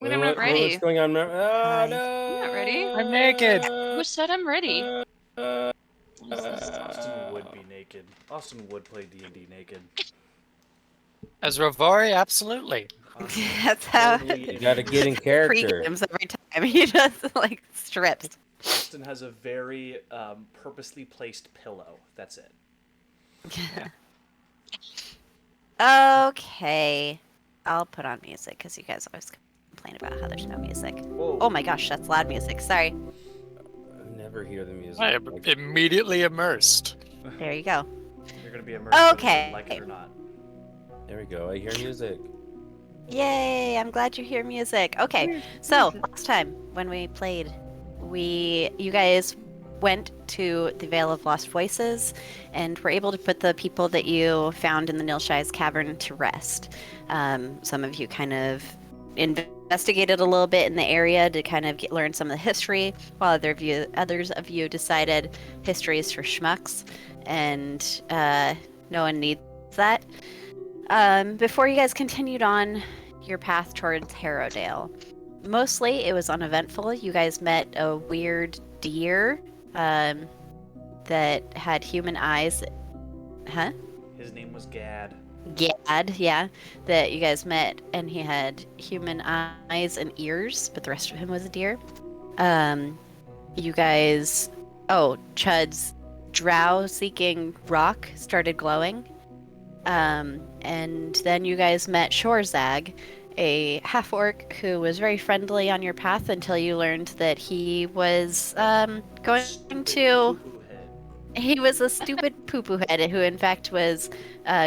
Wait, I'm not ready. What's going on? Oh, Hi. no! I'm not ready. I'm naked. Who said I'm ready? Uh, What is this? Austin would be naked. Austin would play D&D naked. As Rovori, absolutely. Austin is That's how totally You gotta naked. get in character. pre-games every time. He just like strips. Austin has a very purposely placed pillow. That's it. Okay. I'll put on music because you guys always complain about how there's no music. Whoa. Oh my gosh, that's loud music. Sorry. I never hear the music. I am immediately immersed. There you go. You're gonna be immersed whether Okay. you like it or not. There we go. I hear music. Yay! I'm glad you hear music. Okay, so last time when we played, you guys went to the Vale of Lost Voices and were able to put the people that you found in the Nilshai's cavern to rest. Some of you kind of investigated a little bit in the area to kind of learn some of the history, while others of you decided history is for schmucks, and no one needs that. Before you guys continued on your path towards Harrowdale, mostly it was uneventful. You guys met a weird deer that had human eyes. Huh? His name was Gad. Gad, yeah, that you guys met, and he had human eyes and ears, but the rest of him was a deer. You guys, Chud's drow-seeking rock started glowing. And then you guys met Shorzag, a half-orc who was very friendly on your path until you learned that he was going to... He was a stupid poo-poo head who, in fact, was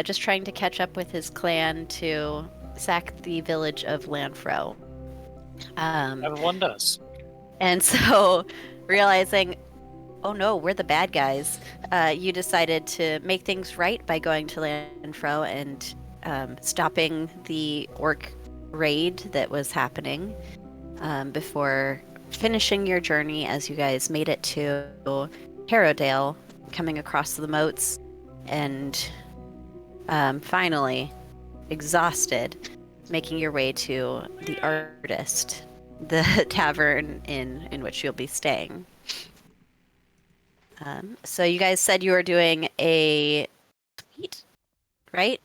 just trying to catch up with his clan to sack the village of Lanfro. Everyone does. And so, realizing, oh no, we're the bad guys, you decided to make things right by going to Lanfro and stopping the orc raid that was happening before finishing your journey as you guys made it to Harrowdale, coming across the moats, and finally, exhausted, making your way to the Artist, the tavern in which you'll be staying. So you guys said you were doing a suite, right?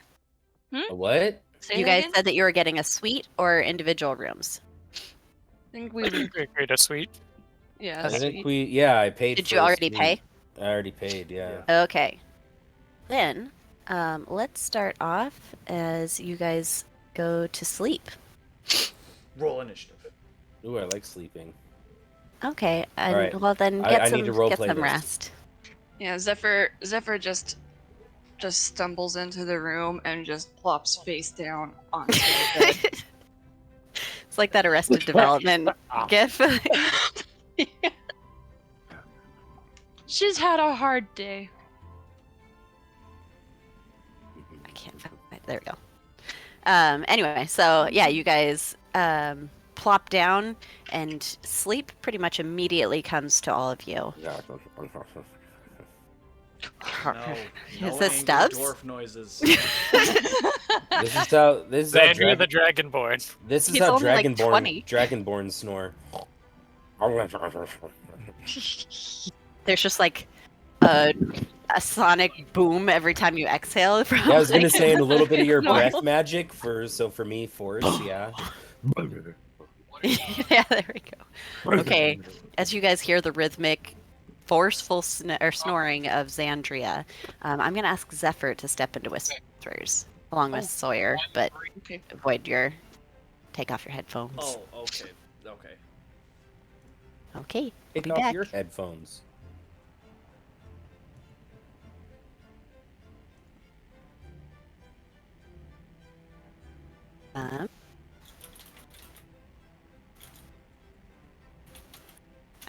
A what? Say You that guys again? said that you were getting a suite or individual rooms. I think we. Create a suite. Yeah. I sweet. think I paid. Did for you a already suite. pay? I already paid, yeah. Okay. Then, let's start off as you guys go to sleep. Roll initiative. Ooh, I like sleeping. Okay, and Alright. well then I get need to roleplay some this. rest. Yeah. Zephyr just stumbles into the room and just plops face down onto the bed. It's like that Arrested Development gif. She's had a hard day. I can't find it. There we go. Anyway, so yeah, you guys plop down, and sleep pretty much immediately comes to all of you. No, Is no this angry Stubbs? dwarf noises. This is how Xandria the Dragonborn. this is He's how only, like, Dragonborn 20. Dragonborn snore. There's just like a sonic boom every time you exhale. From, Yeah, I was gonna like, say a little bit of your No. breath magic for me force, yeah. Yeah, there we go. Okay, as you guys hear the rhythmic, forceful snoring of Xandria, I'm gonna ask Zephyr to step into whispers along with Sawyer, but Okay. take off your headphones. Oh, okay. Okay. Okay, we'll Take be off back. your headphones.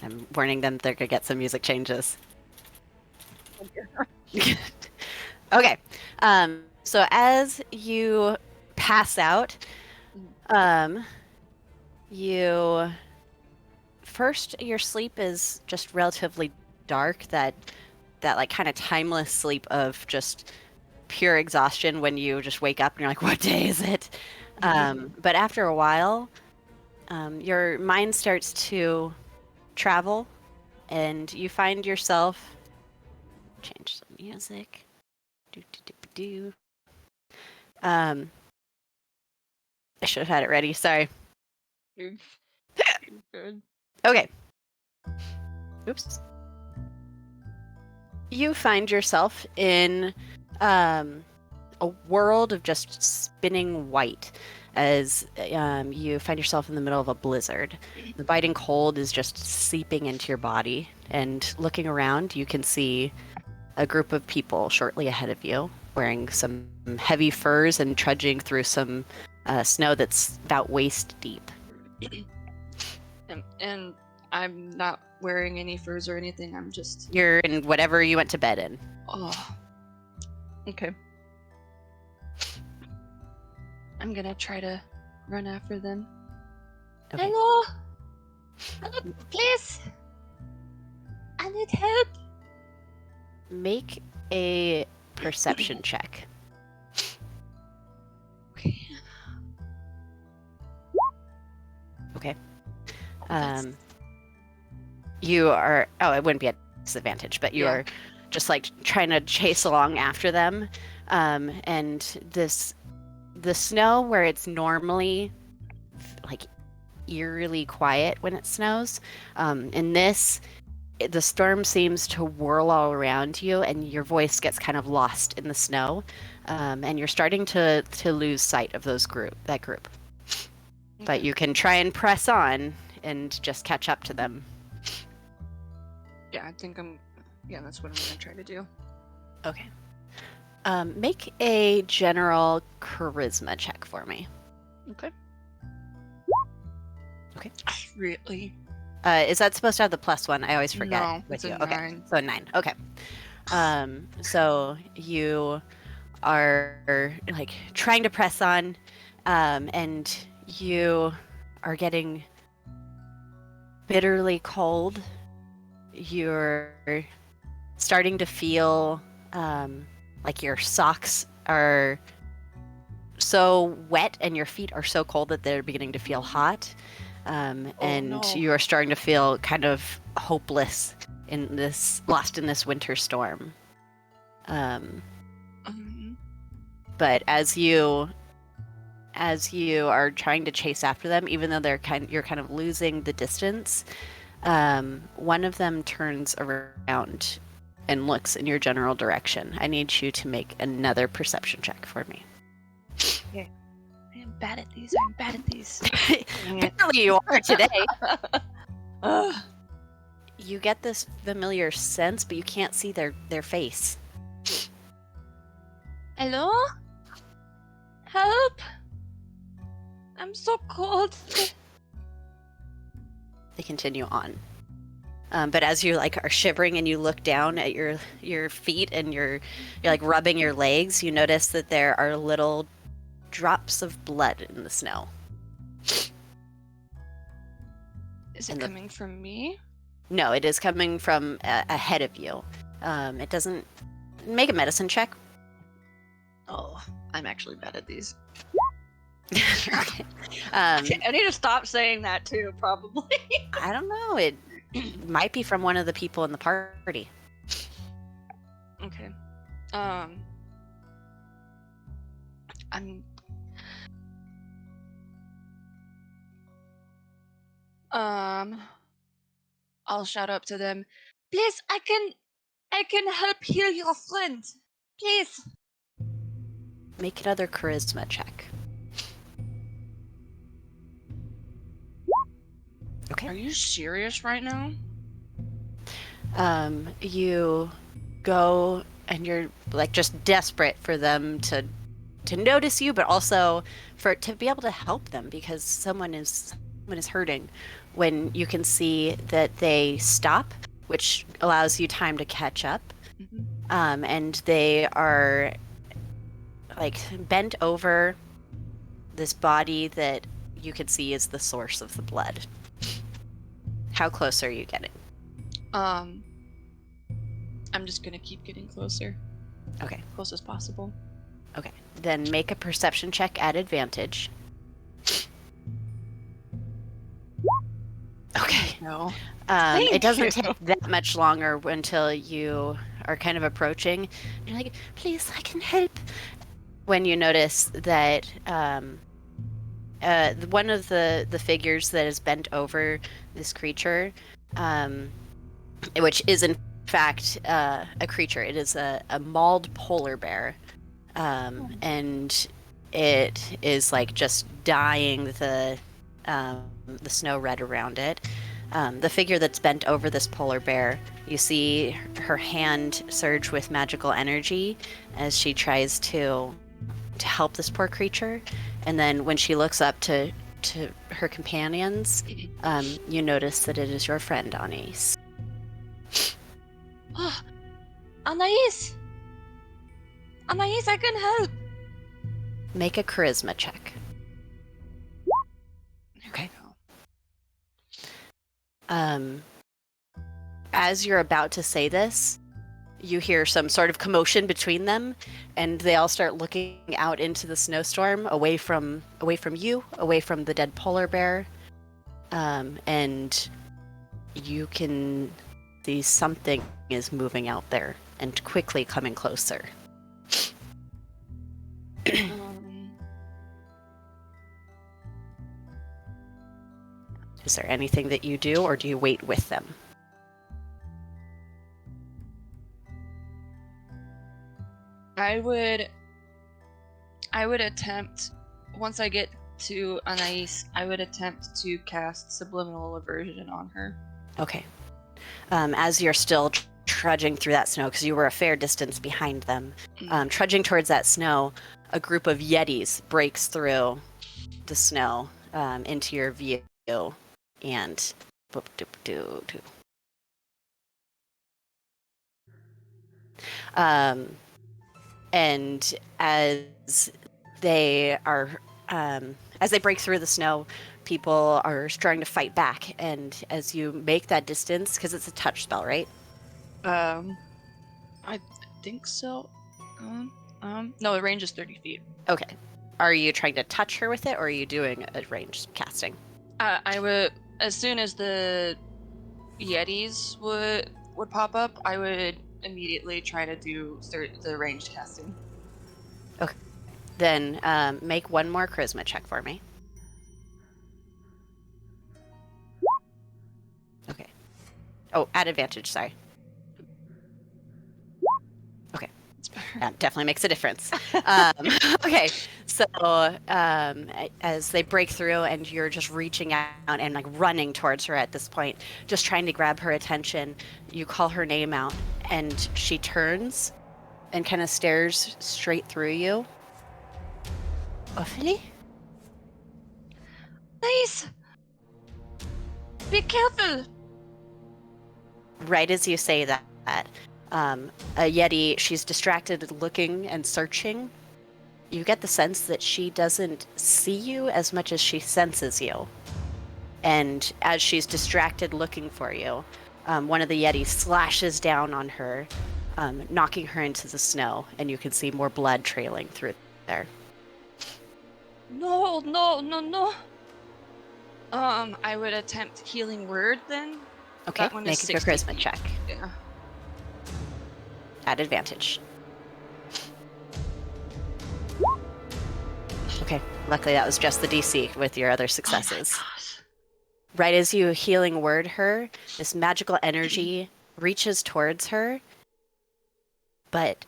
I'm warning them they're gonna get some music changes. Okay. So as you pass out, you first your sleep is just relatively dark. That like kind of timeless sleep of just pure exhaustion when you just wake up and you're like, what day is it? But after a while, your mind starts to travel, and you find yourself. Change the music. Do do do do. I should have had it ready. Sorry. You're good. Okay. Oops. You find yourself in a world of just spinning white as you find yourself in the middle of a blizzard. The biting cold is just seeping into your body, and looking around, you can see a group of people shortly ahead of you wearing some heavy furs and trudging through some snow that's about waist deep. And I'm not wearing any furs or anything. I'm just. You're in whatever you went to bed in. Oh. Okay. I'm gonna try to run after them. Okay. Hello? Hello, please? I need help. Make a perception check. Okay. Okay. That's- You are. Oh, it wouldn't be a disadvantage, but you Yeah. are just like trying to chase along after them, and the snow where it's normally like eerily quiet when it snows, in this. The storm seems to whirl all around you, and your voice gets kind of lost in the snow, and you're starting to lose sight of that group. But Okay. you can try and press on and just catch up to them. Yeah, I think I'm. Yeah, that's what I'm gonna try to do. Okay. Make a general charisma check for me. Okay. Okay. Really? Is that supposed to have the +1? I always forget. No, with it's a you. Okay. 9. So 9. Okay. So you are like trying to press on, and you are getting bitterly cold. You're starting to feel like your socks are so wet and your feet are so cold that they're beginning to feel hot. And no. you are starting to feel kind of hopeless lost in this winter storm. But as you are trying to chase after them, even though you're kind of losing the distance, one of them turns around and looks in your general direction. I need you to make another perception check for me. I am bad at these. I'm bad at these. Apparently you are today. Ugh. You get this familiar sense, but you can't see their face. Hello? Help! I'm so cold. They continue on. But as you like are shivering and you look down at your feet and you're like rubbing your legs, you notice that there are little drops of blood in the snow. Is it coming from me? No, it is coming from ahead of you. It doesn't make a medicine check. Oh, I'm actually bad at these. Okay. I need to stop saying that too, probably. I don't know. It might be from one of the people in the party. Okay. I'll shout up to them. Please, I can help heal your friend. Please. Make another charisma check. Okay. Are you serious right now? You go and you're like just desperate for them to notice you, but also to be able to help them because someone is hurting. When you can see that they stop, which allows you time to catch up, and they are like bent over this body that you can see is the source of the blood. How close are you getting? I'm just gonna keep getting closer. Okay. Close as possible. Okay. Then make a perception check at advantage. you. It doesn't you. take that much longer until you are kind of approaching. You're like, please, I can help. When you notice that one of the figures that is bent over this creature, which is in fact a creature. It is a mauled polar bear, and it is like just dyeing the snow red around it. The figure that's bent over this polar bear, you see her hand surge with magical energy as she tries to help this poor creature. And then when she looks up to her companions, you notice that it is your friend, Anais. Oh, Anais! Anais, I can help! Make a charisma check. Okay. As you're about to say this, you hear some sort of commotion between them, and they all start looking out into the snowstorm, away from you, away from the dead polar bear, and you can see something is moving out there and quickly coming closer. Is there anything that you do, or do you wait with them? I would attempt, once I get to Anais, I would attempt to cast Subliminal Aversion on her. Okay. As you're still trudging through that snow, because you were a fair distance behind them, trudging towards that snow, a group of Yetis breaks through the snow into your view, and and as they break through the snow, people are starting to fight back. And as you make that distance, because it's a touch spell, right? I think so. No, the range is 30 feet. Okay. Are you trying to touch her with it, or are you doing a ranged casting? I would, as soon as the Yetis would pop up, I would immediately try to start the ranged casting. Okay. Then make one more charisma check for me. Okay. Oh, at advantage, sorry. Okay. It's better. That definitely makes a difference. Okay, so as they break through and you're just reaching out and like running towards her at this point, just trying to grab her attention, you call her name out and she turns and kind of stares straight through you. Ophelie? Nice! Be careful! Right as you say that, a Yeti, she's distracted looking and searching. You get the sense that she doesn't see you as much as she senses you. And as she's distracted looking for you, one of the Yetis slashes down on her, knocking her into the snow, and you can see more blood trailing through there. No. I would attempt Healing Word then. Okay, That one make is a 60 charisma feet. check. Yeah. At advantage. Okay, luckily that was just the DC with your other successes. Oh my gosh. Right as you healing word her, this magical energy reaches towards her, but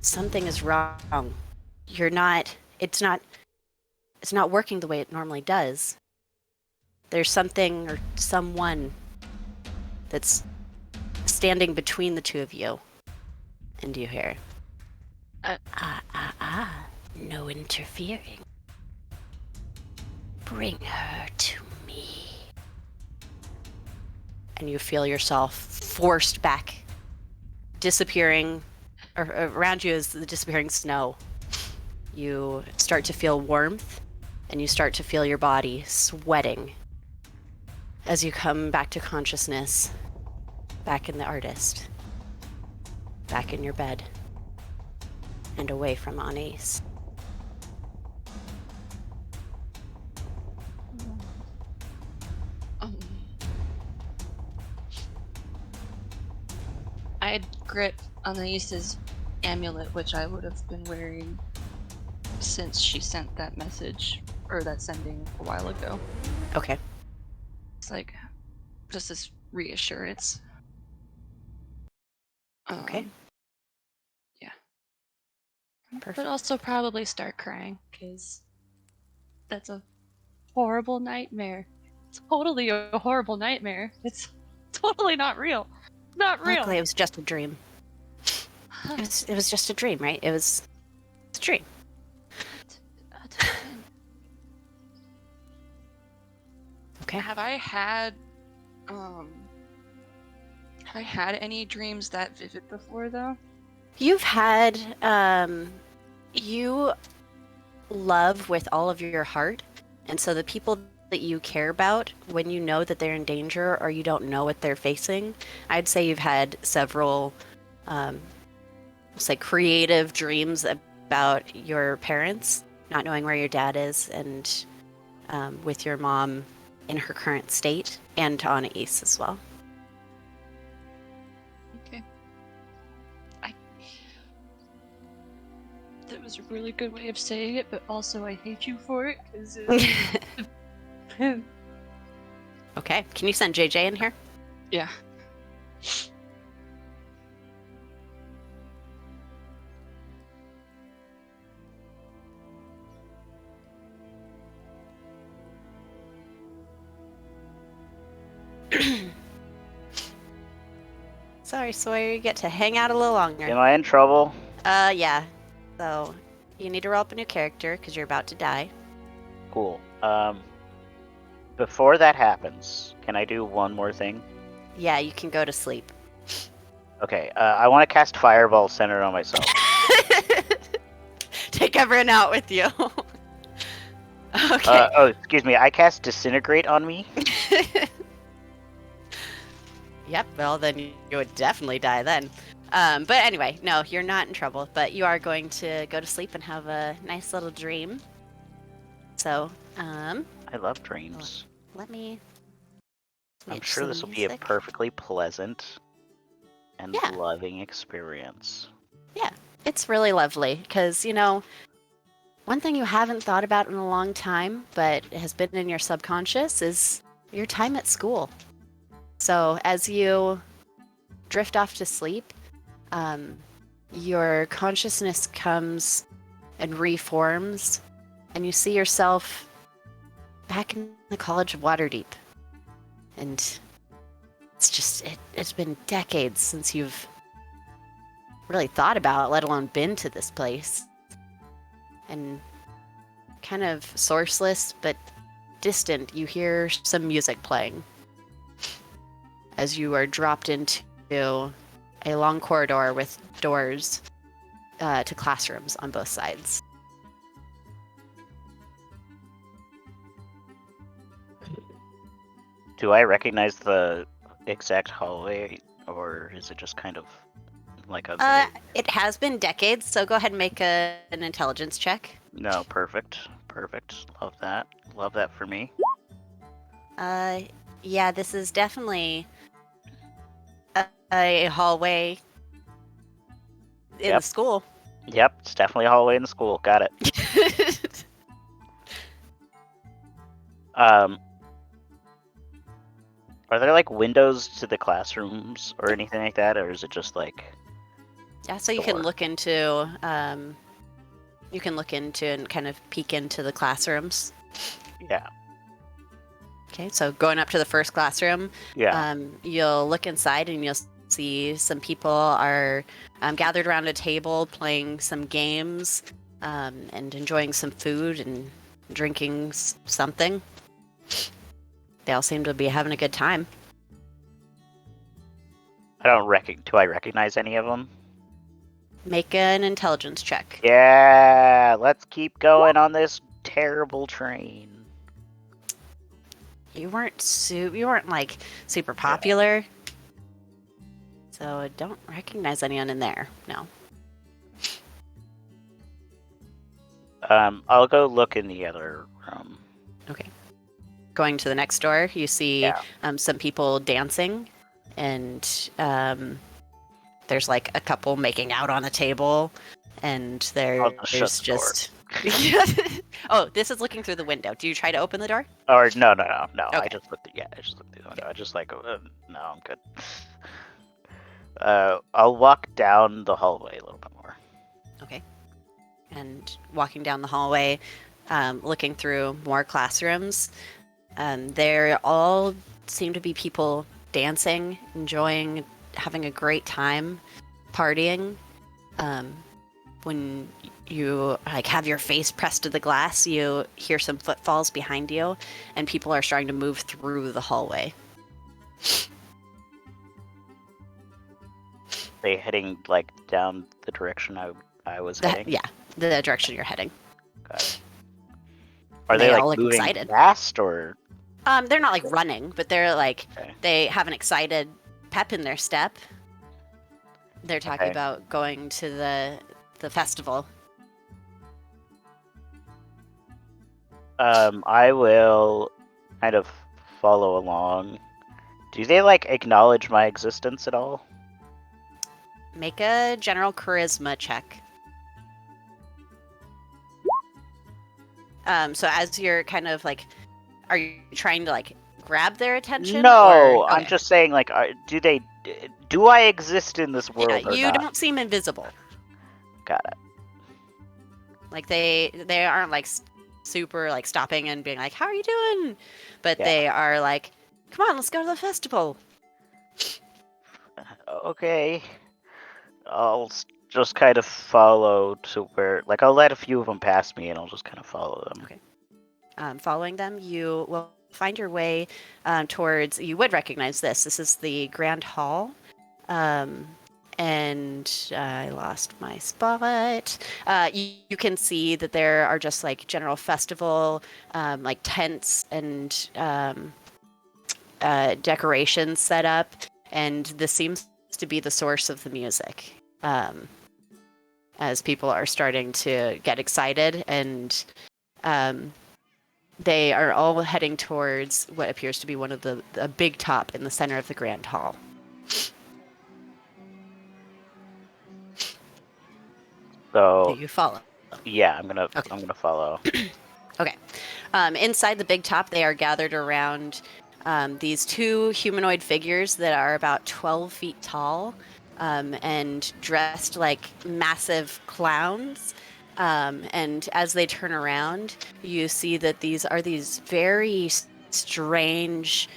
something is wrong. It's not working the way it normally does. There's something or someone that's standing between the two of you. And you hear, no interfering. Bring her to me. And you feel yourself forced back, disappearing, or around you is the disappearing snow. You start to feel warmth, and you start to feel your body sweating as you come back to consciousness, back in the artist, back in your bed, and away from Anais. grip on Aisa's amulet, which I would have been wearing since she sent that message, or that sending a while ago. Okay. It's like, just this reassurance. Okay. Yeah. Perfect. But also probably start crying, because that's a horrible nightmare. It's totally a horrible nightmare. It's totally not real. Not real. Luckily, it was just a dream. It was just a dream, right? It was a dream. Okay. Have I had any dreams that vivid before, though? You've had, you love with all of your heart, and so the people that you care about, when you know that they're in danger or you don't know what they're facing, I'd say you've had several, say, creative dreams about your parents, not knowing where your dad is, and with your mom in her current state, and on Ace as well. Okay. That was a really good way of saying it, but also I hate you for it, because Okay, can you send JJ in here? yeah. Sorry, Sawyer, you get to hang out a little longer. Am I in trouble? Yeah. So, you need to roll up a new character, because you're about to die. Cool. Before that happens, can I do one more thing? Yeah, you can go to sleep. Okay, I want to cast Fireball centered on myself. Take everyone out with you. Okay. Oh, excuse me, I cast Disintegrate on me. Yep, well, then you would definitely die then. But anyway, no, you're not in trouble, but you are going to go to sleep and have a nice little dream. So, I love dreams. let me I'm switch sure some this will be a music. perfectly pleasant and Yeah. loving experience. It's really lovely because, you know, one thing you haven't thought about in a long time, but has been in your subconscious, is your time at school. So as you drift off to sleep, your consciousness comes and reforms, and you see yourself back in the College of Waterdeep. And it's been decades since you've really thought about, let alone been to this place. And kind of sourceless but distant, you hear some music playing as you are dropped into a long corridor with doors to classrooms on both sides. Do I recognize the exact hallway, or is it just kind of like a... It has been decades, so go ahead and make an intelligence check. No, perfect. Perfect. Love that. Love that for me. Yeah, this is definitely a hallway in the Yep. school. Yep, it's definitely a hallway in the school. Got it. Are there like windows to the classrooms or anything like that, or is it just like... Yeah, so you can door? look into and kind of peek into the classrooms. Yeah. Okay, so going up to the first classroom, Yeah. you'll look inside and you'll see some people are gathered around a table playing some games and enjoying some food and drinking something. They all seem to be having a good time. Do I recognize any of them? Make an intelligence check. Yeah, let's keep going on this terrible train. You weren't like super popular, so I don't recognize anyone in there. No. I'll go look in the other room. Okay. Going to the next door, you see some people dancing and there's like a couple making out on a table, and I'll there's just shut the just. Oh, this is looking through the window. Do you try to open the door? Or no. I Okay. just looked. I just looked through the window. I just like, no, I'm good. I'll walk down the hallway a little bit more. Okay. And walking down the hallway, looking through more classrooms, there all seem to be people dancing, enjoying, having a great time, partying. When you like have your face pressed to the glass, you hear some footfalls behind you, and people are starting to move through the hallway. They heading like down the direction I was heading. Yeah, the direction you're heading. Got it. Are They they all like look moving excited. fast or? They're not like running, but they're like Okay. they have an excited pep in their step. They're talking Okay. about going to the festival. I will kind of follow along. Do they like acknowledge my existence at all? Make a general charisma check. So as you're kind of like, are you trying to like grab their attention? No, or... I'm Okay. just saying like, do I exist in this world Yeah, or you not? don't seem invisible. Got it. Like they aren't like super like stopping and being like, "How are you doing?" But Yeah. they are like, "Come on, let's go to the festival." Okay. I'll just kind of follow to where, like, I'll let a few of them pass me, and I'll just kind of follow them. Okay. Following them, you will find your way towards. You would recognize this. This is the Grand Hall, and I lost my spot. You can see that there are just like general festival, like tents and decorations set up, and this seems to be the source of the music. As people are starting to get excited, and they are all heading towards what appears to be one of the big top in the center of the Grand Hall. So Do you follow? yeah, I'm gonna follow. Okay. Inside the big top, they are gathered around these two humanoid figures that are about 12 feet tall and dressed like massive clowns. And as they turn around, you see that these are these very strange,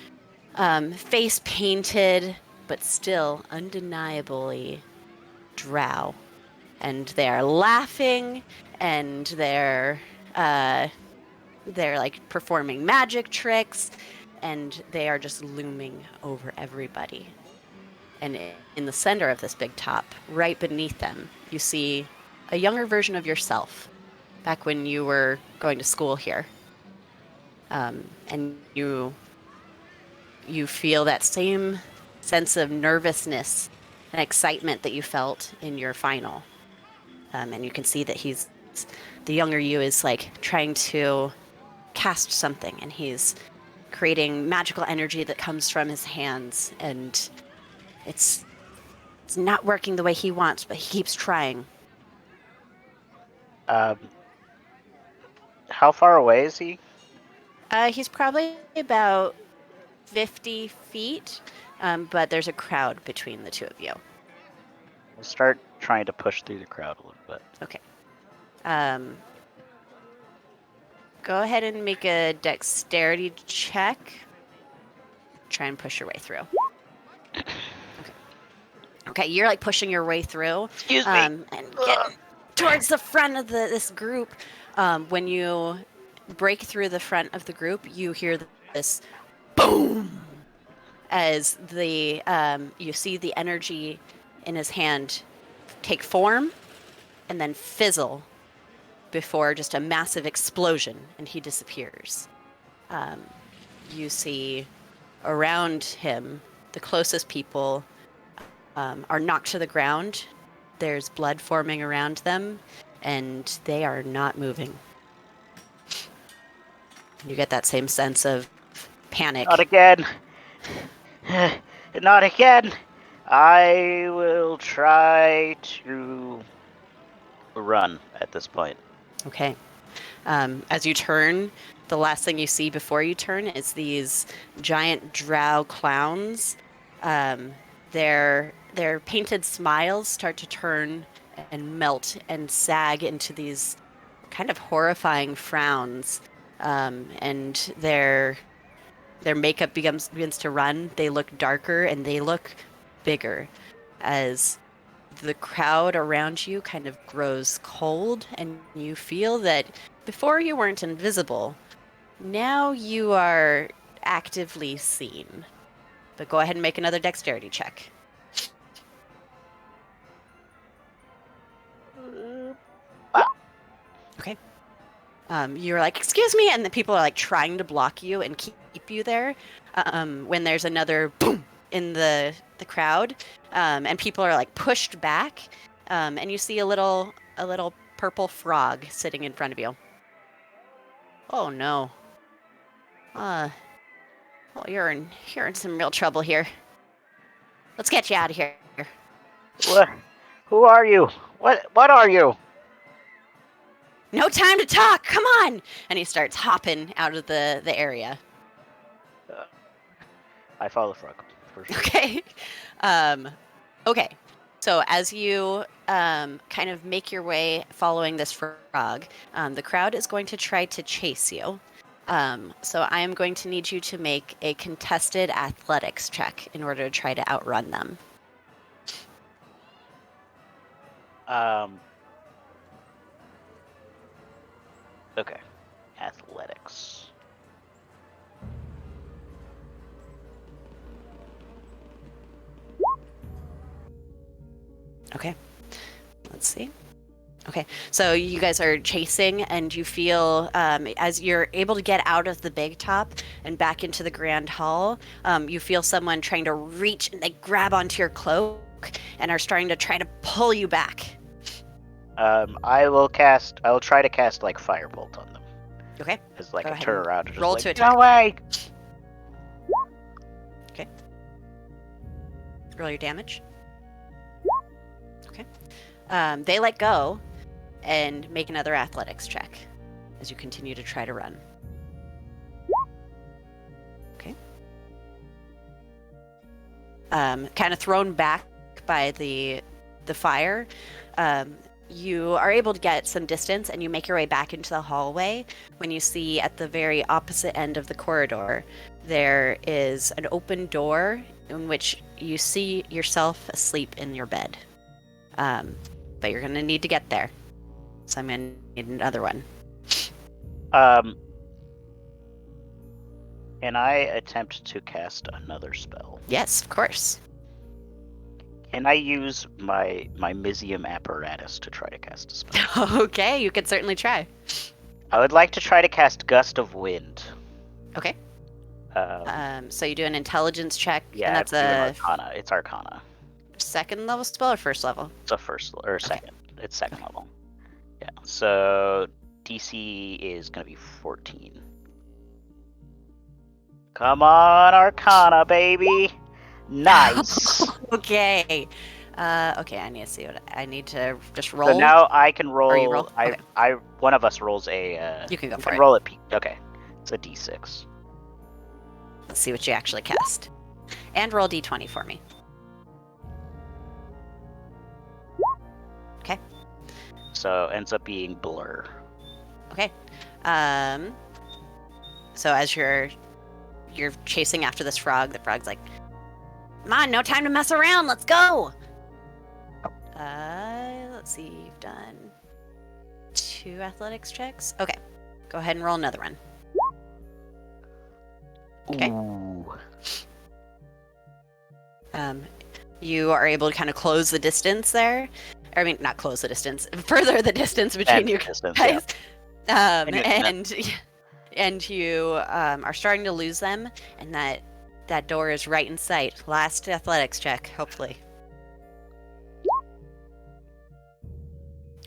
face painted, but still undeniably drow. And they're laughing, and they're like performing magic tricks, and they are just looming over everybody. And in the center of this big top, right beneath them, you see a younger version of yourself, back when you were going to school here. And you feel that same sense of nervousness and excitement that you felt in your final. And you can see that the younger you is like trying to cast something, and he's creating magical energy that comes from his hands, and it's not working the way he wants, but he keeps trying. How far away is he? He's probably about 50 feet, but there's a crowd between the two of you. I'll start trying to push through the crowd a little bit. Okay. Go ahead and make a dexterity check. Try and push your way through. Okay, you're like pushing your way through. Excuse me. And getting towards the front of this group. When you break through the front of the group, you hear this boom as you see the energy in his hand take form and then fizzle before just a massive explosion, and he disappears. You see around him, the closest people are knocked to the ground. There's blood forming around them, and they are not moving. You get that same sense of panic. Not again. Not again. I will try to run at this point. Okay. As you turn, the last thing you see before you turn is these giant drow clowns. Their painted smiles start to turn and melt and sag into these kind of horrifying frowns. And their makeup begins to run. They look darker and they look bigger as the crowd around you kind of grows cold, and you feel that before you weren't invisible, now you are actively seen. But go ahead and make another dexterity check. Okay. You're like, excuse me, and the people are like trying to block you and keep you there. When there's another boom in the crowd, and people are like pushed back, and you see a little purple frog sitting in front of you. Oh no. Well, you're in some real trouble here. Let's get you out of here. What? Who are you? What are you? No time to talk. Come on! And he starts hopping out of the area. I follow the frog for sure. Okay. Okay. So as you kind of make your way following this frog, the crowd is going to try to chase you. So I am going to need you to make a contested athletics check in order to try to outrun them. Okay. Athletics. Okay. Let's see. Okay, so you guys are chasing, and you feel as you're able to get out of the big top and back into the grand hall, you feel someone trying to reach, and they grab onto your cloak and are starting to try to pull you back. I will try to cast like firebolt on them. Okay. As like Go a ahead turn and around and just roll like, to attack. no way. Okay. Roll your damage. Okay. They let go and make another athletics check as you continue to try to run. Okay. Kind of thrown back by the fire, you are able to get some distance, and you make your way back into the hallway when you see at the very opposite end of the corridor there is an open door in which you see yourself asleep in your bed. But you're going to need to get there. So I'm going to need another one. Can I attempt to cast another spell? Yes, of course. Can I use my Mizium apparatus to try to cast a spell? Okay, you could certainly try. I would like to try to cast Gust of Wind. Okay. So you do an intelligence check, Yeah, and that's I'm doing a Arcana. It's Arcana. second level spell or first level? It's a second. It's second level. Yeah. So DC is gonna be 14. Come on, Arcana, baby. Nice. Okay. Okay, I need to see what I need to just roll. So now I can roll. Or you roll? Okay. One of us rolls a. You can go we for can it. roll it. Okay. It's a D6. Let's see what you actually cast. And roll D20 for me. Okay. So ends up being Blur. Okay. So as you're chasing after this frog, the frog's like, "Come on, no time to mess around. Let's go." Let's see. You've done 2 athletics checks. Okay. Go ahead and roll another one. Okay. Ooh. You are able to kind of close the distance there. I mean, not close the distance, further the distance between you Distance, guys. yeah. And you are starting to lose them, and that door is right in sight. Last athletics check, hopefully.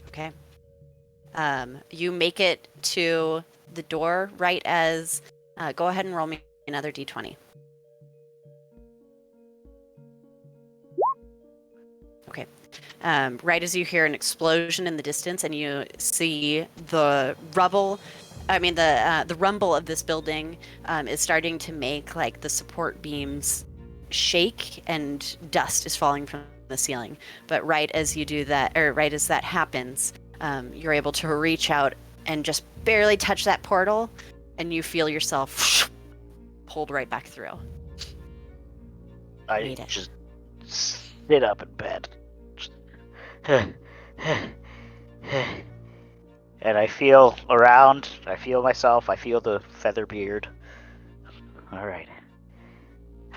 Okay. You make it to the door right as. Go ahead and roll me another d20. right as you hear an explosion in the distance and you see the rubble. The rumble of this building is starting to make like the support beams shake, and dust is falling from the ceiling. But right as you do that, or right as that happens, you're able to reach out and just barely touch that portal, and you feel yourself pulled right back through. I Made it. just sit up in bed. And I feel around, I feel myself, I feel the feather beard. Alright.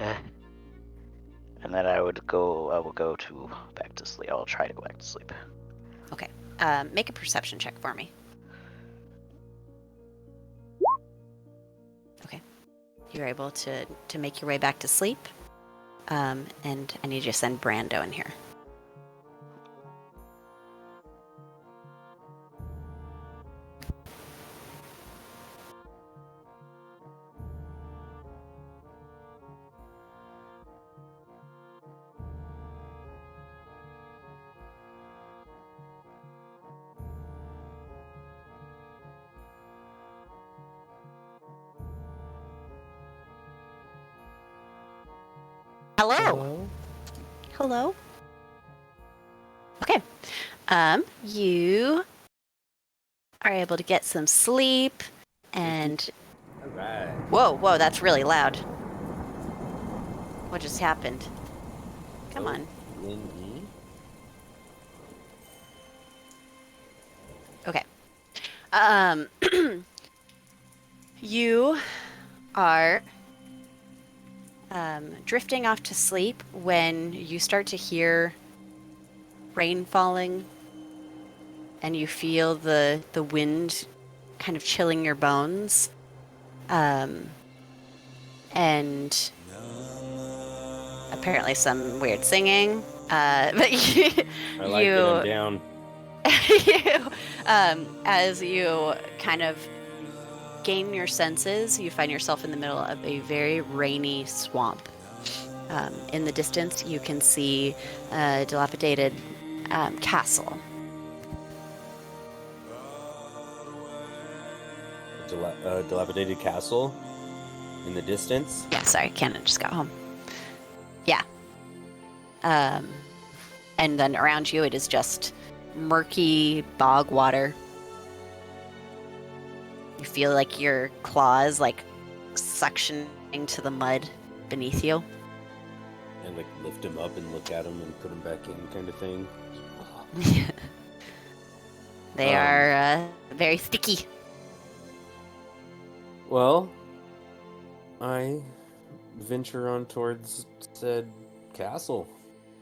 And then I will go to back to sleep. I'll try to go back to sleep. Okay. Make a perception check for me. Okay. You're able to make your way back to sleep. And I need you to send Brando in here. Hello. Hello. Okay. You are able to get some sleep, and Alright. whoa, that's really loud. What just happened? Come on. N-E? Okay. You are drifting off to sleep when you start to hear rain falling, and you feel the wind kind of chilling your bones. And apparently some weird singing. But you, I like it, I'm down. as you kind of gain your senses, you find yourself in the middle of a very rainy swamp. In the distance, you can see a dilapidated castle. Dilapidated castle in the distance. Yeah, sorry, Cannon just got home. Yeah. And then around you, it is just murky bog water. You feel like your claws like suctioning to the mud beneath you. And like lift him up and look at him and put him back in, kind of thing. They are very sticky. Well, I venture on towards said castle.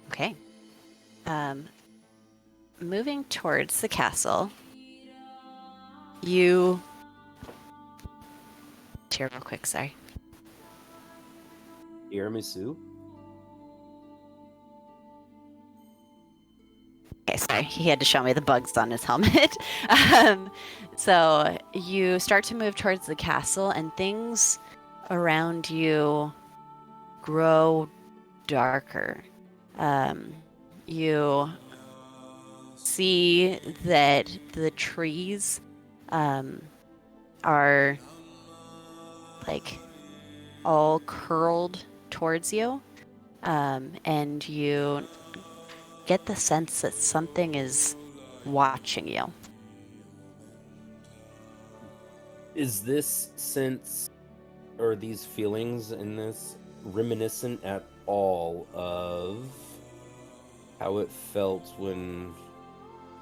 Okay. Moving towards the castle, you... Here, real quick, sorry. Tiramisu? Okay, sorry. He had to show me the bugs on his helmet. So you start to move towards the castle, and things around you grow darker. You see that the trees are like all curled towards you, and you get the sense that something is watching you. Is this sense, or these feelings in this, reminiscent at all of how it felt when,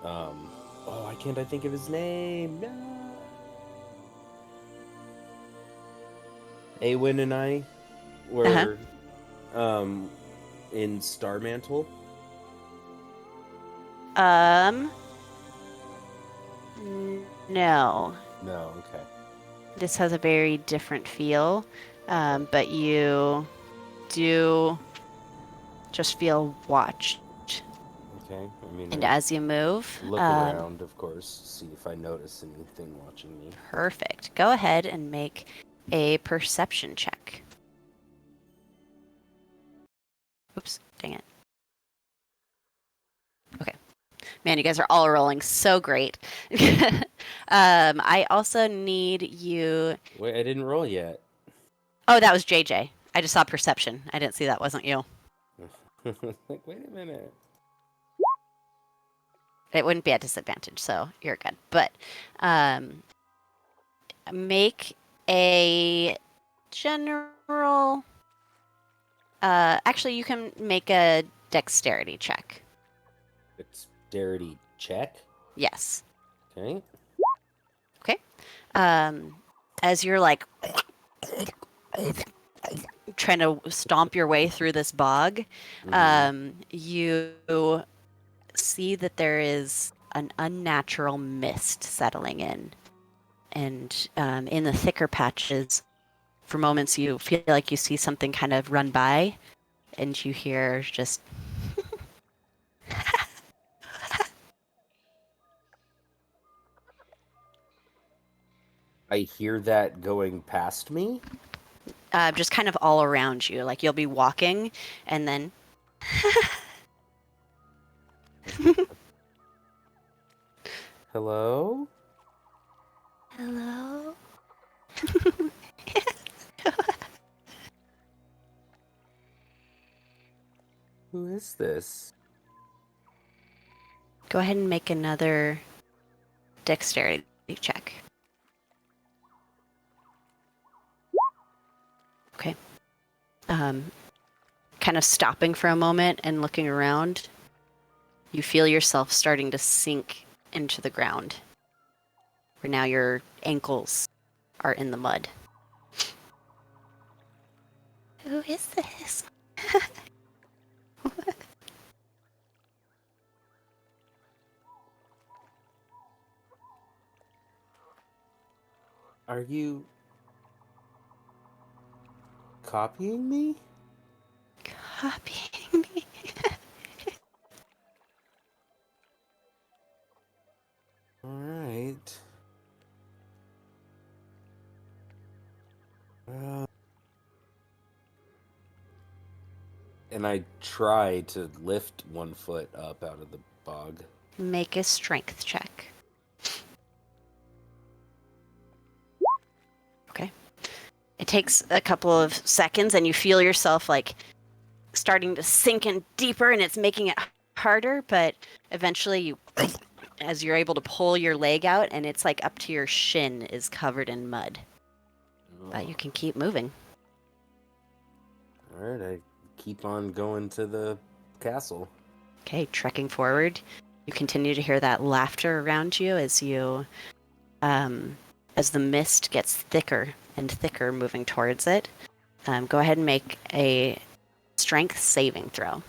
why can't I think of his name? No. Awen and I were, in Starmantle? No. No, okay. This has a very different feel, but you do just feel watched. Okay, I mean, And as you move, look around, of course, see if I notice anything watching me. Perfect. Go ahead and make a perception check. Oops, dang it. Okay. Man, you guys are all rolling so great. I also need you. Wait, I didn't roll yet. Oh, that was JJ. I just saw perception. I didn't see that wasn't you. Like, wait a minute. It wouldn't be at disadvantage, so you're good. But make a general. Actually, you can make a dexterity check. Dexterity check. Yes. Okay. Okay. As you're like trying to stomp your way through this bog, you see that there is an unnatural mist settling in. And in the thicker patches, for moments you feel like you see something kind of run by, and you hear just. I hear that going past me. Just kind of all around you. Like you'll be walking, and then. Hello? Hello? Who is this? Go ahead and make another dexterity check. Okay. Kind of stopping for a moment and looking around, you feel yourself starting to sink into the ground, where now your ankles are in the mud. Who is this? Are you copying me? Copying me? All right. And I try to lift one foot up out of the bog. Make a strength check. Okay. It takes a couple of seconds and you feel yourself like starting to sink in deeper and it's making it harder, but eventually you, as you're able to pull your leg out and it's like up to your shin is covered in mud. But you can keep moving. All right, I keep on going to the castle. Okay, trekking forward. You continue to hear that laughter around you as you, as the mist gets thicker and thicker moving towards it. Go ahead and make a strength saving throw.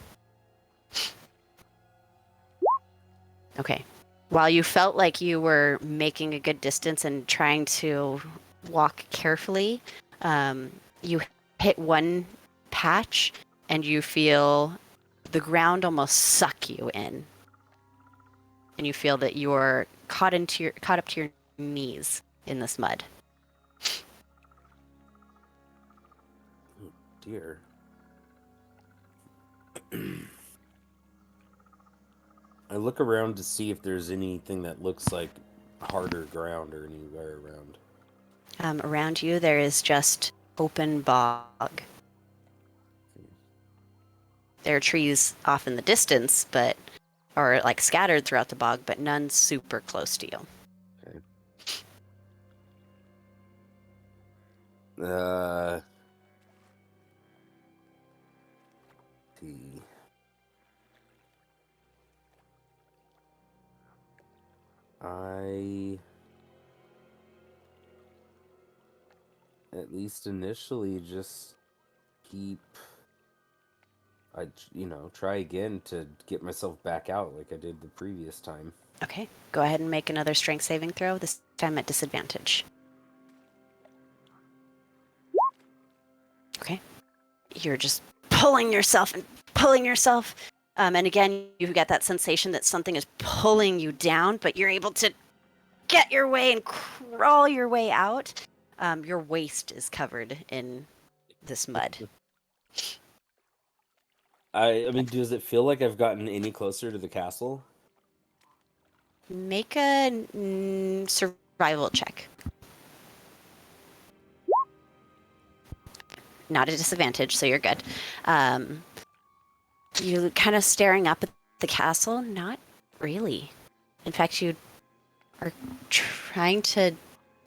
Okay. While you felt like you were making a good distance and trying to walk carefully, you hit one patch and you feel the ground almost suck you in. And you feel that you're caught up to your knees in this mud. Oh, dear. I look around to see if there's anything that looks like harder ground or anywhere around. Around you, there is just open bog. There are trees off in the distance, or like scattered throughout the bog, but none super close to you. Okay. See. I, at least initially, just keep, try again to get myself back out like I did the previous time. Okay, go ahead and make another strength saving throw, this time at disadvantage. Okay. You're just pulling yourself and pulling yourself. And again, you get that sensation that something is pulling you down, but you're able to get your way and crawl your way out. Your waist is covered in this mud. I mean, does it feel like I've gotten any closer to the castle? Make a survival check. Not a disadvantage, so you're good. You kind of staring up at the castle? Not really. In fact, you are trying to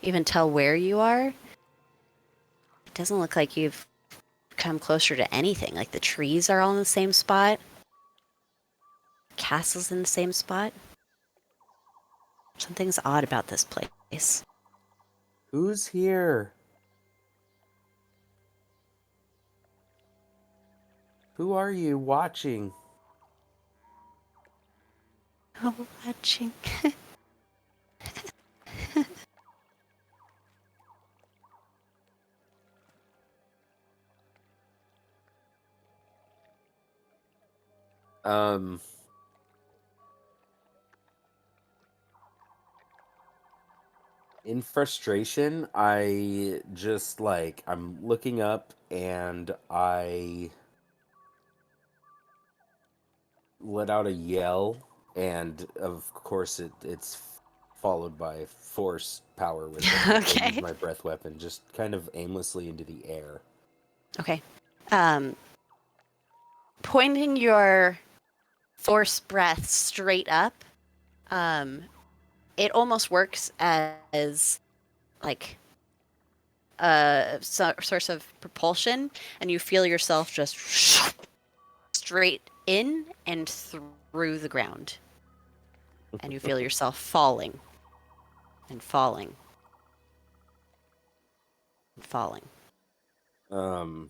even tell where you are. It doesn't look like you've come closer to anything. Like the trees are all in the same spot. Castle's in the same spot. Something's odd about this place. Who's here? Who are you watching? Oh, watching. In frustration, I just like I'm looking up and I let out a yell, and of course it's followed by force power with it. I Okay. use my breath weapon just kind of aimlessly into the air. Okay. Pointing your force breath straight up, it almost works as like a source of propulsion, and you feel yourself just straight in and through the ground. And you feel yourself falling and falling and falling. Now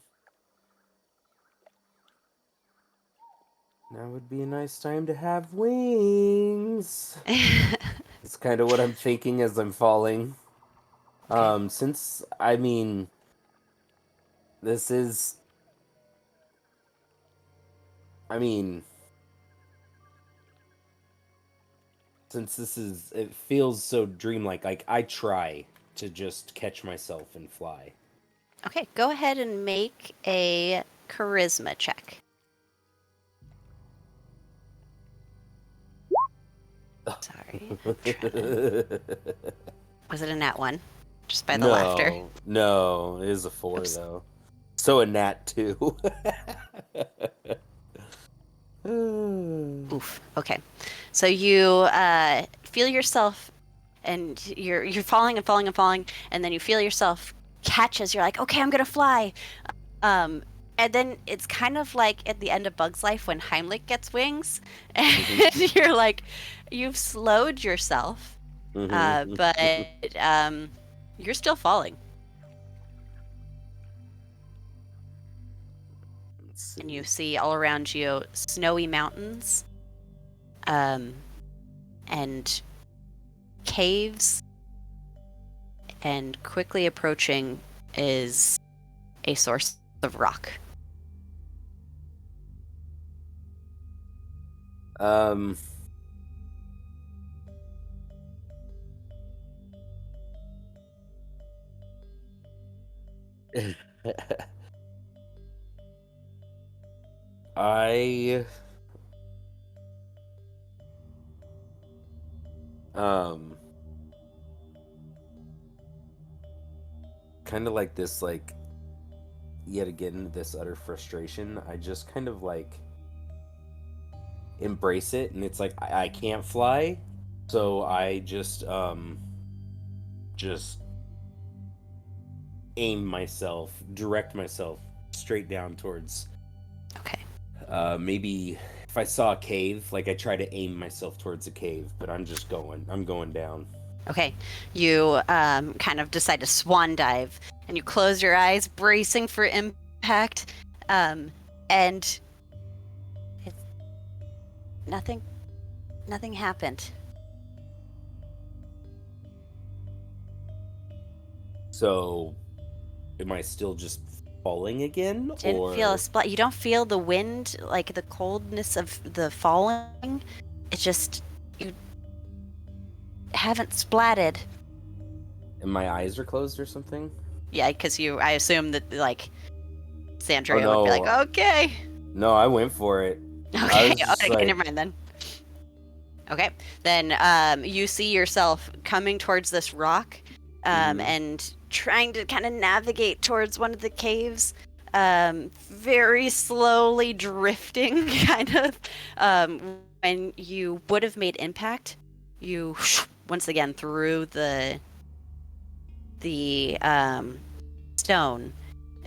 would be a nice time to have wings. It's kind of what I'm thinking as I'm falling. Okay. Since, I mean, this is... I mean... Since this is... It feels so dreamlike, like, I try to just catch myself and fly. Okay, go ahead and make a charisma check. Sorry. Was it a nat 1? Just by the laughter. No, it is a 4, Oops. though. So a nat 2. Oof. Okay. So you feel yourself, and you're falling and falling and falling, and then you feel yourself catch as you're like, okay, I'm gonna fly. And then it's kind of like at the end of Bug's Life when Heimlich gets wings, and you're like, you've slowed yourself, but you're still falling. And you see all around you snowy mountains, and caves, and quickly approaching is a source of rock. I kind of like this, like, yet again, this utter frustration. I just kind of like embrace it, and it's like I can't fly, so I just aim myself, direct myself straight down towards Okay. maybe if I saw a cave, like I try to aim myself towards a cave, but I'm going down. Okay. You kind of decide to swan dive, and you close your eyes, bracing for impact, and nothing happened. So, am I still just falling again? Didn't feel a splat. You don't feel the wind, like the coldness of the falling. It's just you haven't splatted. And my eyes are closed or something? Yeah, because I assume that like Sandra Oh, would be no. like, okay. No, I went for it. I Okay, was just okay, like, never mind then. Okay, then you see yourself coming towards this rock, and trying to kind of navigate towards one of the caves, very slowly drifting, kind of. When you would have made impact, you once again through the stone,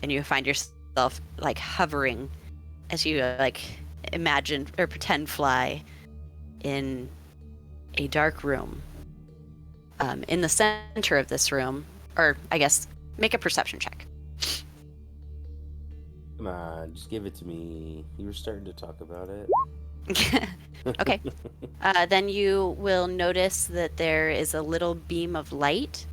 and you find yourself like hovering as you like imagine or pretend fly in a dark room. In the center of this room, or I guess make a perception check. come on, just give it to me. You were starting to talk about it. Okay. Then you will notice that there is a little beam of light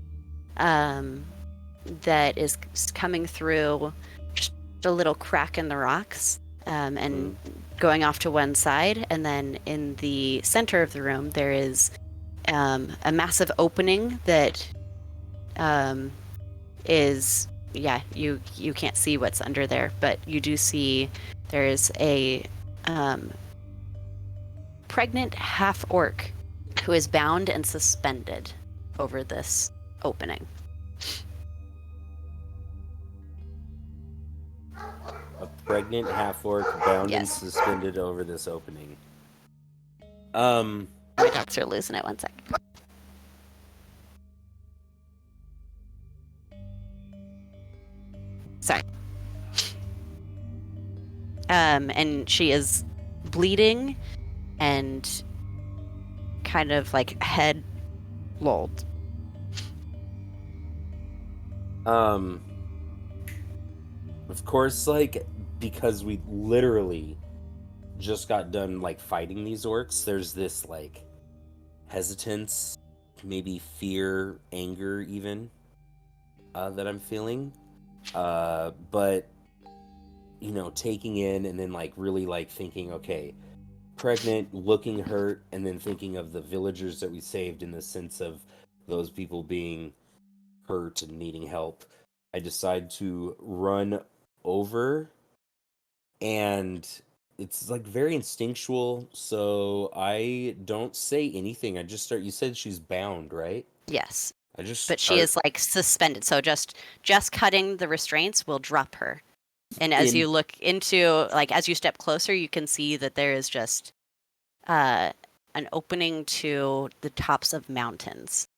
that is coming through just a little crack in the rocks, and going off to one side. And then in the center of the room, there is a massive opening that is, you can't see what's under there, but you do see there is a pregnant half orc who is bound and suspended over this opening. A pregnant half-orc bound and Yes. suspended over this opening. My dogs are losing it. One sec. Sorry. And she is bleeding and kind of like head lolled. Of course, like, because we literally just got done, like, fighting these orcs, there's this, like, hesitance, maybe fear, anger, even, that I'm feeling. But, you know, taking in and then, like, really, like, thinking, okay, pregnant, looking hurt, and then thinking of the villagers that we saved in the sense of those people being hurt and needing help, I decide to run over, and it's like very instinctual, so I don't say anything. I just start. You said she's bound, right? Yes, I just but she start is like suspended. So just cutting the restraints will drop her. And as you in. look into, like, as you step closer, you can see that there is just an opening to the tops of mountains.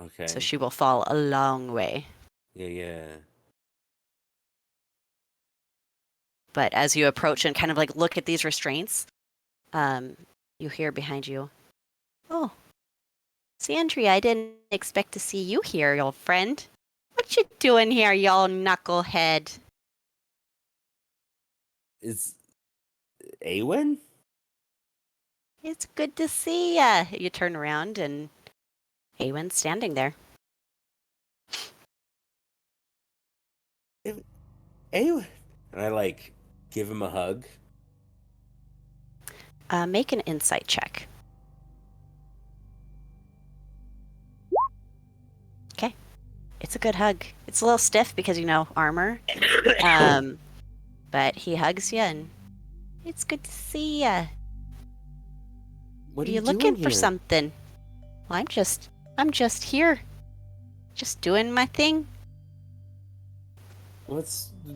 Okay. So she will fall a long way. Yeah. But as you approach and kind of like look at these restraints, you hear behind you, "Oh, Sandry, I didn't expect to see you here, old friend. What you doing here, y'all knucklehead?" Is Awen? "It's good to see ya." You turn around and Awen's standing there. Awen. And I like give him a hug. Make an insight check. Okay. It's a good hug. It's a little stiff because, armor. But he hugs you and it's good to see ya. What are You you looking doing for here? something? Well, I'm just here. Just doing my thing.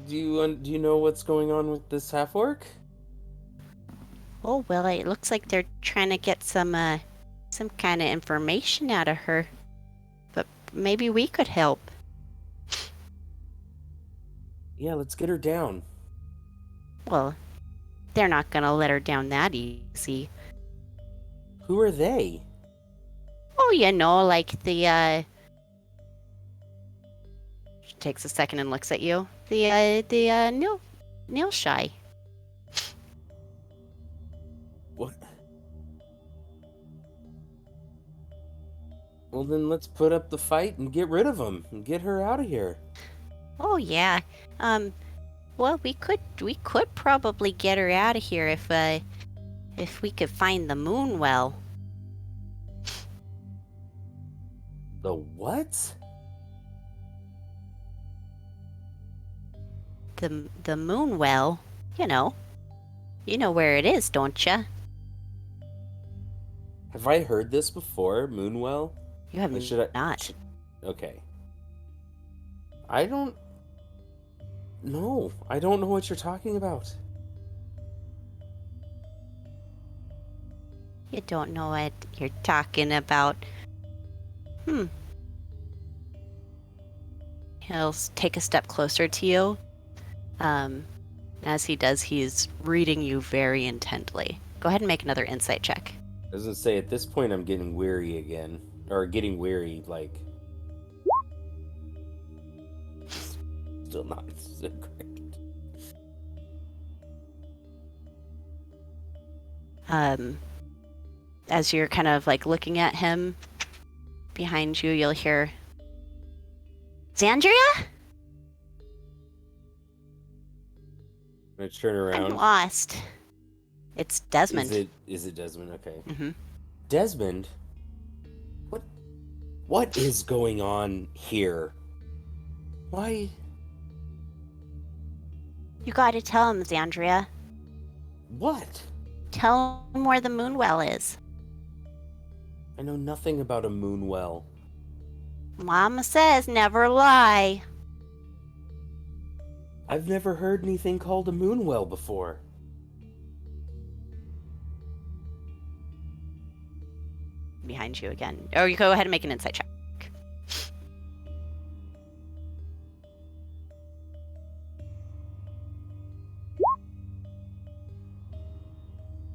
Do you know what's going on with this half orc? Oh, well, it looks like they're trying to get some kind of information out of her. But maybe we could help. Yeah, let's get her down. Well, they're not gonna let her down that easy. Who are they? Oh, like the, She takes a second and looks at you. The Neil Shy. What? Well, then let's put up the fight and get rid of them and get her out of here. Oh, yeah. Well, we could probably get her out of here if we could find the moon well. The what? The moon well? You know where it is, don't you? Have I heard this before, Moonwell? You have Like, should I? not. Okay. I don't. No, I don't know what you're talking about. You don't know what you're talking about. He'll take a step closer to you. As he does, he's reading you very intently. Go ahead and make another insight check. I was gonna say, at this point, I'm getting weary again. Or getting weary, like... Still not so great. As you're kind of like looking at him, behind you, you'll hear, Xandria? I'm gonna turn I'm around. lost. It's Desmond. Is it Desmond? Okay. Mm-hmm. Desmond? What is going on here? Why? You gotta tell him, Xandria. What? Tell him where the Moonwell is. I know nothing about a moonwell. Mama says never lie. I've never heard anything called a moonwell before. Behind you again. Or you go ahead and make an insight check.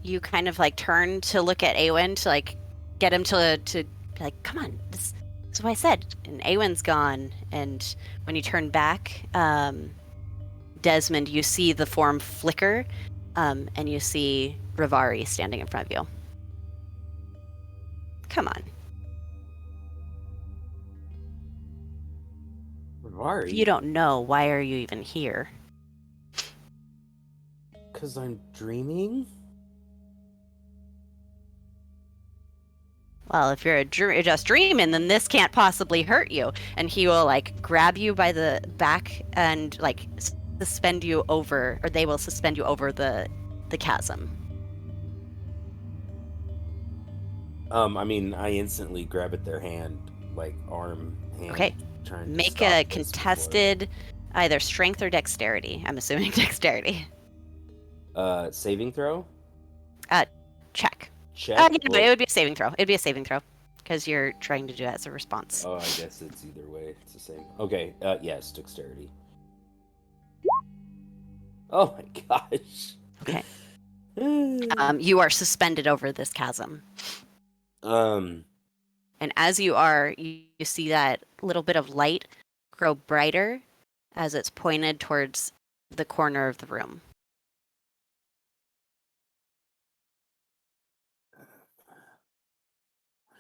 You kind of like turn to look at Awen to like get him to be like, come on, this is what I said. And Awen's gone. And when you turn back, Desmond, you see the form flicker, and you see Rivari standing in front of you. Come on. Rivari? If you don't know, why are you even here? Because I'm dreaming? Well, if you're just dreaming, then this can't possibly hurt you. And he will like grab you by the back and like suspend you over, or they will suspend you over the chasm. I mean, I instantly grab at their hand, like hand. Okay. Trying to Make stop a this contested, either strength or dexterity. I'm assuming dexterity. before. Saving throw? Check. Check? Yeah, but Well- it would be a saving throw. It'd be a saving throw because you're trying to do that as a response. Oh, I guess it's either way. It's the same. Okay, yes, dexterity. Oh my gosh. Okay. You are suspended over this chasm. And as you are, you see that little bit of light grow brighter as it's pointed towards the corner of the room.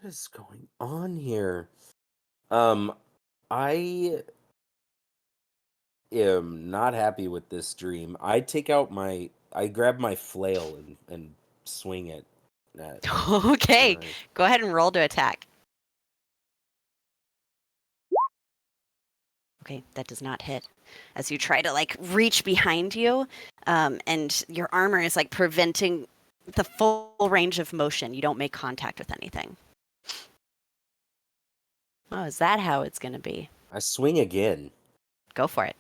What is going on here? I am not happy with this dream. I grab my flail and swing it at Okay, Alright. go ahead and roll to attack. Okay, that does not hit. As you try to like reach behind you, and your armor is like preventing the full range of motion. You don't make contact with anything. Oh, is that how it's going to be? I swing again. Go for it.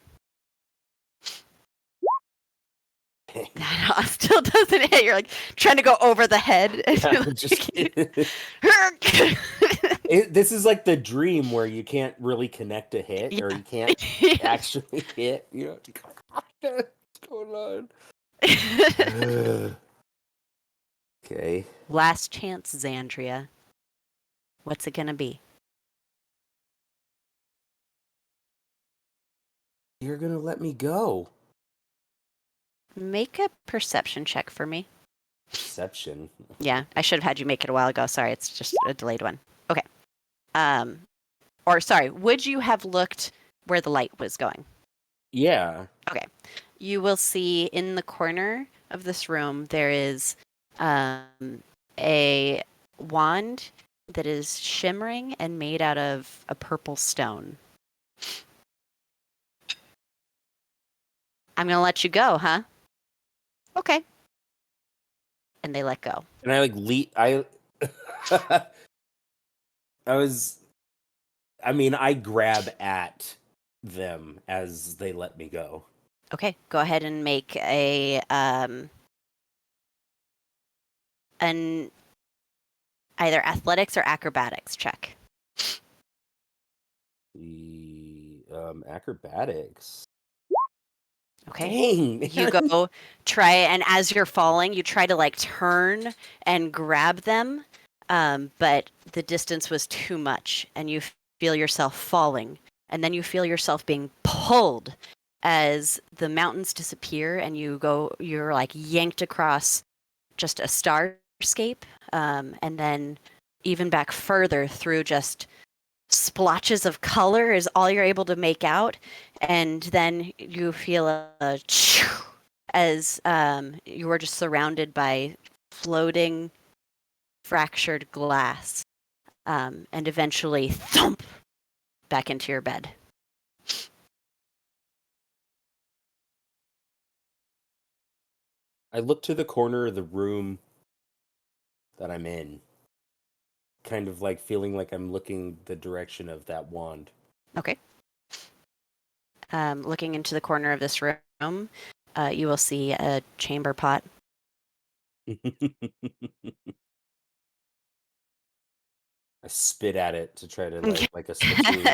That still doesn't hit. You're like trying to go over the head. And you're like, Just- this is like the dream where you can't really connect a hit, or you can't actually hit. You know, what's going on? Ugh. Okay. Last chance, Xandria. What's it gonna be? You're gonna let me go. Make a perception check for me. Perception. Yeah, I should have had you make it a while ago. Sorry, it's just a delayed one. Okay. Or sorry, would you have looked where the light was going? Yeah. Okay. You will see in the corner of this room there is a wand that is shimmering and made out of a purple stone. I'm going to let you go, huh? Okay. And they let go. And I I grab at them as they let me go. Okay, go ahead and make an either athletics or acrobatics check. The acrobatics. Okay. Dang, man. You go try, and as you're falling, you try to like turn and grab them, but the distance was too much, and you feel yourself falling, and then you feel yourself being pulled as the mountains disappear, and you're like yanked across just a starscape, and then even back further through just splotches of color is all you're able to make out, and then you feel a as you are just surrounded by floating fractured glass, and eventually thump back into your bed. I look to the corner of the room that I'm in, kind of like feeling like I'm looking the direction of that wand. Okay. Looking into the corner of this room, you will see a chamber pot. I spit at it to try to like a spittoon.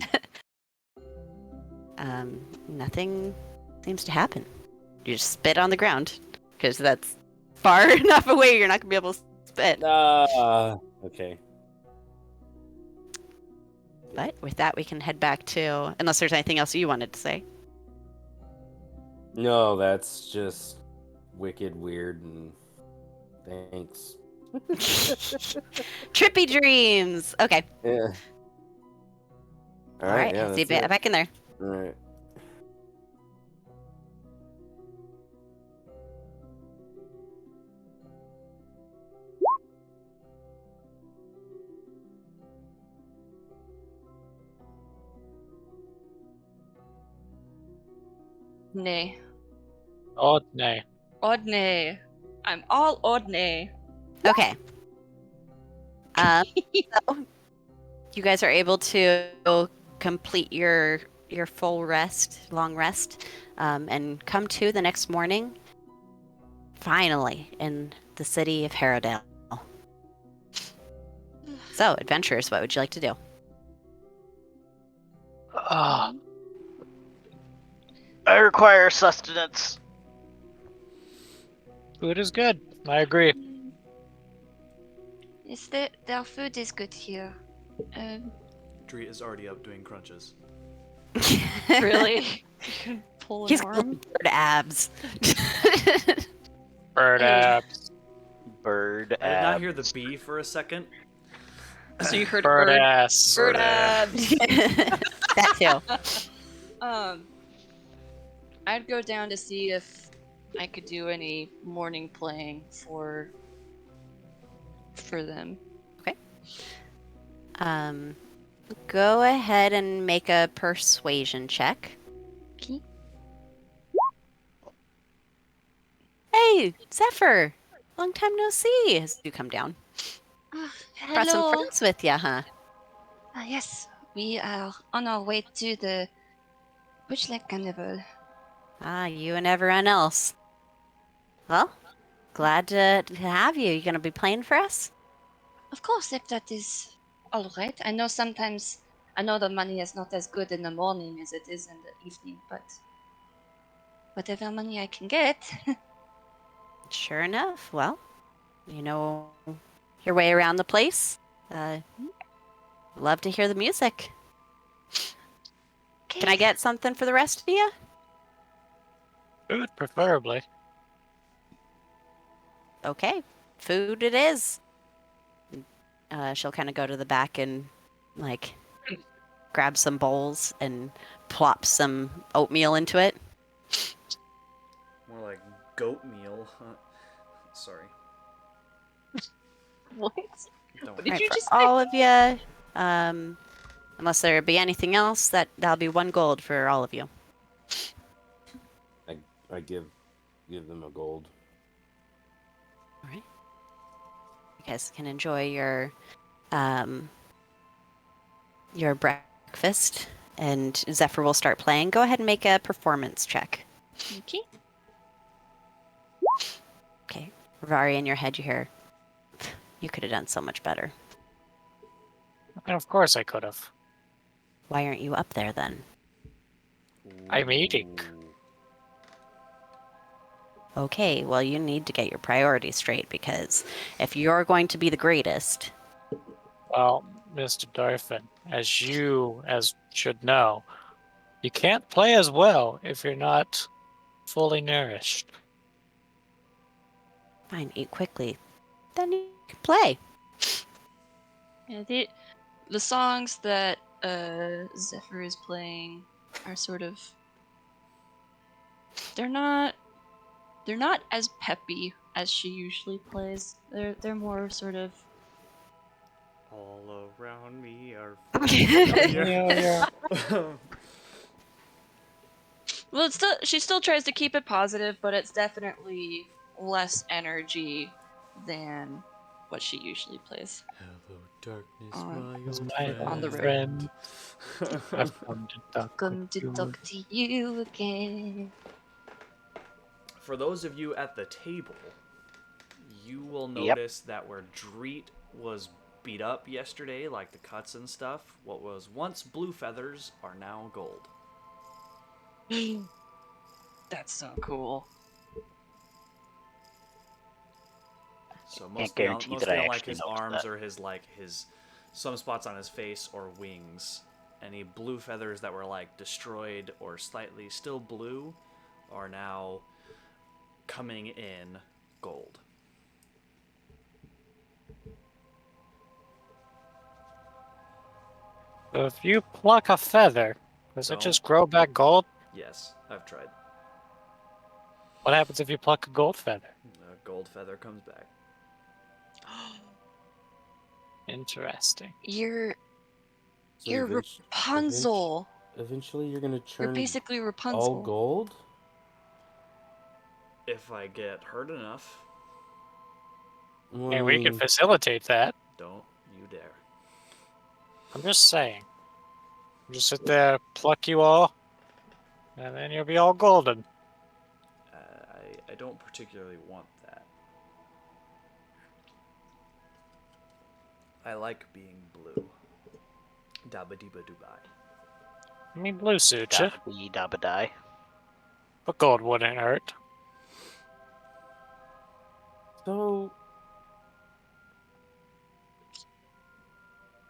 Nothing seems to happen. You just spit on the ground because that's far enough away you're not gonna be able to spit. Okay. But with that, we can head back to, unless there's anything else you wanted to say. No, that's just wicked weird and thanks. Trippy dreams. Okay. Yeah. All right. Yeah, See you that's it. back in there. All right. Nay. Oh, nay. Odd-nay. I'm all odd-nay. Okay. So you guys are able to complete your full rest, long rest, and come to the next morning. Finally, in the city of Harrowdale. So, adventurers, what would you like to do? Ah, I require sustenance. food is good. I agree. Is their food is good here. Dree is already up doing crunches. Really? You can pull an He's got arm? bird abs. Bird Hey. apps. Bird I did not hear the abs. B for a second. So you heard Bird bird ass. bird abs. That too. I'd go down to see if I could do any morning playing for them. Go ahead and make a persuasion check. Okay. Hey, Zephyr! Long time no see. As you come down, brought some Hello. friends with you, huh? Yes, we are on our way to the Witchlight Carnival. Ah, you and everyone else. Well, glad to have you. You gonna be playing for us? Of course, if that is all right. I know the money is not as good in the morning as it is in the evening, but whatever money I can get. Sure enough. Well, you know your way around the place. Love to hear the music. Can I get something for the rest of you? Food, preferably. Okay, food it is. She'll kind of go to the back and like grab some bowls and plop some oatmeal into it. More like goat meal. Sorry. What? Don't What did Right, you for just all of you. Unless there be anything else, that'll be 1 gold for all of you. I give them a gold. All right. You guys can enjoy your breakfast, and Zephyr will start playing. Go ahead and make a performance check. Okay. Okay. Rivari, in your head, you hear, you could have done so much better. And of course I could have. Why aren't you up there then? I'm eating. Ooh. Okay, well, you need to get your priorities straight, because if you're going to be the greatest, Well, Mr. Darfin, as should know, you can't play as well if you're not fully nourished. fine, eat quickly. Then you can play. Yeah, the songs that Zephyr is playing are sort of they're not as peppy as she usually plays. They're more sort of All around me are. Yeah. well, it's still she still tries to keep it positive, but it's definitely less energy than what she usually plays. Hello, darkness, On- my Is old my friend. on the road. friend. I've come to talk Come with to you. talk to you again. For those of you at the table, you will Yep. notice that where Dreet was beat up yesterday, like the cuts and stuff, what was once blue feathers are now gold. That's so cool. So Can't guarantee that I mostly on like actually his noticed arms that. or his some spots on his face or wings. Any blue feathers that were like destroyed or slightly still blue are now coming in gold. So if you pluck a feather, does it Don't. just grow back gold? Yes, I've tried. What happens if you pluck a gold feather? A gold feather comes back. Interesting. You're So Rapunzel. eventually you're gonna You're turn basically all Rapunzel. gold? If I get hurt enough, Well, And I we can mean, facilitate that. don't you dare. I'm just saying. Just sit there, pluck you all, and then you'll be all golden. I don't particularly want that. I like being blue. Dabba dibba dubai. I mean, blue suits you, Dabba dabba die. but gold wouldn't hurt. so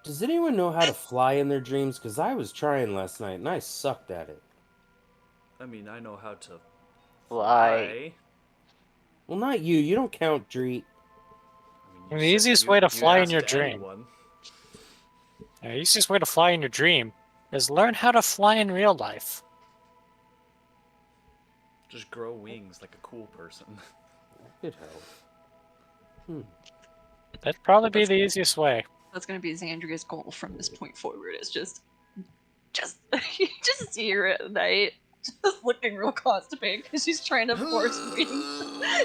does anyone know how to fly in their dreams? Because I was trying last night and I sucked at it. I mean, I know how to Fly. fly. Well, not you. You don't count, Dreet. I And mean, the easiest way to fly in your asked dream. anyone. The easiest way to fly in your dream is learn how to fly in real life. Just grow wings like a cool person. Good help. That'd probably be the easiest way. That's gonna be Xandria's goal from this point forward. Is just you just see her at night, just looking real constipated because she's trying to force wings.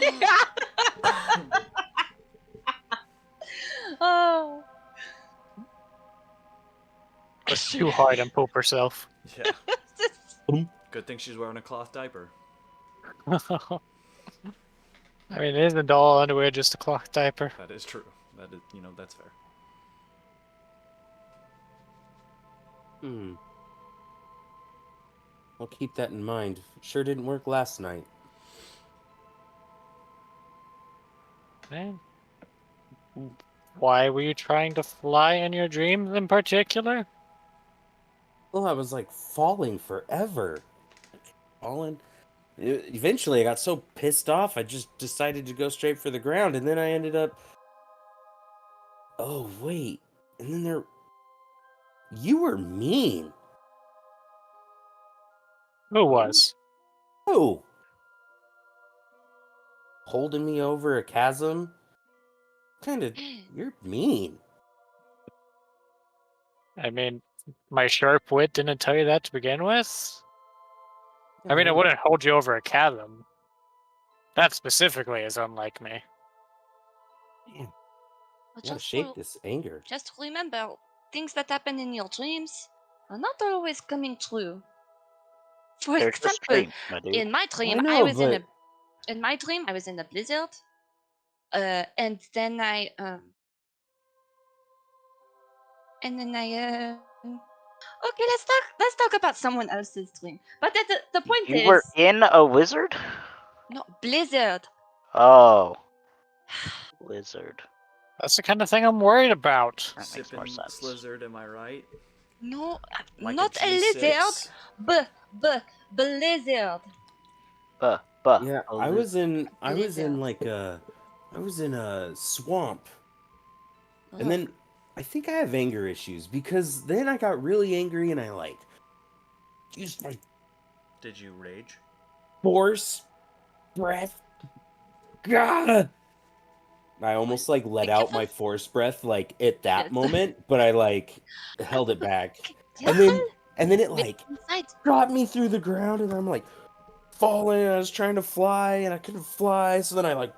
Yeah. Oh. Push too hard and poop herself. Yeah. Good thing she's wearing a cloth diaper. I mean, isn't all underwear just a cloth diaper? That is true. That is, that's fair. I'll keep that in mind. Sure didn't work last night. Man. Why were you trying to fly in your dreams in particular? Well, I was like falling forever. Falling. Eventually, I got so pissed off, I just decided to go straight for the ground, and then I ended up. Oh, wait. And then there. You were mean. Who was? Oh. Holding me over a chasm. You're mean. I mean, my sharp wit didn't tell you that to begin with? I mean, it wouldn't hold you over a chasm. That specifically is unlike me. Man, But I gotta shake this anger. just remember, things that happen in your dreams are not always coming true. For They're just example, dreams, my dude. in my dream, know, but I was in a blizzard. And then okay, let's talk about someone else's dream. But the point You is, were in a wizard? no, blizzard. Oh, lizard. That's the kind of thing I'm worried about. That makes more Sipping sense. Slizzard, am I right? No, Like not a lizard. G6? Blizzard. yeah, a I was in Blizzard. I was in a swamp. And Ugh. then I think I have anger issues because then I got really angry and I like used my Did you rage? force breath. God, I almost like let Be out my careful. force breath like at that Yes. moment, but I like held it back. Careful. And then it Maybe like inside. got me through the ground and I'm like falling and I was trying to fly and I couldn't fly, so then I like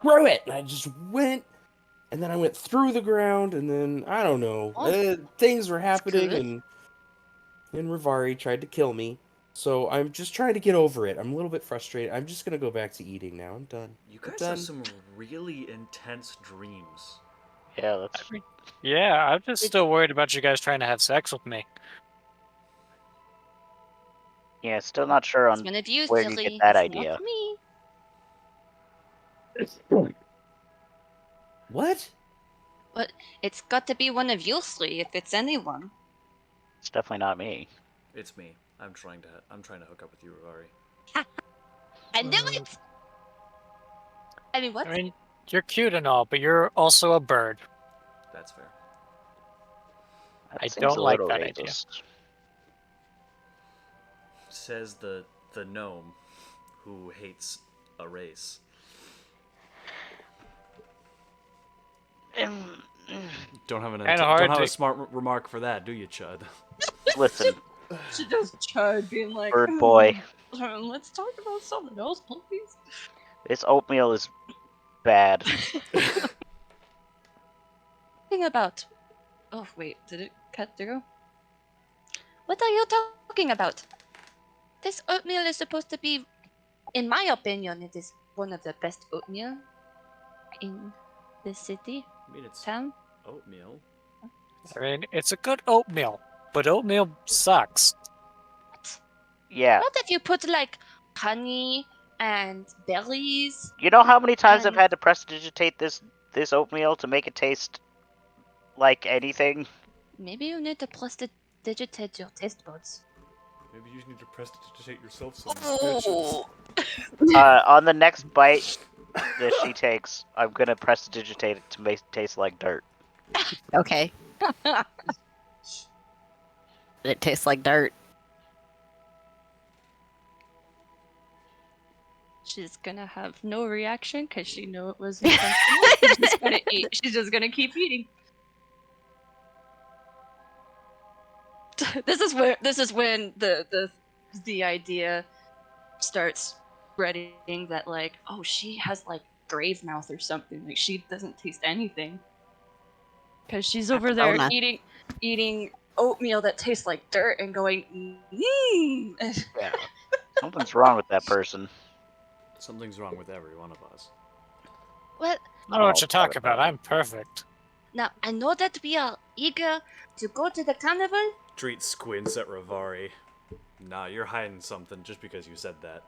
threw it and I just went and then I went through the ground and then I don't know. Oh, Things were that's happening good. and Rivari tried to kill me. So I'm just trying to get over it. I'm a little bit frustrated. I'm just gonna go back to eating now. I'm done. You I'm guys done. have some really intense dreams. Yeah, that's. Yeah, I'm just still worried about you guys trying to have sex with me. Yeah, still not sure It's on one of you, where you get silly. that It's idea. not me. What? But it's got to be one of you three if it's anyone. It's definitely not me. It's me. I'm trying to hook up with you, Rivari. I knew it! I mean, what? I mean, you're cute and all, but you're also a bird. That's fair. That I seems don't a like little that idea. racist. Says the gnome who hates a race. Don't have Kinda hard don't have to- a smart remark for that, do you, Chud? Listen, She just Chud being like, bird boy, let's talk about something else, please. this oatmeal is bad. Talking about. Oh, wait, did it cut through? What are you talking about? This oatmeal is supposed to be, in my opinion, it is one of the best oatmeal in the city, I mean, it's town. oatmeal. I mean, it's a good oatmeal, but oatmeal sucks. Yeah. What if you put like honey and berries? You know how many times I've And- had to prestidigitate this oatmeal to make it taste like anything? Maybe you need to prestidigitate your taste buds. Maybe you need to prestidigitate yourself some Oh. On the next bite that she takes, I'm gonna prestidigitate it to make it taste like dirt. Okay. It tastes like dirt. She's gonna have no reaction because she knew it was intentional. She's just gonna eat. She's just gonna keep eating. This is when the idea starts spreading that like, oh, she has like grave mouth or something. Like she doesn't taste anything because she's over there Corona. eating oatmeal that tastes like dirt and going. Yeah. Something's wrong with that person. Something's wrong with every one of us. Well, I don't know what Oh, you talk God. about. I'm perfect. now I know that we are eager to go to the carnival. Treat squints at Rivari. Nah, you're hiding something just because you said that.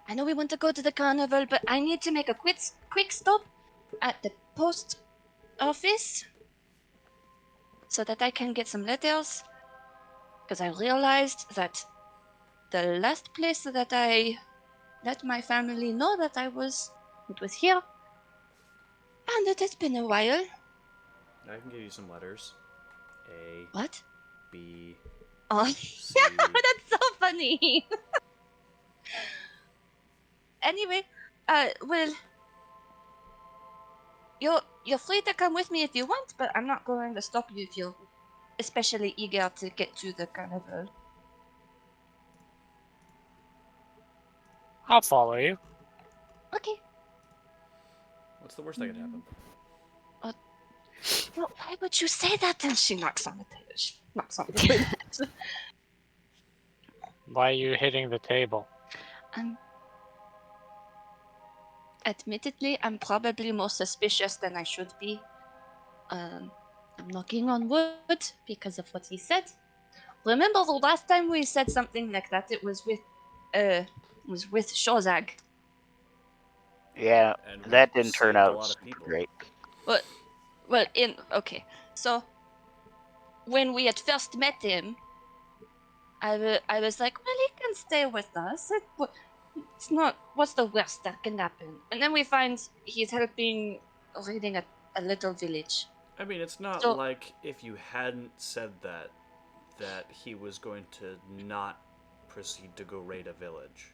I know we want to go to the carnival, but I need to make a quick stop at the post office so that I can get some letters. Because I realized that the last place that I let my family know that it was here, and it has been a while. I can give you some letters. A, What? B, Oh, C. that's so funny. Anyway, well, you're free to come with me if you want, but I'm not going to stop you if you're especially eager to get to the carnival. I'll follow you. Okay. What's the worst that could happen? Well, why would you say that? And she knocks on the table. She knocks on the table. Why are you hitting the table? Admittedly, I'm probably more suspicious than I should be. I'm knocking on wood because of what he said. Remember the last time we said something like that? It was with Shozag. Yeah, And we that didn't turn saved a out lot of super people. great. Okay. So when we had first met him, I was like, well, he can stay with us. It's not. What's the worst that can happen? And then we find he's helping raiding a little village. I mean, it's not So like if you hadn't said that he was going to not proceed to go raid a village.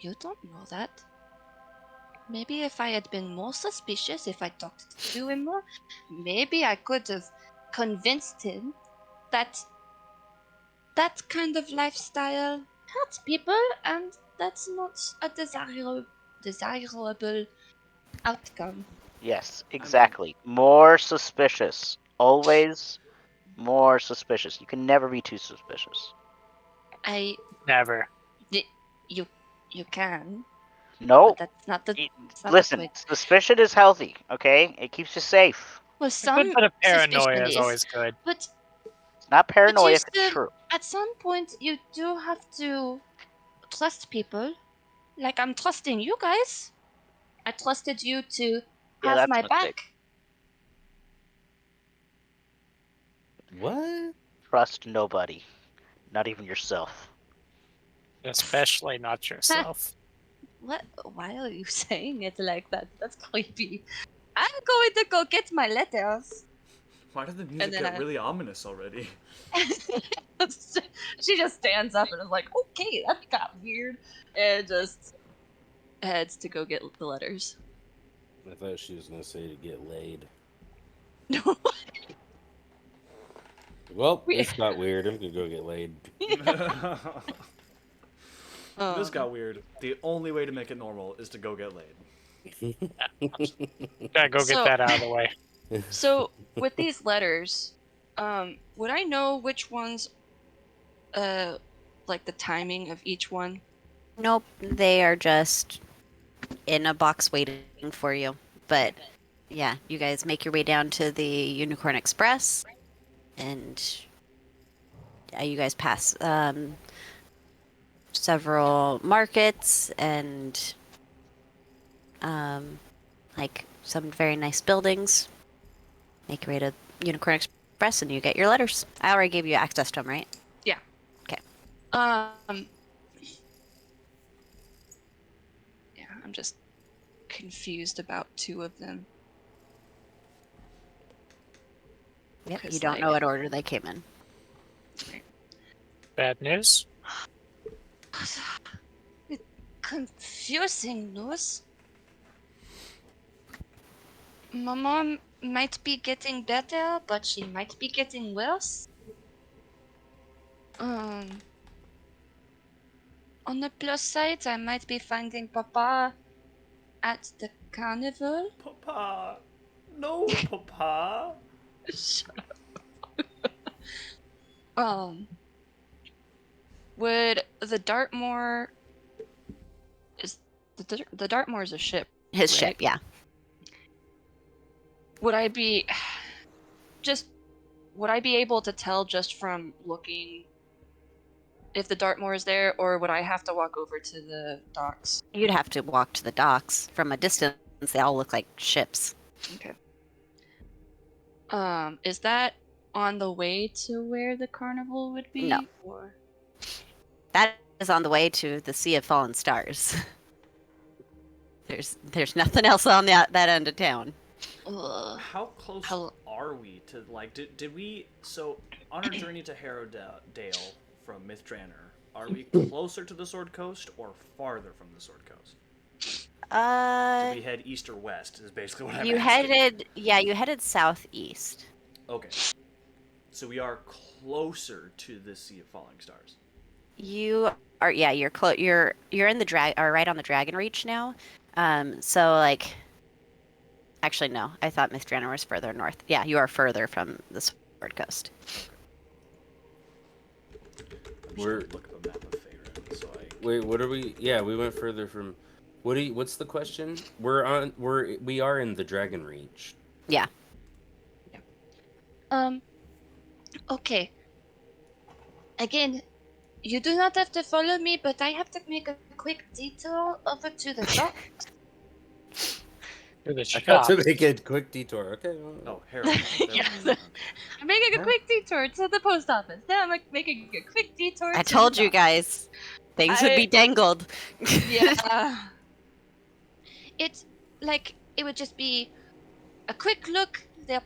you don't know that. Maybe if I had been more suspicious, if I talked to him more, maybe I could have convinced him that that kind of lifestyle hurts people and that's not a desirable outcome. Yes, I mean, exactly. More suspicious. Always more suspicious. You can never be too suspicious. I Never. you you can, No. but that's not the Listen, way. suspicion is healthy, okay? It keeps you safe. Well, A good some bit of paranoia suspicion is always good. but It's not but paranoia you if it's still true. at some point you do have to trust people. Like I'm trusting you guys. I trusted you to Yeah, have that's my a mistake. back. What? Trust nobody. Not even yourself. Especially not yourself. What? Why are you saying it like that? That's creepy. I'm going to go get my letters. why did the And music then get really ominous already? she just stands up and is like, okay, that got weird. And just heads to go get the letters. I thought she was gonna say to get laid. No. Well, We- this got weird. I'm gonna go get laid. This got weird. The only way to make it normal is to go get laid. Gotta go get So- that out of the way. So with these letters, would I know which ones, like the timing of each one? Nope, they are just in a box waiting for you. But yeah, you guys make your way down to the Unicorn Express, and you guys pass several markets and like some very nice buildings. Make your way to Unicorn Express, and you get your letters. I already gave you access to them, right? Yeah. Okay. Yeah, I'm just confused about two of them. Yep. 'Cause, You don't like- know what order they came in. Bad news? Confusing news. My mom might be getting better, but she might be getting worse. On the plus side, I might be finding Papa at the carnival. Papa! No, Papa! Shut up. Would the Dartmoor is the Dartmoor is a ship? His Right. ship, yeah. Would I be able to tell just from looking if the Dartmoor is there, or would I have to walk over to the docks? You'd have to walk to the docks. From a distance, they all look like ships. Okay. Is that on the way to where the carnival would be? No. Or That is on the way to the Sea of Fallen Stars. There's nothing else on that end of town. How close How- are we to, like, did we, so, on our journey to Harrowdale from Mythdraenor, are we closer to the Sword Coast or farther from the Sword Coast? Did we head east or west, is basically what I'm You asking. you headed southeast. Okay. So we are closer to the Sea of Falling Stars. You you're in the right on the Dragon Reach now. So like Actually, no. I thought Mithranor was further north. Yeah, you are further from the Sword Coast. We're- Look at the map of Faerun, so I Wait, what are we? Yeah, we went further from. What's the question? We are in the Dragon Reach. Yeah. Okay. Again, you do not have to follow me, but I have to make a quick detour over to the dock. To the I got shop. to make a quick detour. Okay. Oh, Harold. Yes. Okay. I'm making a Huh? quick detour to the post office. Now I'm making a quick detour I to told the you dock. guys. Things would be dangled. Yeah. It's like it would just be a quick look. There,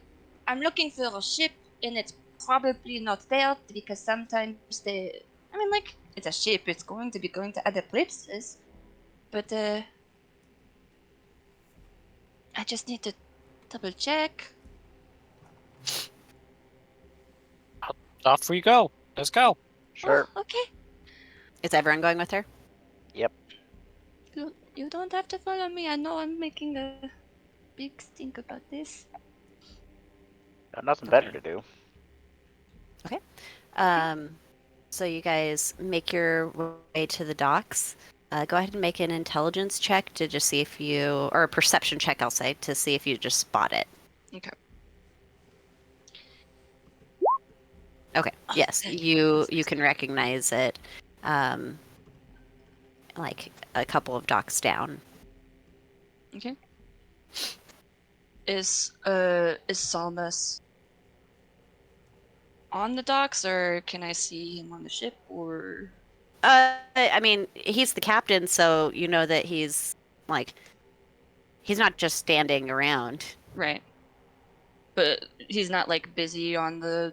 I'm looking for a ship, and it's probably not there because sometimes they. I mean, like it's a ship. It's going to be going to other places, but I just need to double check. Off we go. Let's go. Sure. Oh, okay. Is everyone going with her? Yep. You don't have to follow me. I know I'm making a big stink about this. Got nothing better to do. So you guys make your way to the docks. Go ahead and make an intelligence check to just see if you, or a perception check, I'll say, to see if you just spot it. Okay. Okay. Yes, you can recognize it. Like a couple of docks down. Okay. Is Salmus on the docks, or can I see him on the ship, or? I mean, he's the captain, so you know that he's not just standing around. Right. But he's not like busy on the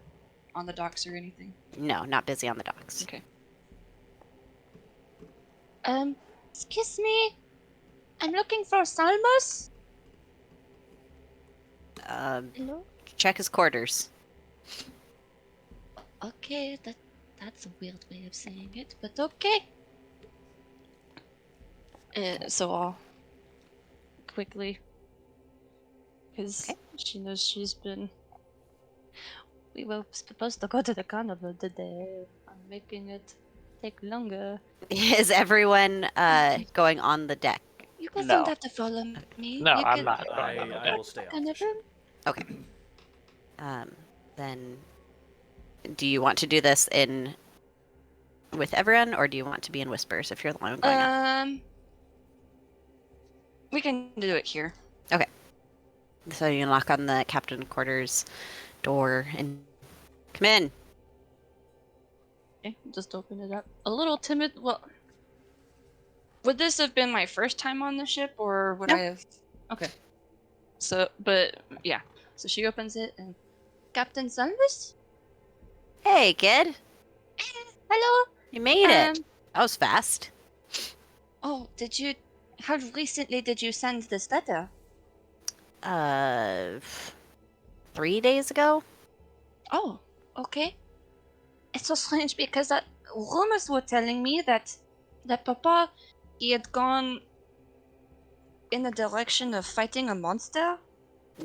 docks or anything. No, not busy on the docks. Okay. Excuse me. I'm looking for Salmus. Hello. Check his quarters. Okay, that's a weird way of saying it, but okay. So I'll quickly, because she knows she's been. We were supposed to go to the carnival today. I'm making it take longer. Is everyone going on the deck? You guys No. don't have to follow me. No, you I'm can, not going on the I deck. will stay off Kind the of ship. Okay. Then, do you want to do this in with everyone, or do you want to be in whispers if you're the one going up? We can do it here. So you knock on the captain quarters door and come in. Okay, just open it up. A little timid. Well, would this have been my first time on the ship, or would No. I have? Okay. So, but yeah. So she opens it, and Captain Salmus. Hey, kid. Hello. You made it. That was fast. Oh, did you? How recently did you send this letter? 3 days ago. Oh, okay. It's so strange because rumors were telling me that Papa, he had gone in the direction of fighting a monster.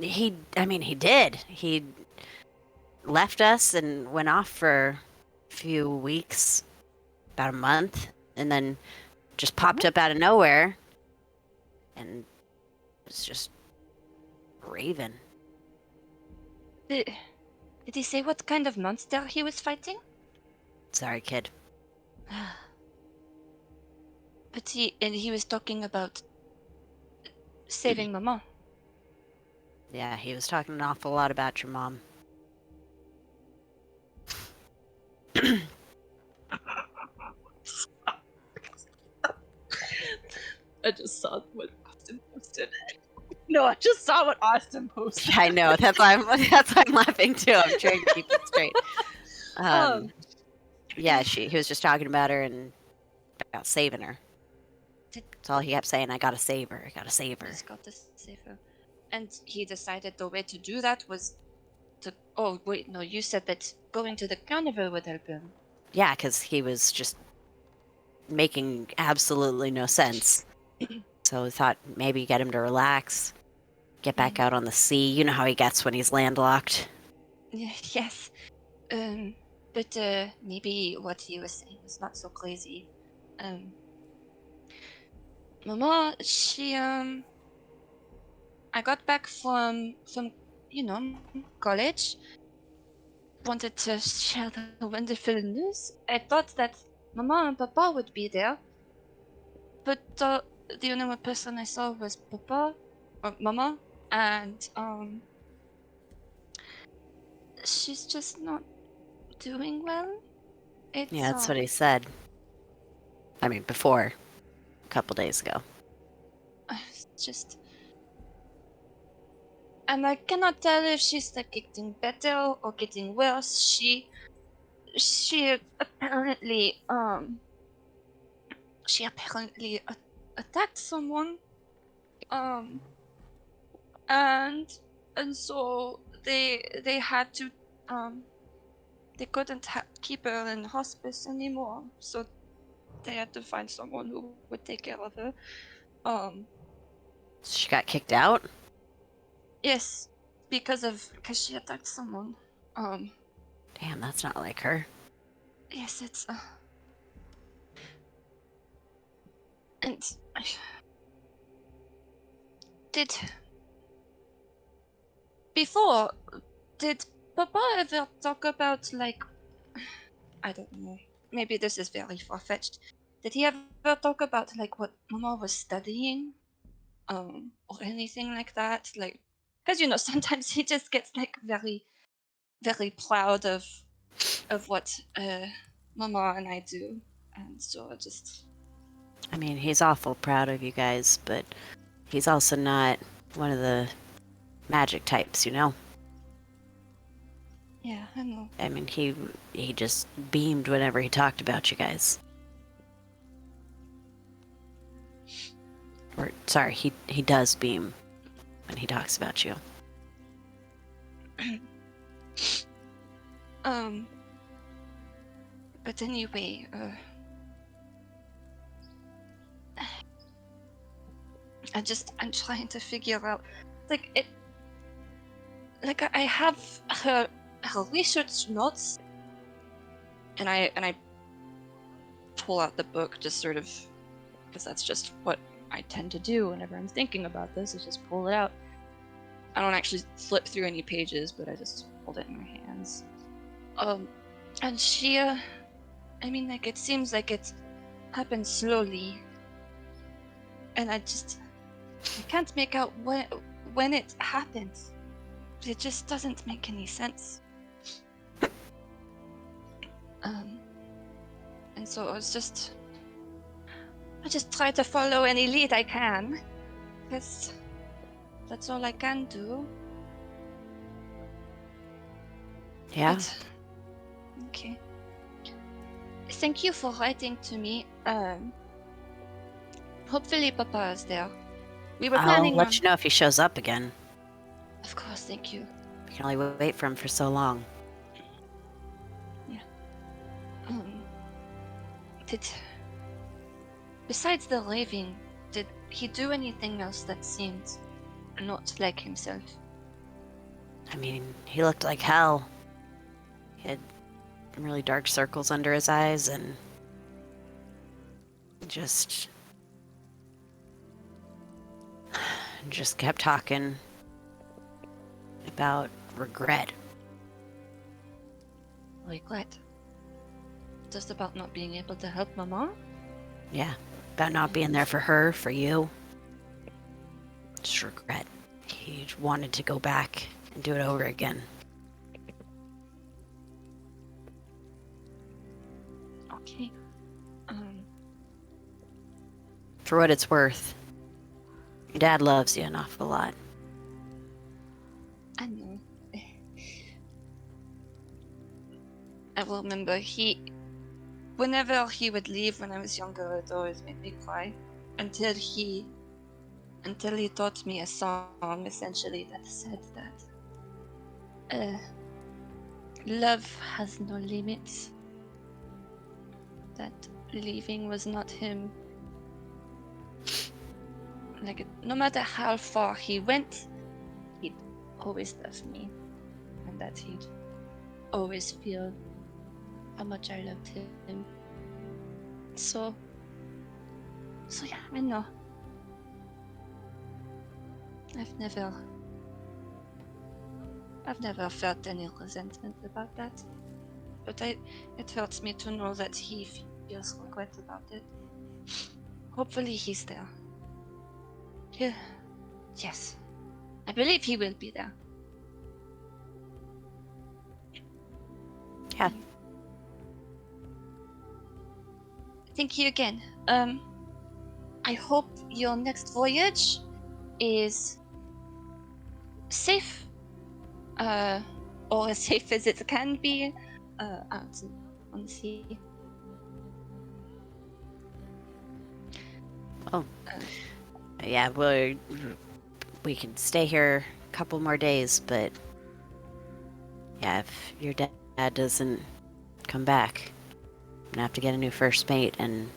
He did. He left us and went off for a few weeks, about a month, and then just popped up out of nowhere and was just raving. Did he say what kind of monster he was fighting? Sorry, kid. But he was talking about saving Mama. Yeah, he was talking an awful lot about your mom. I just saw what Austin posted. No, I just saw what Austin posted. I know. That's why I'm laughing too. I'm trying to keep it straight. Yeah, he was just talking about her and about saving her. That's all he kept saying. I gotta save her. I gotta save her. Just got to save her. And he decided the way to do that was to. Oh wait, no, you said that going to the carnival would help him. Yeah, because he was just making absolutely no sense. So we thought maybe get him to relax, get back out on the sea. You know how he gets when he's landlocked. Yes. But maybe what he was saying was not so crazy. Mama, she I got back from college. Wanted to share the wonderful news. I thought that Mama and Papa would be there, but the only one person I saw was Papa or Mama, and she's just not doing well. It's Yeah, that's what he said. I mean, before, a couple days ago. just, and I cannot tell if she's like getting better or getting worse. She apparently attacked someone, um and so they had to they couldn't keep her in hospice anymore, so they had to find someone who would take care of her. She got kicked out? Yes, because she attacked someone. Damn, that's not like her. Yes, it's and did before did Papa ever talk about, like, I don't know, maybe this is very far-fetched. Did he ever talk about, like, what Mama was studying? Or anything like that? Like, because, sometimes he just gets, like, very, very proud of what Mama and I do. And so I just... I mean, he's awful proud of you guys, but he's also not one of the magic types, you know? Yeah, I know. I mean, he just beamed whenever he talked about you guys. Or, sorry, he does beam when he talks about you. But anyway, I'm trying to figure out, like, I have her research notes, and I pull out the book, just sort of, because that's just what I tend to do whenever I'm thinking about this, is just pull it out. I don't actually flip through any pages, but I just hold it in my hands. And she, I mean, like, it seems like it happened slowly, and I can't make out when it happened. It just doesn't make any sense. And so I just try to follow any lead I can, because that's all I can do. Yeah? But, okay. Thank you for writing to me. Hopefully Papa is there. We were I'll planning let on... you know if he shows up again. Of course, thank you. We can only wait for him for so long. Yeah. Besides the raving, did he do anything else that seemed not like himself? I mean, he looked like hell. He had really dark circles under his eyes and just kept talking about regret. Regret? Just about not being able to help Mama? Yeah, about not being there for her, for you. Just regret. He wanted to go back and do it over again. Okay. For what it's worth, your dad loves you an awful lot. I know. I will remember whenever he would leave when I was younger, it always made me cry. Until he taught me a song, essentially, that said that love has no limits. That leaving was not him. Like, no matter how far he went, always loved me, and that he'd always feel how much I loved him. So yeah, I know. I've never felt any resentment about that. But it hurts me to know that he feels regret about it. Hopefully he's there. Yes. I believe he will be there. Yeah. Thank you again. I hope your next voyage is safe. Or as safe as it can be. Out on the sea. Yeah, we can stay here a couple more days, but yeah, if your dad doesn't come back, I'm gonna have to get a new first mate, and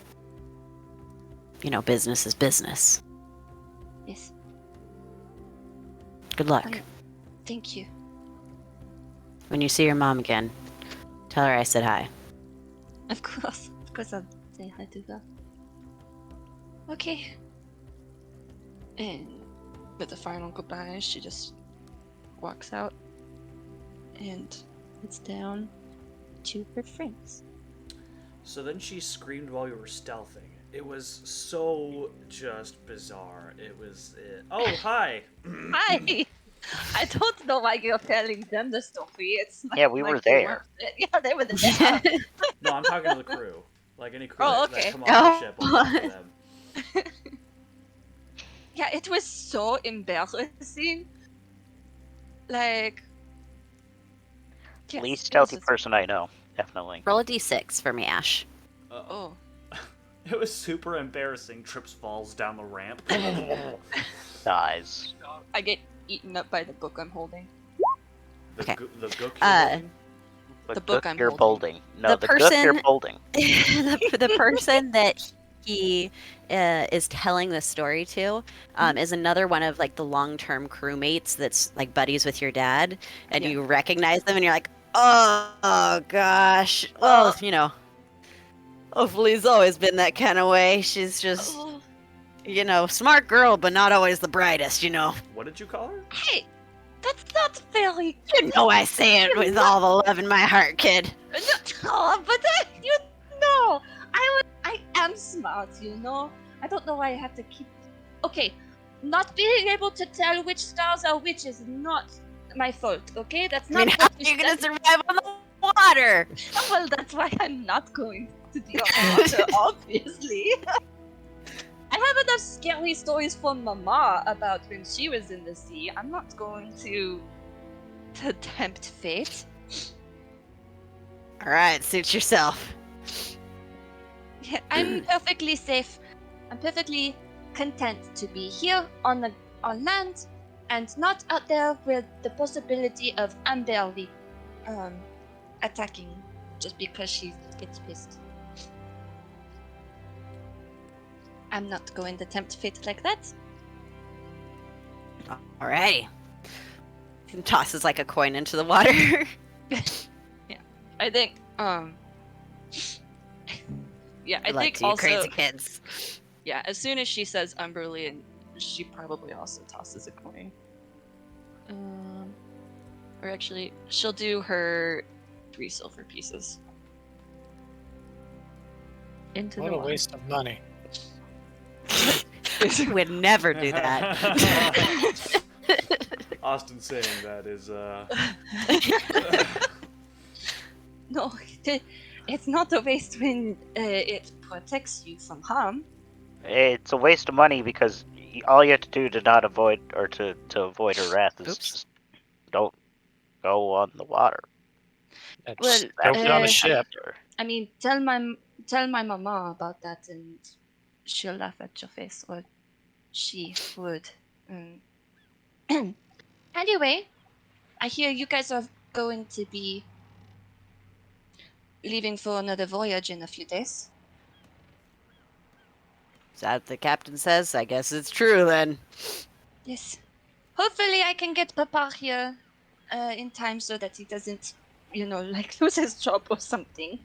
business is business. Yes. Good luck. Thank you. When you see your mom again, tell her I said hi. Of course I'll say hi to her. Okay. And with a final goodbye, she just walks out and sits down to her friends. So then she screamed while you were stealthing. It was so just bizarre. It was. Oh, hi! Hi! I don't know why you're telling them the story. It's not Yeah, we like were they there. weren't there. Yeah, they were there. No, I'm talking to the crew. Like any crew Oh, that okay. come off the ship, I'll talk to them. Yeah, it was so embarrassing. Like, yes, Least it was stealthy just- person I know, definitely. Roll a d6 for me, Ash. Oh, It was super embarrassing. Trips, falls down the ramp. Dies. I get eaten up by the book I'm holding. Okay. The gook you're holding? The book I'm you're holding. holding. No, The the gook you're person- holding. the person that he is telling the story to is another one of like the long-term crewmates that's like buddies with your dad, and Yeah. you recognize them, and you're like, oh gosh, well, hopefully he's always been that kind of way. She's just, Oh, smart girl, but not always the brightest. What did you call her? hey, that's not very. You know I say it with all the love in my heart, kid. No, but I am smart. I don't know why I have to keep. Okay, not being able to tell which stars are which is not my fault. Okay, that's I not. mean, how what are you said. gonna survive on the water? Well, that's why I'm not going to be on the water, obviously. I have enough scary stories from Mama about when she was in the sea. I'm not going to tempt fate. All right, suit yourself. Yeah, I'm perfectly safe. I'm perfectly content to be here on land and not out there with the possibility of Amberly attacking just because she gets pissed. I'm not going to tempt fate like that. Alrighty. He tosses like a coin into the water. I think yeah, I Good luck think to you also crazy kids. yeah, as soon as she says Umberly, she probably also tosses a coin. Or actually, she'll do her 3 silver pieces into What the a water. waste of money. Would never do that. Austin saying that is No, it's not a waste when it protects you from harm. It's a waste of money because all you have to do to not avoid or to avoid her wrath is Oops. just don't go on the water. It's Well, don't get on a ship. I mean, tell my mama about that, and she'll laugh at your face, or she would. Anyway, I hear you guys are going to be leaving for another voyage in a few days. Is that what the captain says? I guess it's true then. Yes. hopefully I can get Papa here in time so that he doesn't, like lose his job or something.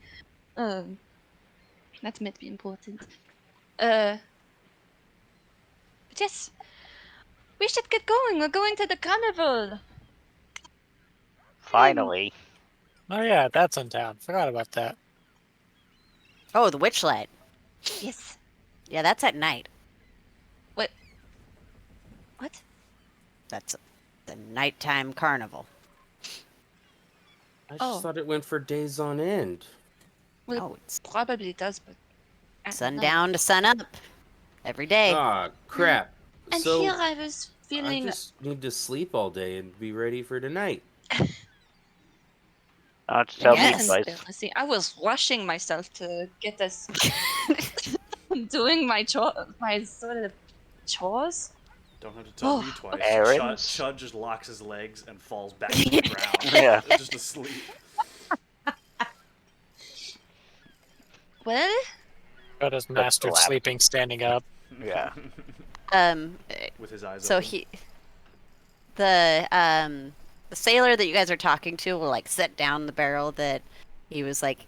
That might be important. But yes, we should get going. We're going to the carnival. Finally. Oh yeah, that's in town. Forgot about that. Oh, the Witchlight. Yes. Yeah, that's at night. What? That's the nighttime carnival. I just Oh. thought it went for days on end. Well, Oh, it's probably does, but I don't know. sundown to sun up every day. Ah, crap. And So here I was I feeling. just need to sleep all day and be ready for tonight. Not to tell me Yes. twice. Conspiracy. I was rushing myself to get us doing my sort of chores. Don't have to tell me Oh, twice. errands? Chud just locks his legs and falls back to the ground. Yeah. Just asleep. Well, Got his mastered collapse. sleeping standing up. Yeah. With his eyes So open. the sailor that you guys are talking to will like set down the barrel that he was like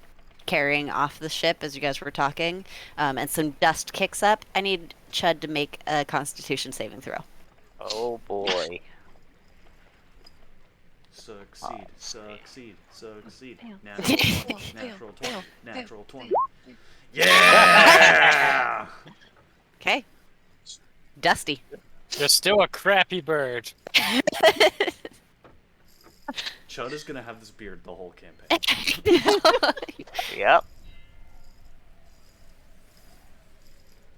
carrying off the ship as you guys were talking, and some dust kicks up. I need Chud to make a Constitution saving throw. Oh boy. Succeed. Succeed. Succeed. Fail. Natural 20. Fail. Natural Fail. 20. Fail. Natural Fail. 20. Yeah! Okay. Dusty. You're still a crappy bird. Chud is gonna have this beard the whole campaign. Yep.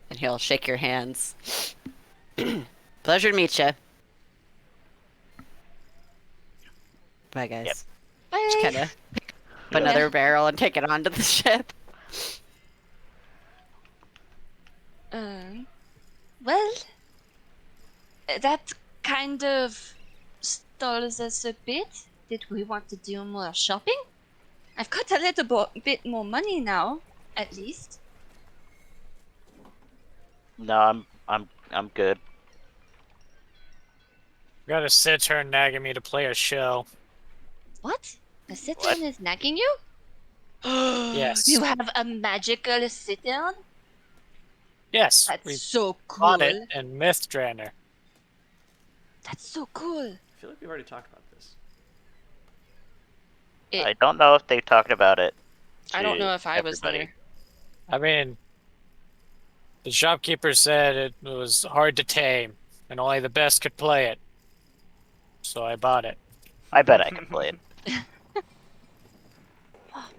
And he'll shake your hands. Pleasure to meet you. Bye, guys. Yep. Just kind of pick up another barrel and take it onto the ship. Well, that kind of stalls us a bit. Did we want to do more shopping? I've got a little bit more money now, at least. No, I'm good. Got a Cittern nagging me to play a show. What? The sit-down is nagging you? Yes. You have a magical sit-down? Yes, That's we so cool. bought it in Mythdraenor. That's so cool. I feel like we've already talked about this. I don't know if they talked about it. I don't to know if I was everybody. there. I mean, the shopkeeper said it was hard to tame, and only the best could play it. So I bought it. I bet I can play it.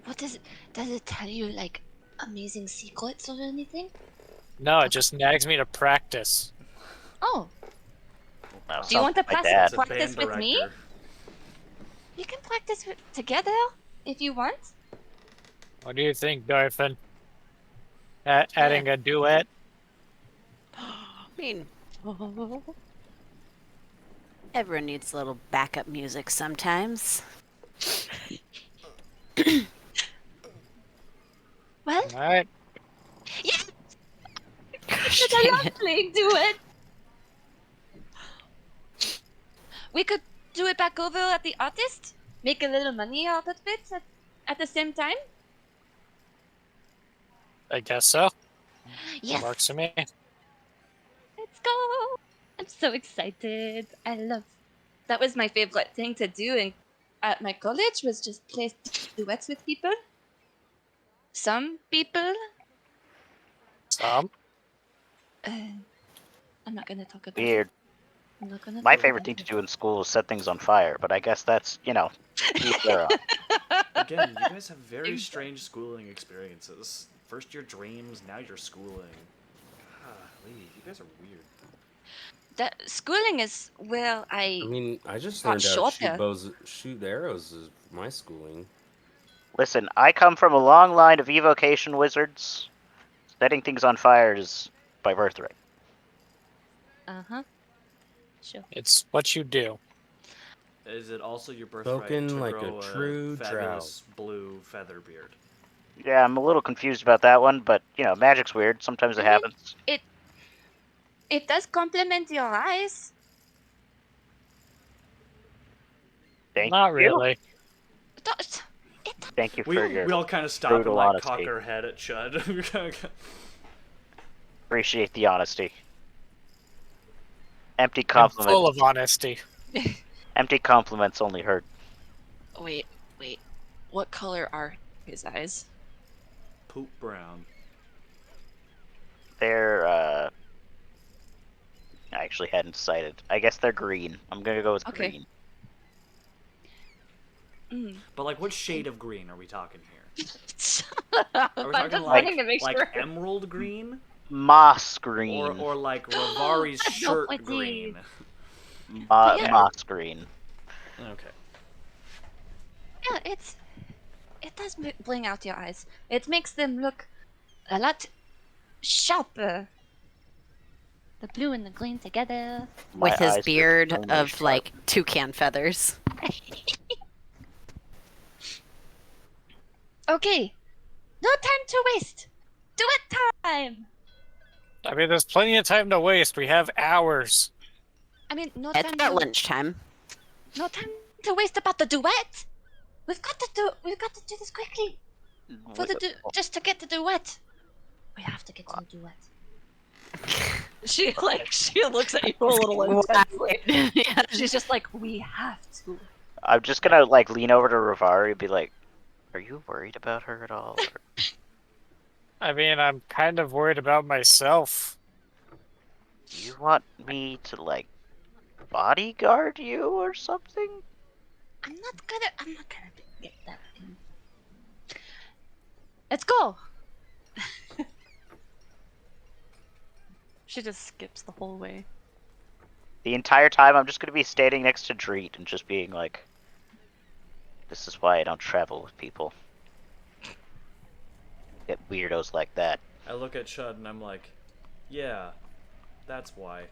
What does it tell you, like, amazing secrets or anything? No, it just nags me to practice. Oh, No, do you want to sounds like my dad. It's a practice band with me? director. You can practice together if you want. What do you think, Darfin? Adding a duet? I mean, everyone needs a little backup music sometimes. Well, Alright. Gosh, I dang love it. playing duet. We could do it back over at the artist. Make a little money out of it at the same time. I guess so. Yes. Works for me. Let's go! I'm so excited. That was my favorite thing to do at my college was just play duets with people. Some people. Some. I'm not gonna talk about Weird. it. I'm not gonna My talk favorite about thing to it. do in school is set things on fire, but I guess that's, each their own. Again, you guys have very strange schooling experiences. First your dreams, now you're schooling. Golly, you guys are weird. That schooling is where I mean, I just Got learned how to shorter. shoot arrows is my schooling. Listen, I come from a long line of evocation wizards. Setting things on fire is by birthright. Sure. It's what you do. Is it also your birthright Spoken to like a grow true fabulous blue feather beard? Yeah, I'm a little confused about that one, but, magic's weird. Sometimes it I mean, happens. It does complement your eyes. Thank Not you. really. Don't- Thank you We for your all kind of stop and brutal like honesty. cock our head at Chud. Appreciate the honesty. Empty I'm compliments. full of honesty. Empty compliments only hurt. Wait. What color are his eyes? Poop brown. They're I actually hadn't decided. I guess they're green. I'm gonna go with Okay. green. But like, what shade of green are we talking here? I'm Are we just talking wanting to make like sure. emerald green, Moss green. or like Rivari's So shirt pretty. green? Yeah. Moss green. Okay. Yeah, it does bling out your eyes. It makes them look a lot sharper. The blue and the green together. My With his eyes are beard extremely of sharp. like toucan feathers. Okay, no time to waste. Do it time. I mean, there's plenty of time to waste. We have hours. I mean, no It's time at to lunchtime. waste about the duet. We've got to do this quickly. For the just to get the duet. We have to get to the duet. She looks at you a little intensely. Yeah. She's just like, we have to. I'm just gonna like lean over to Rivari and be like, "Are you worried about her at all?" Or- I mean, I'm kind of worried about myself. Do you want me to like bodyguard you or something? I'm not gonna get that in. Let's go. She just skips the whole way. The entire time I'm just gonna be standing next to Dreet and just being like, "This is why I don't travel with people. Get weirdos like that." I look at Chud and I'm like, yeah, that's why.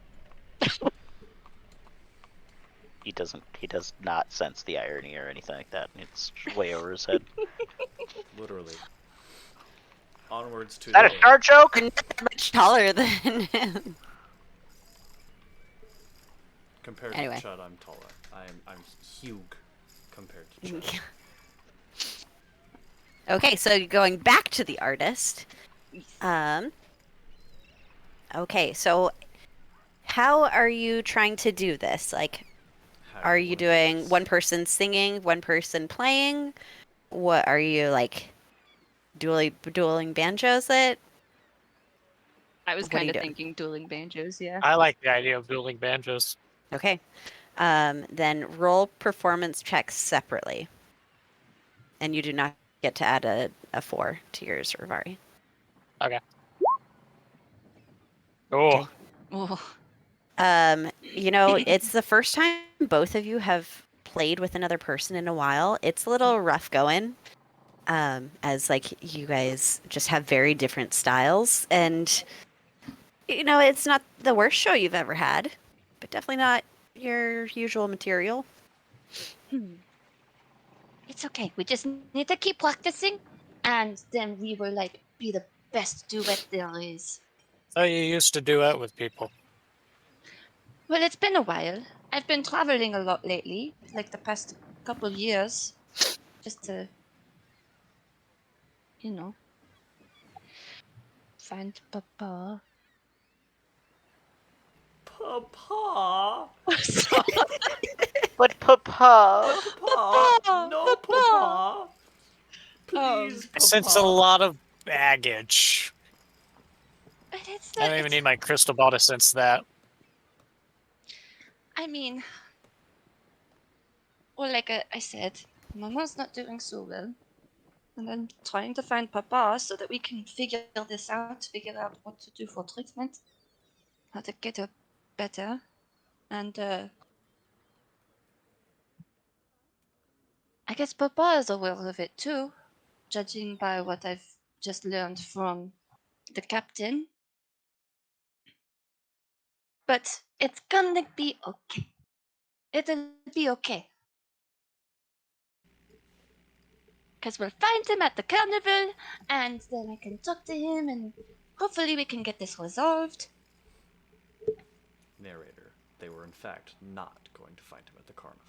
He does not sense the irony or anything like that. It's way over his head. Literally. Onwards to Is that the a short joke? You're not much taller than him. Compared Anyway. to Chud, I'm taller. I'm huge compared to Chud. Okay, so going back to the artist. Okay, so how are you trying to do this? Like, How are do you want doing this? one person singing, one person playing? What are you like dueling banjos it? I was What are kind you of doing? thinking dueling banjos, yeah. I like the idea of dueling banjos. Okay. Then roll performance checks separately. And you do not get to add a 4 to yours, Rivari. Okay. Oh, Okay. Oh, You know, it's the first time both of you have played with another person in a while. It's a little rough going. As like you guys just have very different styles, and you know, it's not the worst show you've ever had, but definitely not your usual material. it's okay. We just need to keep practicing, and then we will like be the best duet there is. so you used to duet with people. Well, it's been a while. I've been traveling a lot lately, like the past couple years, just to, you know, find Papa. Papa! But Papa. Papa! No, Papa! Papa! Please, I Papa! sense a lot of baggage. But it's I don't even need my crystal ball to sense that. I mean, well, like I said, Mama's not doing so well. And I'm trying to find Papa so that we can figure this out, figure out what to do for treatment, how to get her better. And, I guess Papa is aware of it too, judging by what I've just learned from the captain. But it's gonna be okay. It'll be okay. Because we'll find him at the carnival, and then I can talk to him, and hopefully we can get this resolved. Narrator. They were in fact not going to find him at the carnival.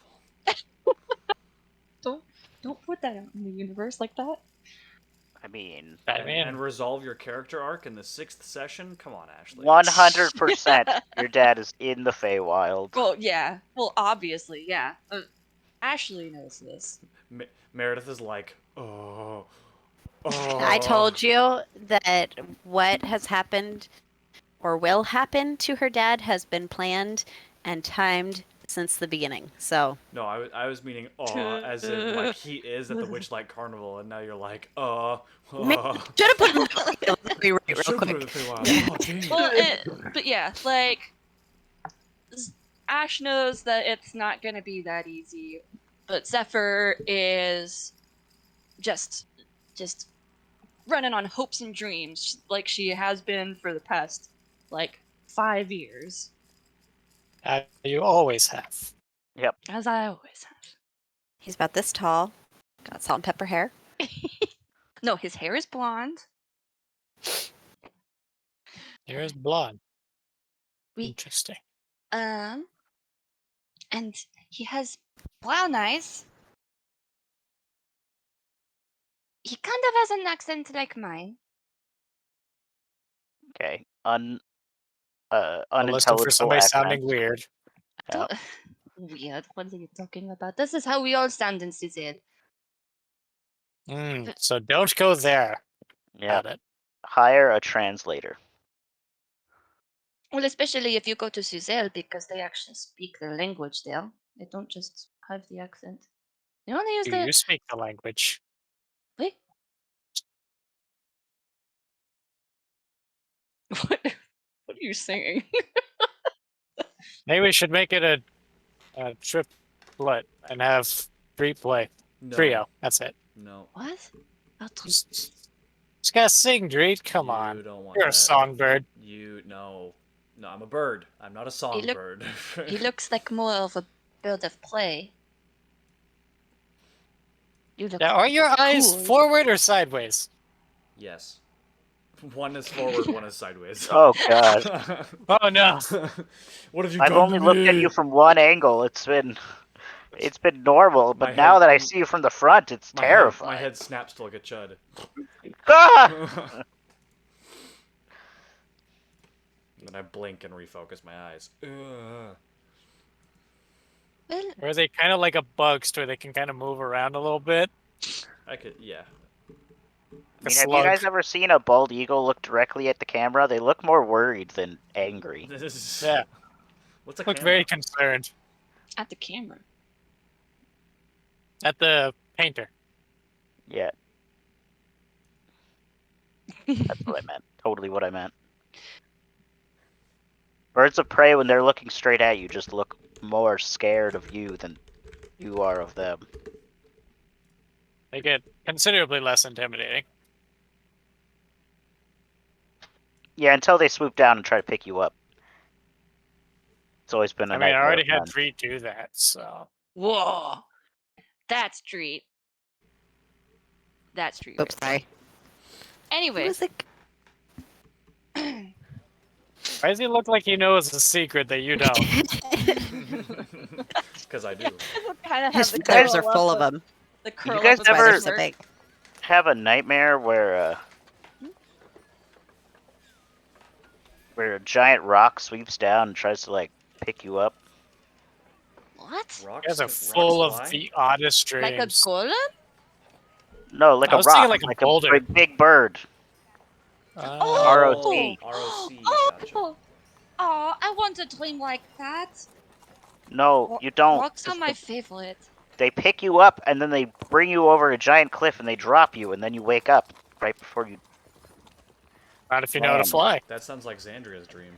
Don't put that out in the universe like that. I mean, And resolve your character arc in the 6th session? Come on, Ashley. 100% your dad is in the Feywild. Well, yeah. Well, obviously, yeah. Ashley knows this. Meredith is like, oh. I told you that what has happened or will happen to her dad has been planned and timed since the beginning. So No, I was meaning as in like he is at the Witchlight Carnival, and now you're like, should have put him rewrite real Should've put it in quick. the Feywild. Oh, dang it. Well, but yeah, like Ash knows that it's not gonna be that easy, but Zephyr is just running on hopes and dreams, like she has been for the past 5 years, You always have. Yep. as I always He's about this tall. Got salt and pepper hair. have. No, his hair is blonde. Here's blonde. We Interesting. and he has brown eyes. He kind of has an accent like mine. Okay. I'm listening for Unintelligible somebody accent. sounding weird. Yep. Weird. What are you talking about? This is how we all sound in Suzanne. So don't go there. Yep. Got it. Hire a translator. Well, especially if you go to Suzelle, because they actually speak the language there. They don't just have the accent. They only use Do the. you speak the language? Wait. What are you saying? Maybe we should make it a triplet and have three play. No. Trio. That's it. No. What? Just gotta sing, Dreed. Come You on. don't want You're that. a songbird. No, I'm a bird. I'm not a songbird. He looks like more of a bird of prey. You look Now, are your eyes cool. forward or sideways? Yes. One is forward, one is sideways. Oh god. Oh no. What have you I've done only to looked at me? you from one angle. It's been normal, but My now head- that I see you from the front, it's terrifying. My head snaps to like a chud. Ah! And then I blink and refocus my eyes. Ugh. Well, Or are they kind of like a bug, so they can kind of move around a little bit? I could, yeah. I mean, have you guys ever seen a bald eagle look directly at the camera? They look more worried than angry. Yeah. What's a Look camera? very concerned. at the camera. At the painter. Yeah. That's what I meant. Totally what I meant. Birds of prey, when they're looking straight at you, just look more scared of you than you are of them. They get considerably less intimidating. Yeah, until they swoop down and try to pick you up. It's always been a I mean, I nightmare already of had mine. Dreed do that, so. Whoa. That's street. That's street. Oops, sorry. Anyway. Who was it? Why does he look like he knows a secret that you don't? Because I do. kind of His feathers are full of them. The You curl guys up ever- Feathers so big. Have a nightmare where a giant rock sweeps down and tries to like pick you up? What? Rocks, You guys are rocks full of fly? the oddest Like a dreams. golem? No, like I a was thinking rock, like a boulder. big bird. ROC. Gotcha. Oh, I want a dream like that. No, you don't. Rocks are It's my the- favorite. They pick you up and then they bring you over a giant cliff and they drop you and then you wake up right before you. Not if you know how to Man. fly. That sounds like Xandria's dream.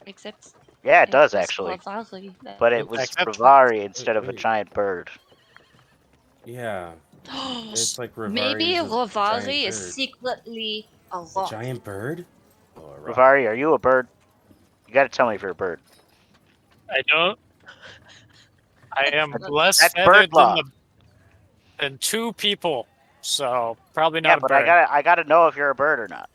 Except Yeah, it does was actually. Lavazzi that- But it was Except- Rivari instead of a Wait. giant bird. Yeah, it's like Rivari Maybe is a Lavazzi giant is bird. secretly a A rock. giant bird? Oh, a rock. Rivari, are you a bird? You gotta tell me if you're a bird. I don't. I am less That's feathered bird law. than two people, so probably Yeah, not a but bird. I gotta know if you're a bird or not.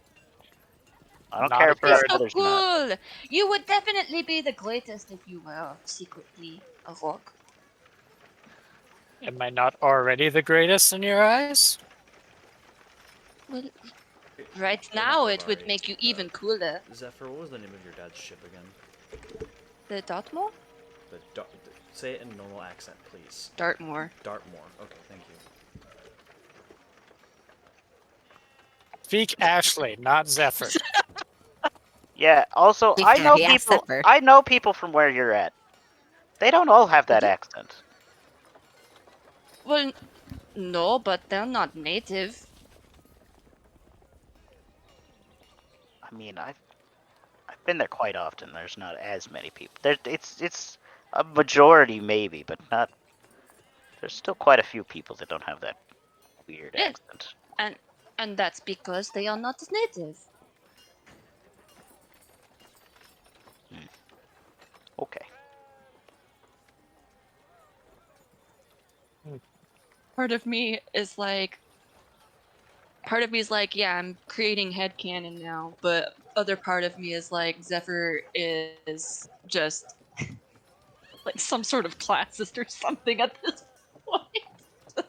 I don't Not care a if you have bird. So feathers or not. cool! You would definitely be the greatest if you were secretly a rock. Am I not already the greatest in your eyes? Well, You're right not now it would right. make you even cooler. Zephyr, what was the name of your dad's ship again? The Dartmoor? Say it in normal accent, please. Dartmoor. Dartmoor. Okay, thank you. Speak Ashley, not Zephyr. Yeah. Also, Yeah, he asked Zephyr. I know people from where you're at. They don't all have that accent. Well, no, but they're not native. I mean, I've been there quite often. There's not as many people. It's a majority maybe, but not. There's still quite a few people that don't have that weird Yes. accent. And that's because they are not native. Okay. Part of me is like, yeah, I'm creating headcanon now, but other part of me is like, Zephyr is just like some sort of classist or something at this point.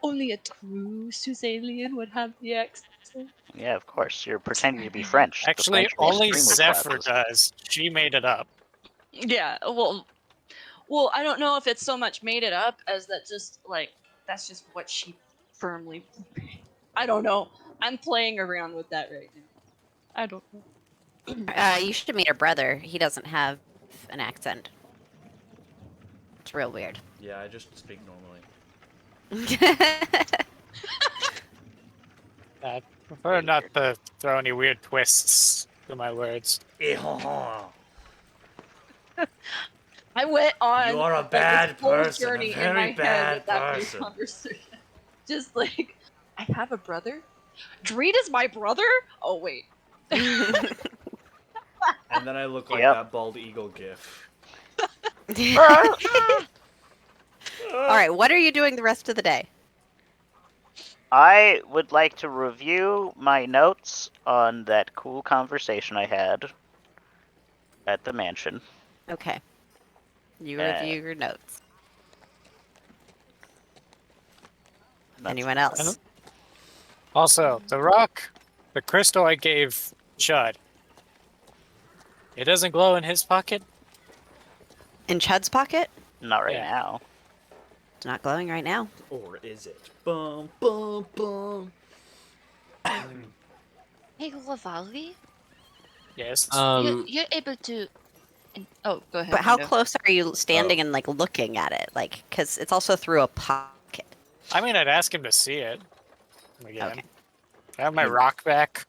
Only a true Suzalian would have the accent. Yeah, of course. You're pretending to be French. The Actually, French are only extremely Zephyr classist. does. She made it up. Yeah, well, I don't know if it's so much made it up as that just like that's just what she firmly. I don't know. I'm playing around with that right now. I don't know. You should meet her brother. He doesn't have an accent. It's real weird. Yeah, I just speak normally. I prefer not to throw any weird twists to my words. I went on You are a like, bad this whole person, a journey in very my head bad with that person. conversation. Just like, I have a brother. Dreed is my brother. Oh wait. And then I look like Yep. that bald eagle gif. All right, what are you doing the rest of the day? I would like to review my notes on that cool conversation I had at the mansion. Okay. You review your notes. Anyone else? And also, the rock, the crystal I gave Chud, it doesn't glow in his pocket? In Chud's pocket? Not right Yeah. now. It's not glowing right now. Or is it? Bum, bum, bum. Hey, Lavalvi, Yes. you're able to. Oh, go ahead. But how Mando. close are you standing and like looking at it? Like, because it's also through a pocket. I mean, I'd ask him to see it. Again. Okay. I have my rock back.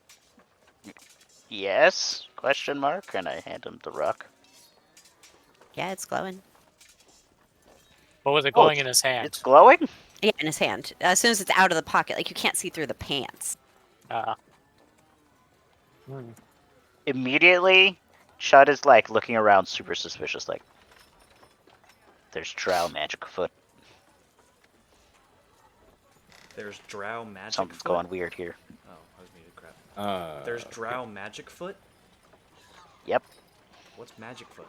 Yes? Question mark. And I hand him the rock. Yeah, it's glowing. What was it glowing in his hand? It's glowing? Yeah, in his hand. As soon as it's out of the pocket, like you can't see through the pants. Immediately, Chud is like looking around super suspicious, like, there's Drow magic foot. There's Drow magic Something's foot? going weird here. Oh, I was muted, crap. There's Drow magic foot? Yep. What's magic foot?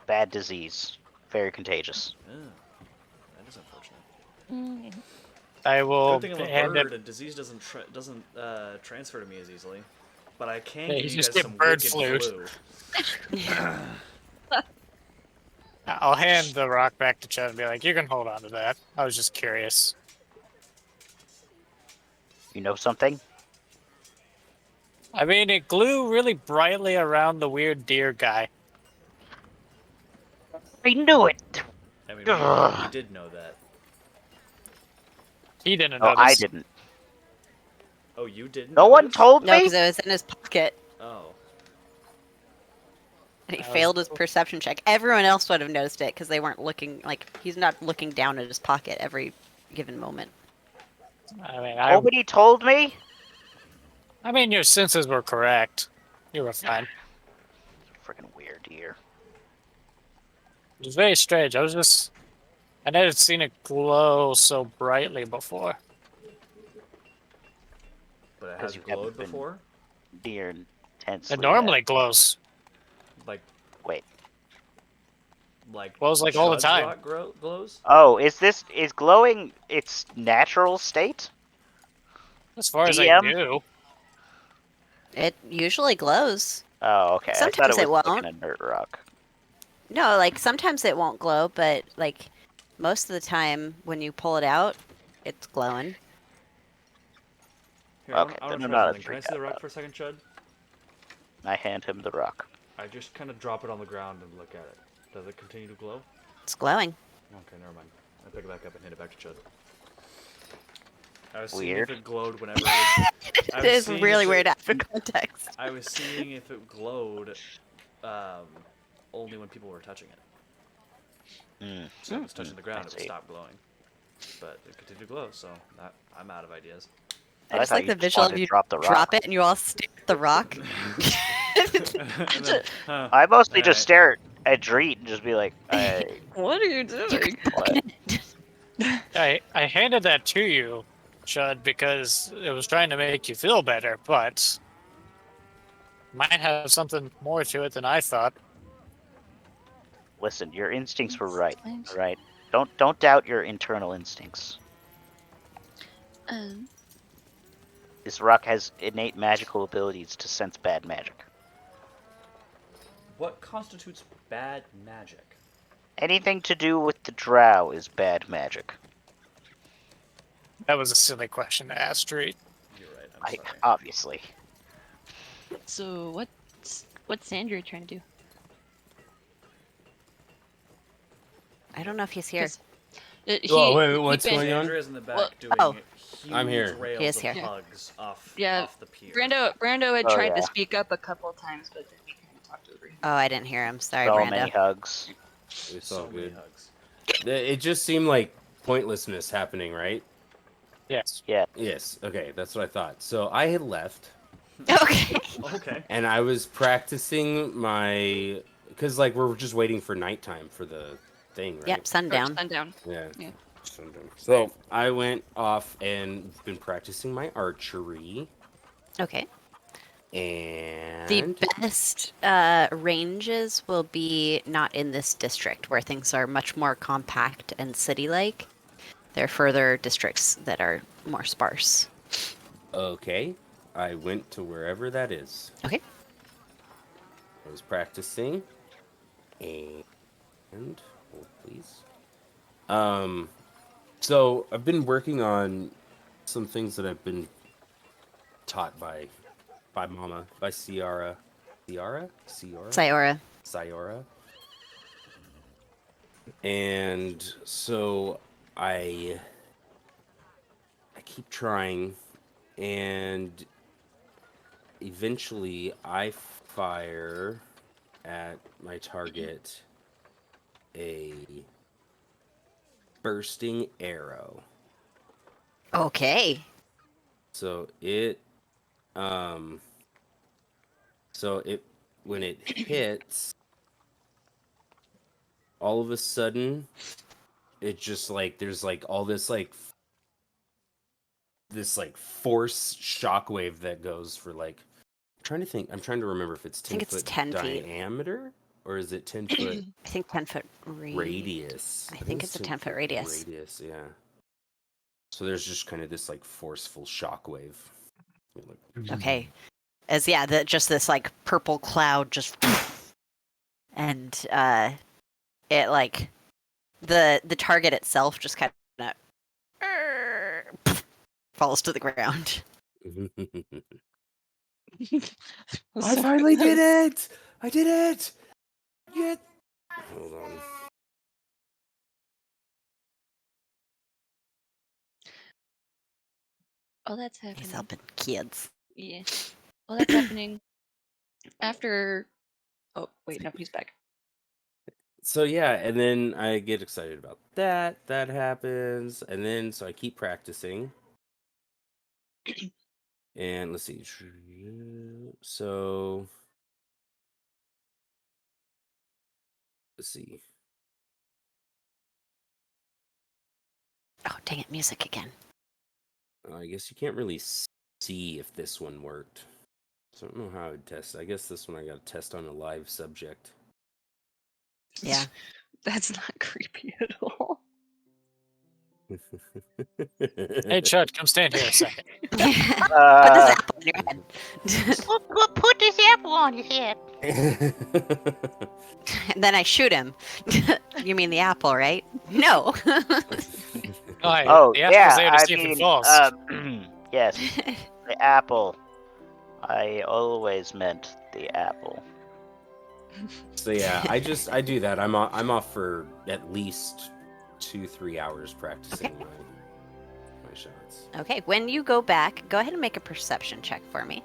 Bad disease. Very contagious. That is unfortunate. I will Good thing I'm a hand bird him. and disease doesn't transfer to me as easily. But I can Yeah, give you you just guys get some bird wicked flu. flu. I'll hand the rock back to Chud and be like, "You can hold on to that. I was just curious." You know something? I mean, it glue really brightly around the weird deer guy. I knew it! I mean, we did know that. He didn't No, notice. I didn't. Oh, you didn't? No one notice? told No, me? because it was in his pocket. Oh. And he That was failed his cool. perception check. Everyone else would have noticed it because they weren't looking, like, he's not looking down at his pocket every given moment. I mean, Nobody told me? I mean, your senses were correct. You were fine. Freaking weird here. It was very strange. I never seen it glow so brightly before. But it 'Cause has you haven't glowed been- before? Deer intensely. It normally glows. Like, Wait. like Glows like all the Chud's time. rock glows? Oh, is glowing its natural state? As far as I DM? knew. It usually glows. Oh, okay. I thought Sometimes it it was like won't. an inert rock. No, like sometimes it won't glow, but like most of the time when you pull it out, it's glowing. Here, Okay, I want then to I'm try not something. Can I freaked see out the rock about for a second, Chud? it. I hand him the rock. I just kind of drop it on the ground and look at it. Does it continue to glow? It's glowing. Okay, never mind. I pick it back up and hand it back to Chud. I was Weird. seeing if it glowed whenever it was... I It was is seeing really if weird it, out of context. I was seeing if it glowed only when people were touching it. Mm. So if it was touching the ground, I it would see. stop glowing. But it continued to glow, so I'm out of ideas. I I just thought like you the just visual wanted of to you drop the drop rock. it and you all stare at the rock. And then, I mostly just alright. stare at Dreet and just be like, What are you You doing? can look What? at it. I handed that to you, Chud, because it was trying to make you feel better, but might have something more to it than I thought. Listen, your instincts were right. Fine. All right. Don't doubt your internal instincts. Um, This rock has innate magical abilities to sense bad magic. What constitutes bad magic? Anything to do with the drow is bad magic. That was a silly question to ask, Street. You're right, I'm sorry. Obviously. so what's Sandra trying to do? I don't know if he's here. 'Cause, Oh, wait, he what's been- going on? Andrea's in the back Well, doing oh. huge I'm here. rails He is of here. Yeah. pugs off Yeah, the pier. Brando had Oh, tried yeah. to speak up a couple of times, but then we kind of talked over him. Oh, I didn't hear him. Sorry, So Brando. many hugs. It's So all many good. hugs. It just seemed like pointlessness happening, right? Yes. Yeah. Yes. Okay, that's what I thought. So I had left, Okay. Okay. and I was practicing my, because like we're just waiting for nighttime for the thing, right? Yep, Or sundown. sundown. Yeah. Yeah. Sundown. So I went off and been practicing my archery, Okay. and The best ranges will be not in this district where things are much more compact and city-like. There are further districts that are more sparse. okay, I went to wherever that is. Okay. I was practicing, and hold please. So I've been working on some things that I've been taught by Mama, by Ciara, Sayora. and so I keep trying, and eventually I fire at my target a bursting arrow. Okay. So it when it hits, all of a sudden it just like there's like all this force shockwave that goes for like I'm trying to remember if it's 10 think it's foot 10 feet. diameter or is it 10 foot I think 10-foot radius. I think it's a 10-foot radius. Yeah. So there's just kind of this like forceful shockwave. You're like, Okay. As just this like purple cloud just and it like the target itself just kind of falls to the ground. I finally did it! I did it! Yeah. Hold on. Oh, that's happening. He's helping kids. Yeah. Well, that's happening after. Oh wait, no, he's back. So yeah, and then I get excited about that. That happens, and then so I keep practicing. And let's see. So let's see. Oh, dang it, music again. I guess you can't really see if this one worked. So I don't know how I would test. I guess this one I got to test on a live subject. Yeah. That's not creepy at all. Hey, Chud, come stand here a second. Put this apple in your head. Put this apple on your head. And then I shoot him. You mean the apple, right? No. Oh, The apple's there to I see if it mean, falls. yes, the apple. I always meant the apple. So yeah, I do that. I'm off for at least 2-3 hours practicing my shots. Okay, when you go back, go ahead and make a perception check for me.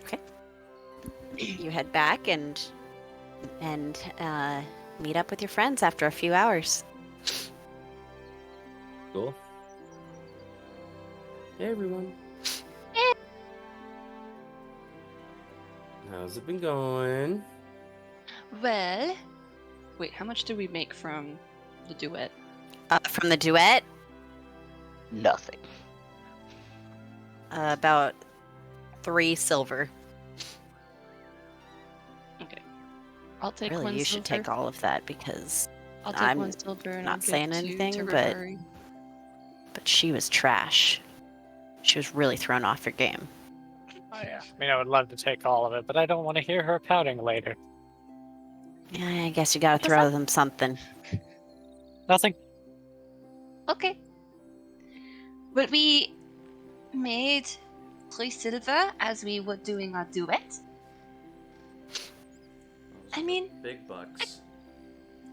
Okay. You head back and meet up with your friends after a few hours. Cool. Hey everyone. How's it been going? Well, wait, how much did we make from the duet? From the duet, Nothing. about 3 silver. Okay. I'll take Really, one you silver. should take all of that because I'll take I'm one silver and not I'll give saying 2 anything, to but- Riveri. but she was trash. She was really thrown off her game. Oh, yeah. I mean, I would love to take all of it, but I don't want to hear her pouting later. Yeah, I guess you gotta throw them something. Nothing. Okay. Well, we made 3 silver as we were doing our duet. I mean, Big bucks.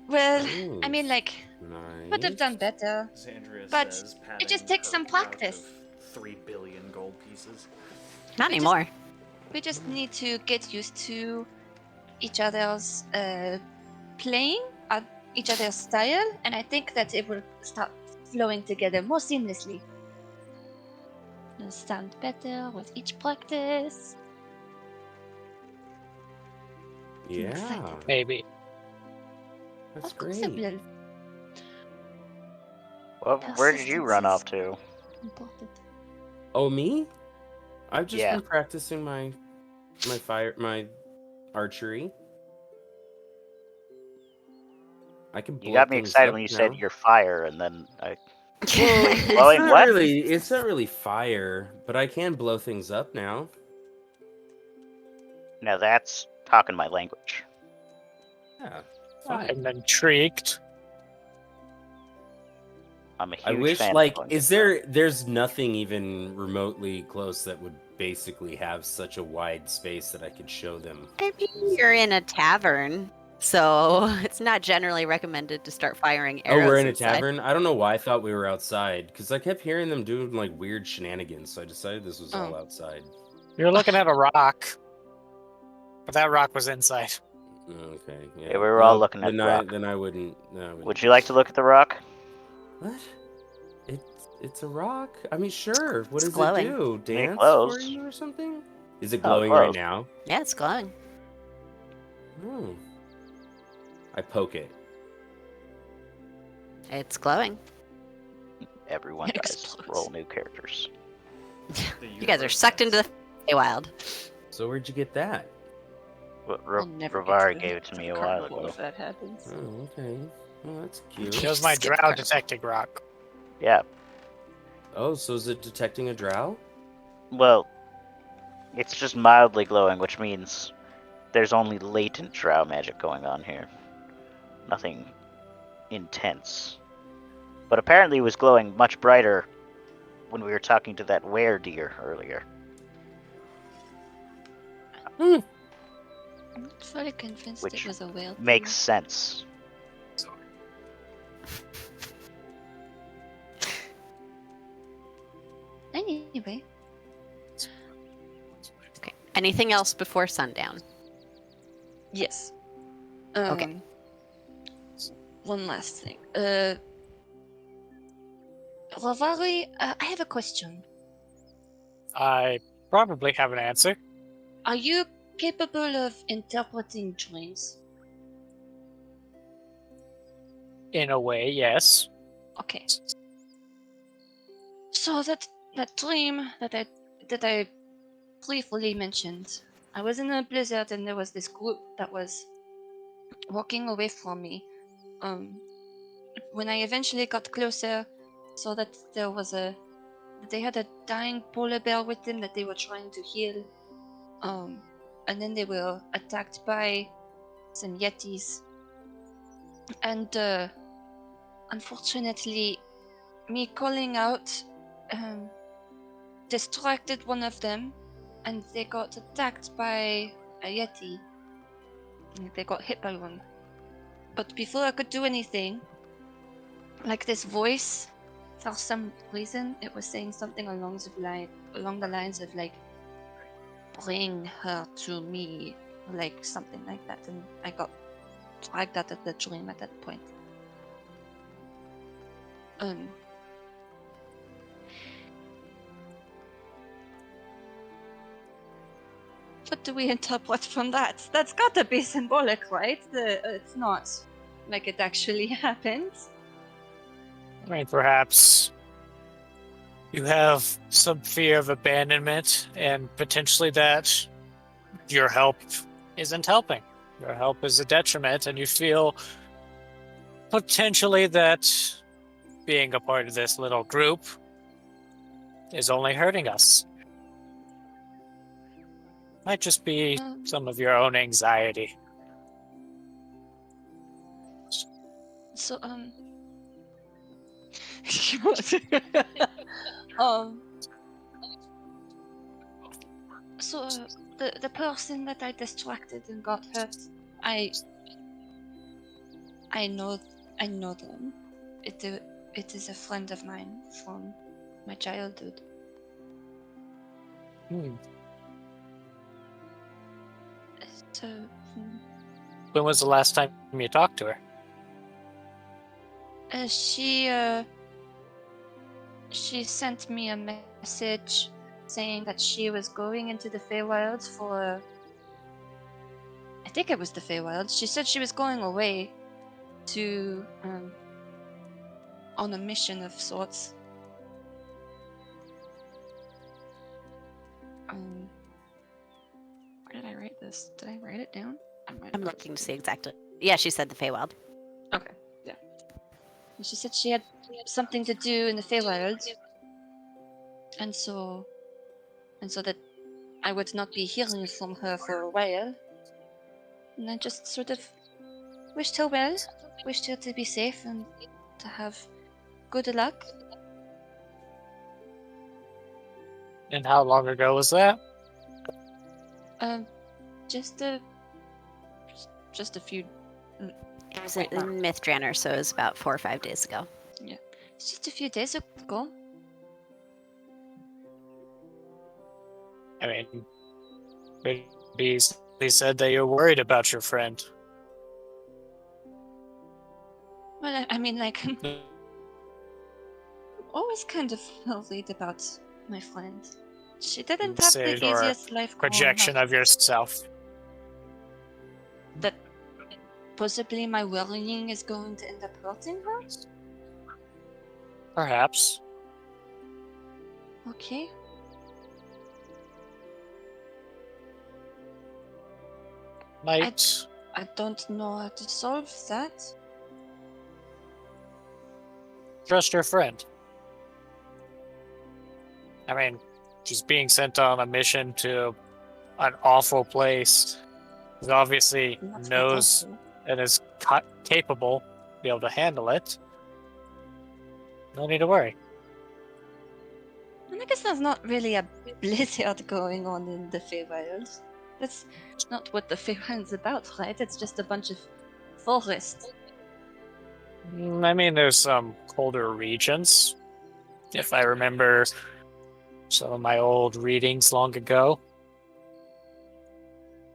well, Ooh, I mean, like, nice. would have done better. Xandria But says, it just patting takes her some pouch practice. of 3 billion gold pieces. Not We just- anymore. We just need to get used to each other's playing, each other's style, and I think that it will start flowing together more seamlessly. It'll sound better with each practice. Yeah, excited. Maybe. that's Of course great. it will. Well, where did you run off Consistency to? is important. Oh, me? I've just Yeah. been practicing my archery. I can blow You got me things excited up when you now. said you're fire, and then I. Well, Wait, it's blowing not what? really. It's not really fire, but I can blow things up now. Now that's talking my language. Yeah. fine. I'm intrigued. I'm a huge I wish, fan. like, of is there's nothing even remotely close that would basically have such a wide space that I could show them. I mean, you're in a tavern, so it's not generally recommended to start firing Oh, arrows. we're in a inside. tavern? I don't know why I thought we were outside, because I kept hearing them doing, like, weird shenanigans, so I decided this was all Oh. outside. You're looking at a rock. But that rock was inside. Okay, yeah. Yeah, we were all Nope, looking at then the I, rock. Then I wouldn't... No, I wouldn't. Would you like to look at the rock? What? It's a rock? I mean, sure. What It's does glowing. it do? Dance glows. for you or something? Is it Oh, it glowing right glows. now? Yeah, it's glowing. Oh. I poke it. It's glowing. Everyone It does. explodes. Roll new characters. The You guys are universe sucked into says. the wild. So where'd you get that? But I'll never get Rivari to gave it to the me a while carnival ago. if that happens. Oh, okay. Well, that's cute. It was my Skip drow carnival. detecting rock. Yeah. Oh, so is it detecting a drow? Well, it's just mildly glowing, which means there's only latent drow magic going on here. Nothing intense. But apparently it was glowing much brighter when we were talking to that were-deer earlier. I'm not fully convinced Which it was a whale. Makes sense. Anyway, Okay. Anything else before sundown? yes. Okay. One last thing. Ravari, I have a question. I probably have an answer. Are you capable of interpreting dreams? In a way, yes. Okay. So that dream that I briefly mentioned I was in a blizzard and there was this group that was walking away from me. When I eventually got closer, saw that they had a dying polar bear with them that they were trying to heal. And then they were attacked by some yetis. And unfortunately, me calling out distracted one of them, and they got attacked by a yeti. They got hit by one. But before I could do anything, like this voice, for some reason, it was saying something along the lines of like, "Bring her to me," or like something like that, and I got dragged out of the dream at that point. What do we interpret from that? That's gotta be symbolic, right? It's not like it actually happened. I mean, perhaps you have some fear of abandonment, and potentially that your help isn't helping. Your help is a detriment, and you feel potentially that being a part of this little group is only hurting us. Might just be some of your own anxiety. So the person that I distracted and got hurt, I know them. It is a friend of mine from my childhood. So When was the last time you talked to her? she sent me a message saying that she was going into the Feywilds for... I think it was the Feywilds. She said she was going away to... on a mission of sorts. Where did I write this? Did I write it down? I'm looking to see exactly. Yeah, she said the Feywild. Okay, yeah. And she said she had something to do in the Feywilds, and so that I would not be hearing from her for a while. And I just sort of wished her well, wished her to be safe and to have good luck. And how long ago was that? Just a few. It was in Mythdraenor, so it was about 4 or 5 days ago. Yeah, it's just a few days ago. I mean, they said that you're worried about your friend. Well, I mean, like, I'm always kind of worried about my friend. She didn't have the easiest life growing projection up. of yourself. That possibly my worrying is going to end up hurting her? Perhaps. Okay. Might. I don't know how to solve that. Trust your friend. I mean, she's being sent on a mission to an awful place. She obviously knows and is capable to be able to handle it. No need to worry. And I guess there's not really a blizzard going on in the Feywilds. That's not what the Feywild's about, right? It's just a bunch of forest. I mean, there's some colder regions. If I remember some of my old readings long ago.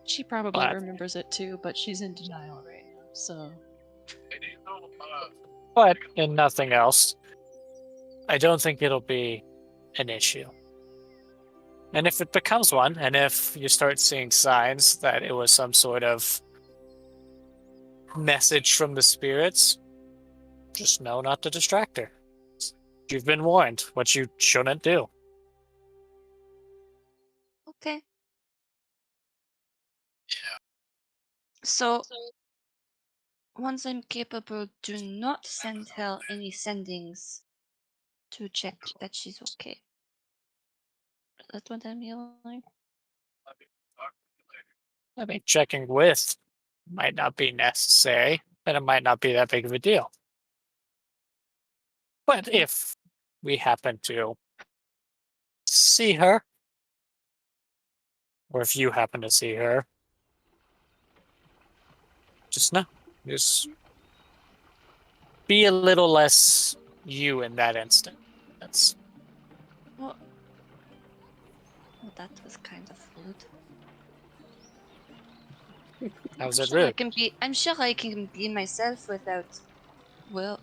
She probably remembers it too, but she's in denial right now, so... But in nothing else, I don't think it'll be an issue. And if it becomes one, and if you start seeing signs that it was some sort of message from the spirits, just know not to distract her. You've been warned what you shouldn't do. Okay. So, once I'm capable, do not send her any sendings to check that she's okay. That's what I'm hearing. I mean, checking with might not be necessary, and it might not be that big of a deal. But if we happen to see her, or if you happen to see her, just know. Just be a little less you in that instance. Well, that was kind of rude. How was I'm it sure I rude? can be. I'm sure I can be myself without, well,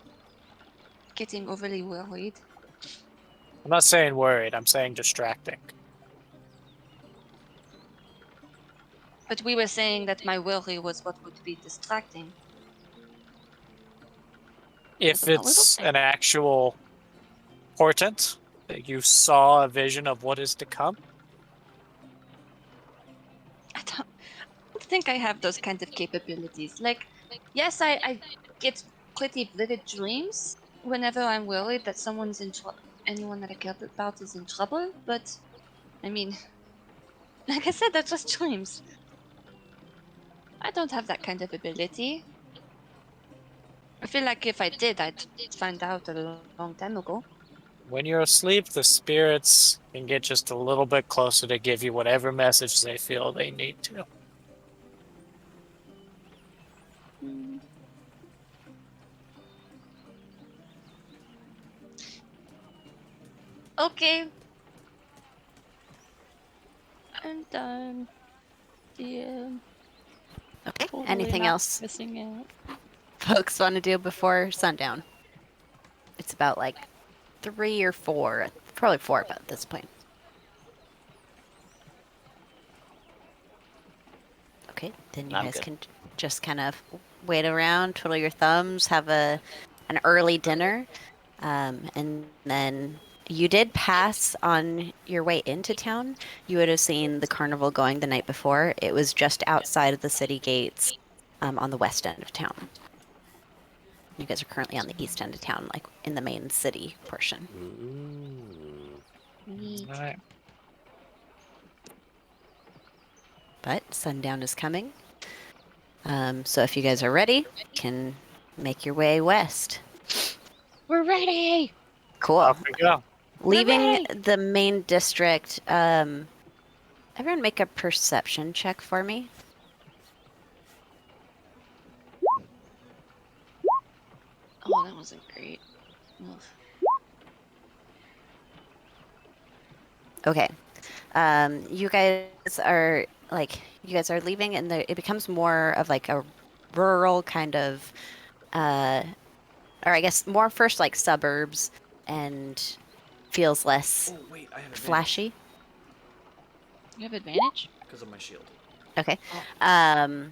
getting overly worried. I'm not saying worried, I'm saying distracting. But we were saying that my worry was what would be distracting. If A little it's bit. an actual portent, that you saw a vision of what is to come, I don't think I have those kind of capabilities. Like, yes, I get pretty vivid dreams whenever I'm worried that someone's in trouble. Anyone that I care about is in trouble. But I mean, like I said, they're just dreams. I don't have that kind of ability. I feel like if I did, I'd find out a long time ago. when you're asleep, the spirits can get just a little bit closer to give you whatever message they feel they need to. Hmm. Okay, I'm done. The Okay. totally Anything not else missing out. folks want to do before sundown? It's about like 3 or 4, probably 4 at this point. Okay, then you I'm guys good. can just kind of wait around, twiddle your thumbs, have an early dinner, and then you did pass on your way into town. You would have seen the carnival going the night before. It was just outside of the city gates, on the west end of town. You guys are currently on the east end of town, like in the main city portion. Neat. All right. But sundown is coming. So if you guys are ready, can make your way west. We're ready. Cool. Off we go. Leaving ready. the main district, everyone make a perception check for me. Oh, that wasn't great. Ugh. Okay. You guys are leaving, and it becomes more of like a rural kind of, or I guess more first like suburbs, and feels less Oh wait, I have advantage flashy. You have advantage? because of my shield. Okay. Oh.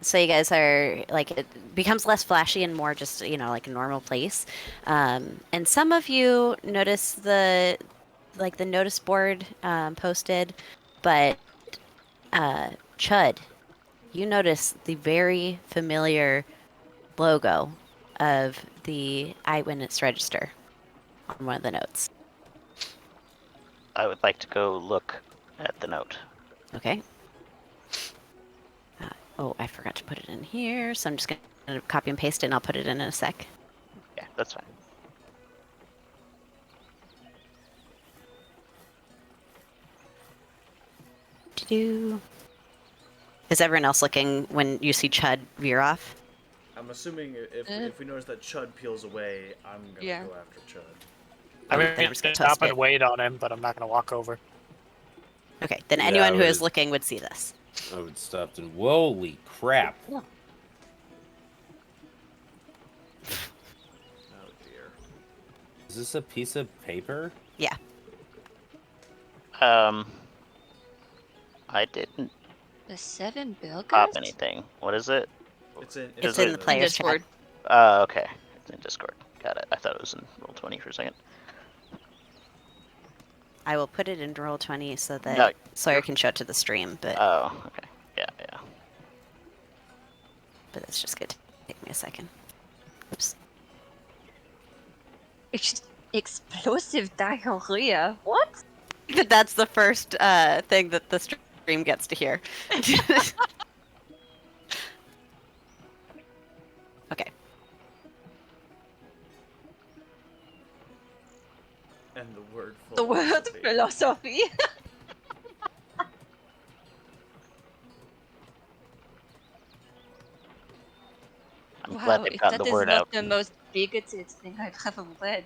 So you guys are like, it becomes less flashy and more just, like a normal place. And some of you notice the notice board posted, but Chud, you notice the very familiar logo of the Eyewitness Register on one of the notes. I would like to go look at the note. Okay. Oh, I forgot to put it in here, so I'm just going to copy and paste it, and I'll put it in a sec. Yeah, that's fine. Do. Is everyone else looking when you see Chud veer off? I'm assuming if we notice that Chud peels away, I'm gonna Yeah. go after Chud. I Okay, mean, then I'm just gonna stop toast and it. wait on him, but I'm not going to walk over. Okay, then Yeah, anyone I who is would- looking would see this. I would stop and holy crap! Oh dear. Is this a piece of paper? Yeah. I didn't The 7 bill pop guys? anything. What is it? It's in. It's Is in it- the player's chat. Discord. Okay. It's in Discord. Got it. I thought it was in Roll20 for a second. I will put it in Roll20 so that No, Sawyer can show it to the stream, but Oh, okay. Yeah, yeah. but that's just gonna take me a second. Oops. Explosive diarrhea. What? But that's the first thing that the stream gets to hear. Okay. And the word The word philosophy. I'm Wow, glad they've if gotten that the is word not out. the most bigoted thing I've ever read.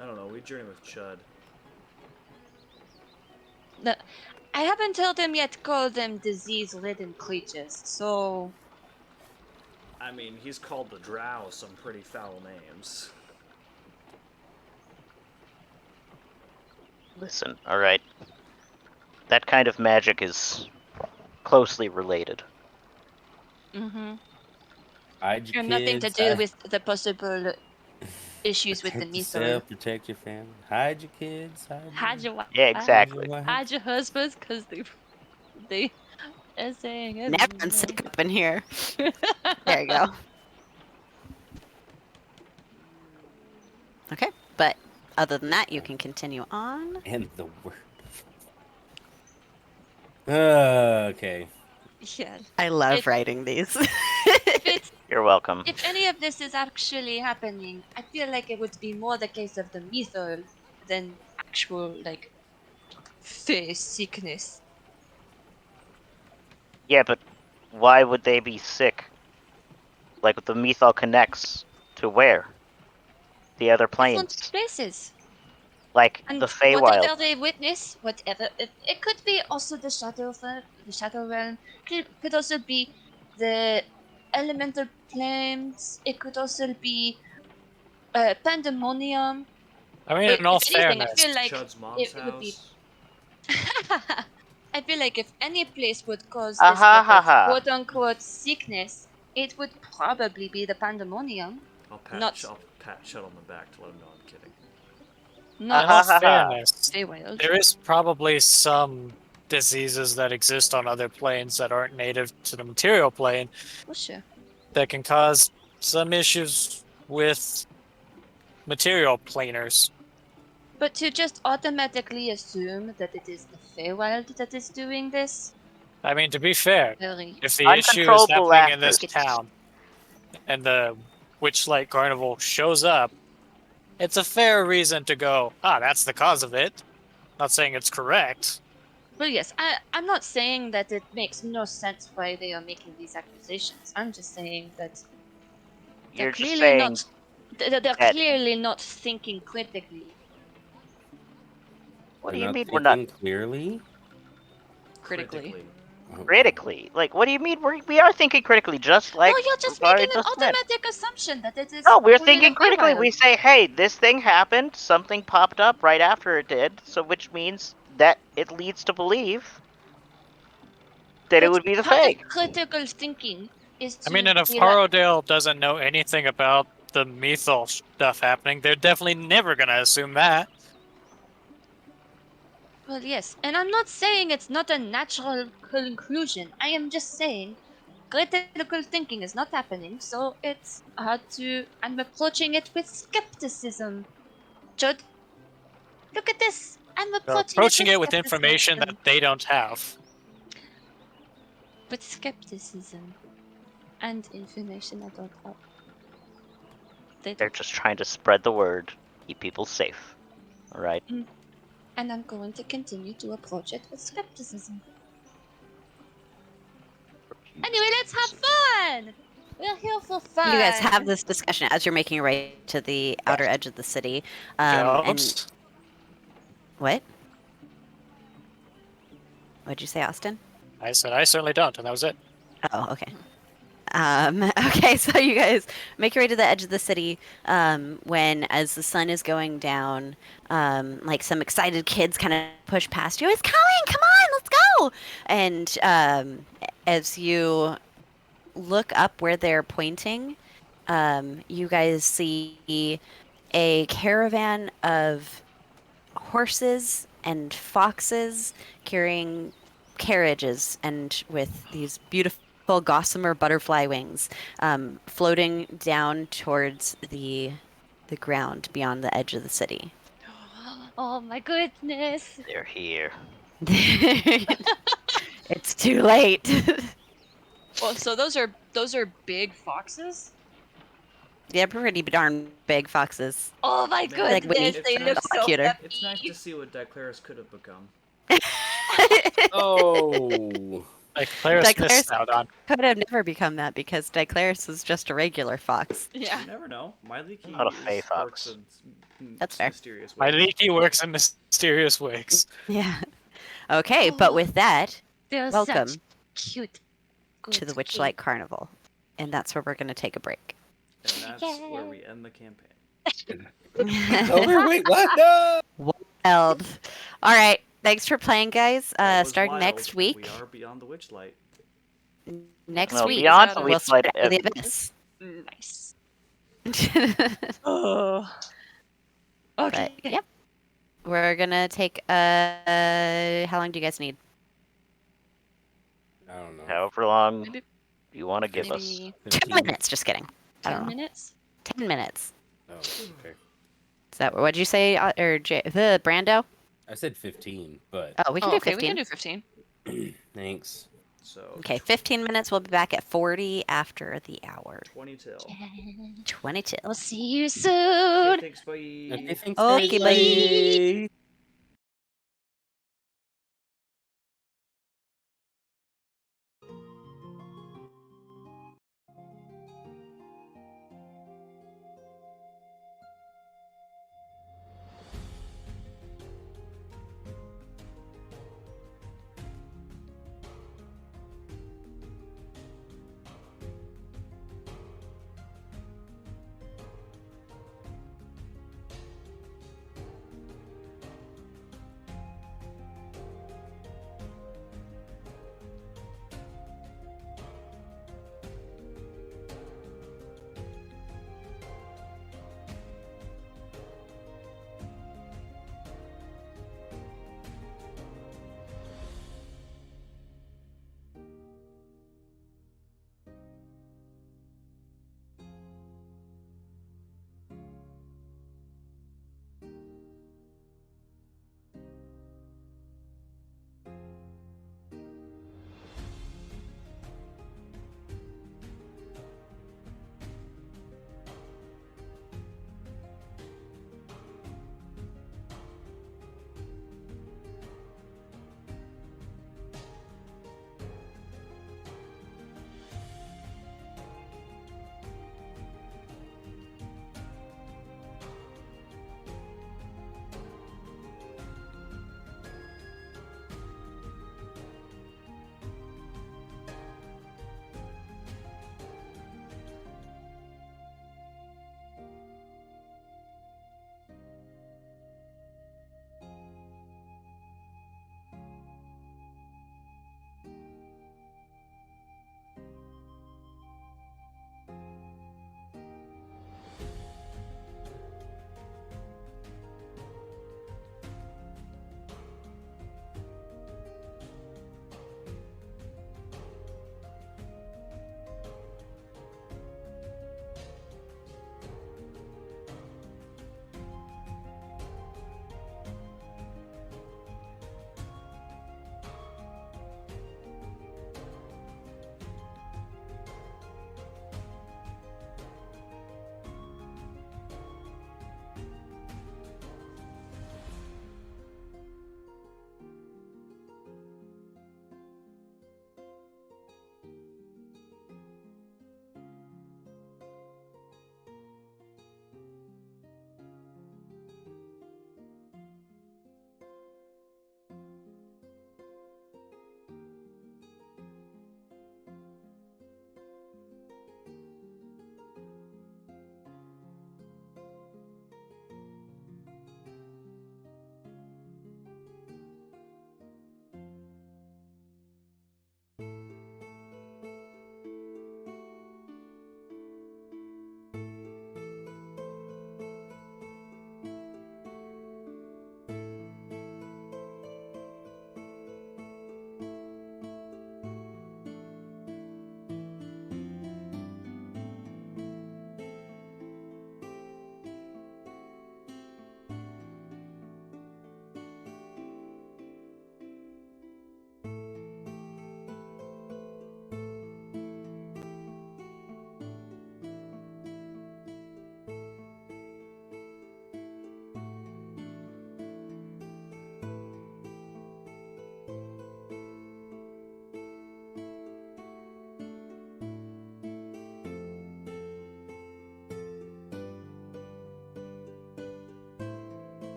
I don't know. We journey with Chud. No, I haven't heard them yet call them disease-ridden creatures, so... I mean, he's called the Drow some pretty foul names. Listen, all right. That kind of magic is closely related. Mm-hmm. Hide your And nothing to kids. do with the possible issues with the Protect Mythol. yourself, protect your family. Hide your kids. Hide your Yeah, exactly. hide your husbands, because they are saying Everyone's sick up in here. There you go. Okay, but other than that, you can continue on. And the word. Okay. Yeah. I love It- writing these. If it's You're welcome. if any of this is actually happening, I feel like it would be more the case of the Mythol than actual like face sickness. Yeah, but why would they be sick? Like the Mythal connects to where? The other Different planes. places. Like And the Feywild. whatever they witness, whatever it could be also the shadow realm. Could also be the elemental planes. It could also be pandemonium. I mean, in all If anything, I fairness, feel like Chud's mom's it would be. house. I feel like if any place would cause this Aha type ha of ha. quote unquote sickness, it would probably be the pandemonium. I'll Not pat Chud on the back to let him know I'm kidding. not in all ha, ha. fairness, Feywild. there is probably some diseases that exist on other planes that aren't native to the material plane For sure. that can cause some issues with material planers. But to just automatically assume that it is the Feywild that is doing this, I mean, to be fair, very if the issue is Uncontrollable happening in this laughter. town and the Witchlight Carnival shows up, it's a fair reason to go, that's the cause of it. Not saying it's correct. well, yes, I'm not saying that it makes no sense why they are making these accusations. I'm just saying that they're You're just clearly saying not. They're that- clearly not thinking critically. What do We're you not mean we're not thinking clearly? Critically. Oh. critically? Like, what do you mean we are thinking critically? Just like No, you're just Rory making an just said. automatic assumption that it is. No, we're only thinking the critically. Feywild. We say, hey, this thing happened, something popped up right after it did, so which means that it leads to believe that it But would be the part Fae. of critical thinking is to I mean, and if be like, Harrowdale doesn't know anything about the Mythal stuff happening, they're definitely never going to assume that. well, yes, and I'm not saying it's not a natural conclusion. I am just saying critical thinking is not happening, so it's hard to. I'm approaching it with skepticism. Judd, look at this. I'm They're approaching approaching it it with information skepticism. that they don't have. With skepticism and information I don't have. They're just trying to spread the word, keep people safe. All right. And I'm going to continue to approach it with skepticism. Anyway, let's have fun! We're here for fun! You guys have this discussion as you're making your way to the outer edge of the city. And Ghost? what? What'd you say, Austin? I said I certainly don't, and that was it. Oh, okay. Okay, so you guys make your way to the edge of the city when, as the sun is going down, like some excited kids kind of push past you. It's coming! Come on, let's go! And as you look up where they're pointing, you guys see a caravan of horses and foxes carrying carriages and with these beautiful gossamer butterfly wings floating down towards the ground beyond the edge of the city. Oh my goodness. They're here. It's too late. Well, so those are big foxes? They're pretty darn big foxes. Oh my Man, Like, goodness, when they you- look so cuter. happy. It's nice to see what Diclaris could have become. Oh. Like Claire's Like Claire's- missed out on. Could have never become that because Diclaris was just a regular fox. Yeah. You never know. My leaky Not a fey works fox. in That's fair. mysterious My ways. leaky works in mysterious ways. Yeah. Okay, but with that, They're welcome such cute. to the Witchlight Carnival. And that's where we're going to take a break. And that's where we end the campaign. It's over. Wait, what? No. Wild. All right. Thanks for playing, guys. That was Starting wild, next and week. We are beyond the Witchlight. Next Well, week, beyond the we'll Witchlight, spread the abyss. Nice. Oh. Okay. But, yep. We're going to take, how long do you guys need? I don't know. However long Maybe you want to give us. maybe 10 15? minutes. Just kidding. I 10 don't know. minutes? 10 minutes. Oh, okay. Is that what'd you say, the Brando? I said 15, but Oh, we can Oh, do okay, 15. we can do 15. thanks. So Okay, 15 minutes. We'll be back at 40 after the hour. 20 till. 22. We'll see you Okay, soon. thanks, bye. Okay, thanks. Okay, guys. bye.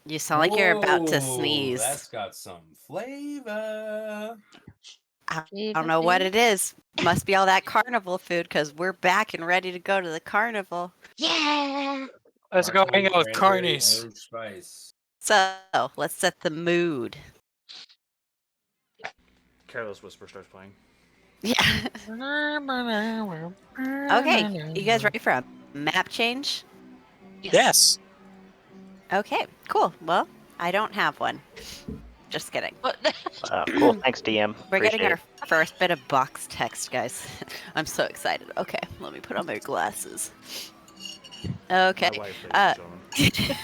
You sound like you're about to Whoa, sneeze. That's got some flavor. I don't know what it is. Must be all that carnival food because we're back and ready to go to the carnival. Yeah. Let's go hang out with Cranberry, Carnies. orange spice. So let's set the mood. Careless Whisper starts playing. Yeah. Okay, you guys ready for a map change? Yes. Okay, cool. Well, I don't have one. Just kidding. What? Cool. Thanks, DM. We're Appreciate getting our it. first bit of box text, guys. I'm so excited. Okay, let me put on my glasses. Okay. My wife, ladies and gentlemen.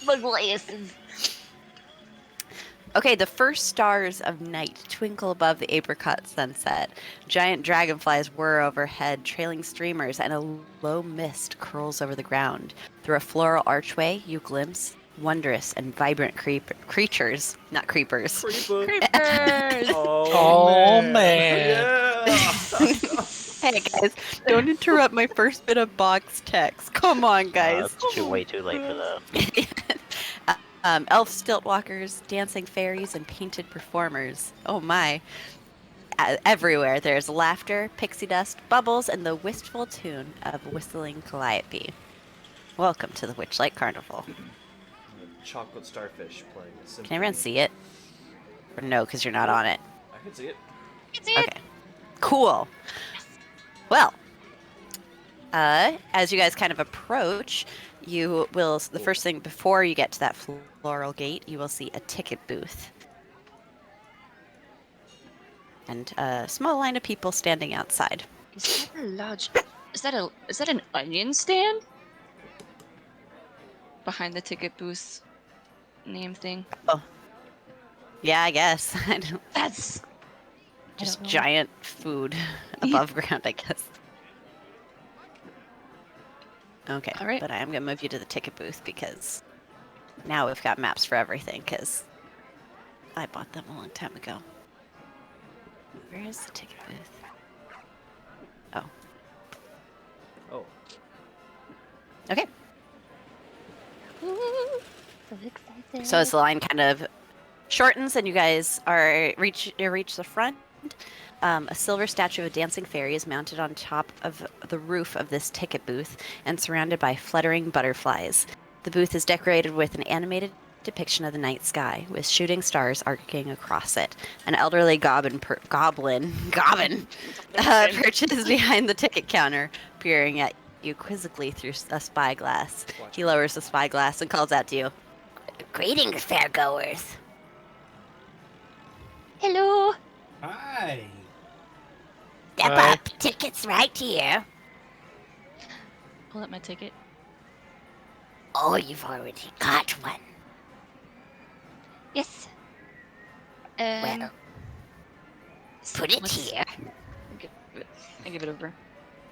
The glasses. Okay, the first stars of night twinkle above the apricot sunset. Giant dragonflies whir overhead, trailing streamers, and a low mist curls over the ground. Through a floral archway, you glimpse wondrous and vibrant creatures, not creepers. Creepers. Oh, man. Yeah. Hey guys, don't interrupt my first bit of box text. Come on, guys. It's way too late for that. Elf stiltwalkers, dancing fairies, and painted performers. Oh my. Everywhere there's laughter, pixie dust, bubbles, and the wistful tune of whistling calliope. Welcome to the Witchlight Carnival. Chocolate starfish playing a symphony. Can everyone see it? Or no, because you're not on it. I can see it. Okay. Cool. Well, as you guys kind of approach, you will, the first thing before you get to that floral gate, you will see a ticket booth. And a small line of people standing outside. Is that a large? Is that an onion stand? Behind the ticket booth name thing. Yeah, I guess. I don't, That's just know. giant food above ground, I guess. Okay, All right. but I am going to move you to the ticket booth because now we've got maps for everything because I bought them a long time ago. Where is the ticket booth? Oh, Oh. okay. So excited. So as the line kind of shortens and you guys are reach the front, a silver statue of a dancing fairy is mounted on top of the roof of this ticket booth and surrounded by fluttering butterflies. The booth is decorated with an animated depiction of the night sky, with shooting stars arcing across it. An elderly goblin perches behind the ticket counter, peering at you quizzically through a spyglass. He lowers the spyglass and calls out to you. Greetings, fairgoers. Hello. Hi. Step Hi. up, tickets right here. Pull up my ticket. Oh, you've already got one. Yes. Well, put it let's- here. I give it over.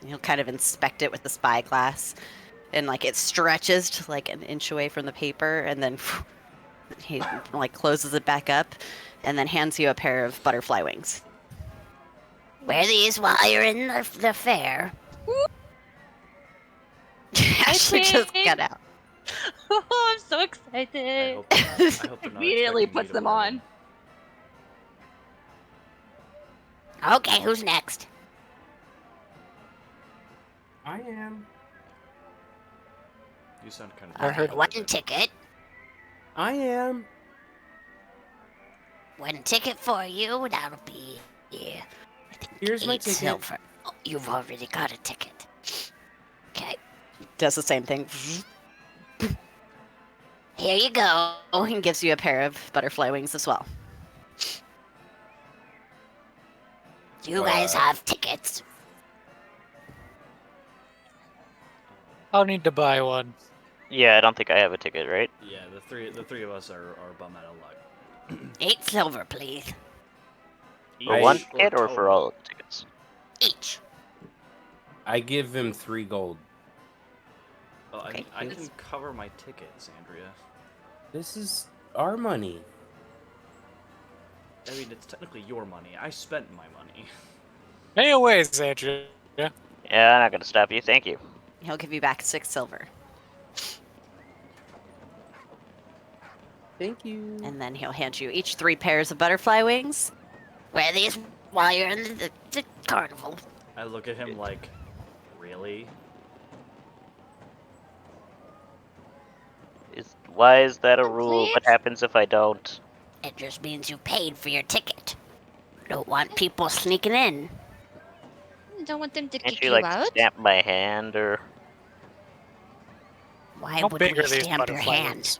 He'll kind of inspect it with the spyglass, and like it stretches to like an inch away from the paper, and then he like closes it back up, and then hands you a pair of butterfly wings. Wear these while you're in the fair. Ashley just got out. Oh, I'm so I excited. hope they're not, I hope they're not Immediately expecting me puts to them wear on. Okay, who's next? I am. You sound kind of. I heard one ticket. I am. One ticket for you. That'll be I think Here's my 8 ticket. silver. Oh, you've already got a ticket. Okay. Does the same thing. Here you go. And gives you a pair of butterfly wings as well. You guys have tickets. I'll need to buy one. Yeah, I don't think I have a ticket, right? Yeah, the three of us are bum out of luck. 8 silver, please. For Each one ticket or total? for all of the tickets? Each. I give him 3 gold. Oh, Okay, I can cover my tickets, Andrea. This is our money. I mean, it's technically your money. I spent my money. Anyways, Andrea. Yeah, I'm not gonna stop you. Thank you. He'll give you back 6 silver. Thank you. And then he'll hand you each 3 pairs of butterfly wings. Wear these while you're in the carnival. I look at him like, really? Why is that a rule? What Please? happens if I don't? It just means you paid for your ticket. Don't want people sneaking in. I don't want them to Can't kick you, you like, out. stamp my hand, or... Why How would big we are these stamp your butterfly hand? wings?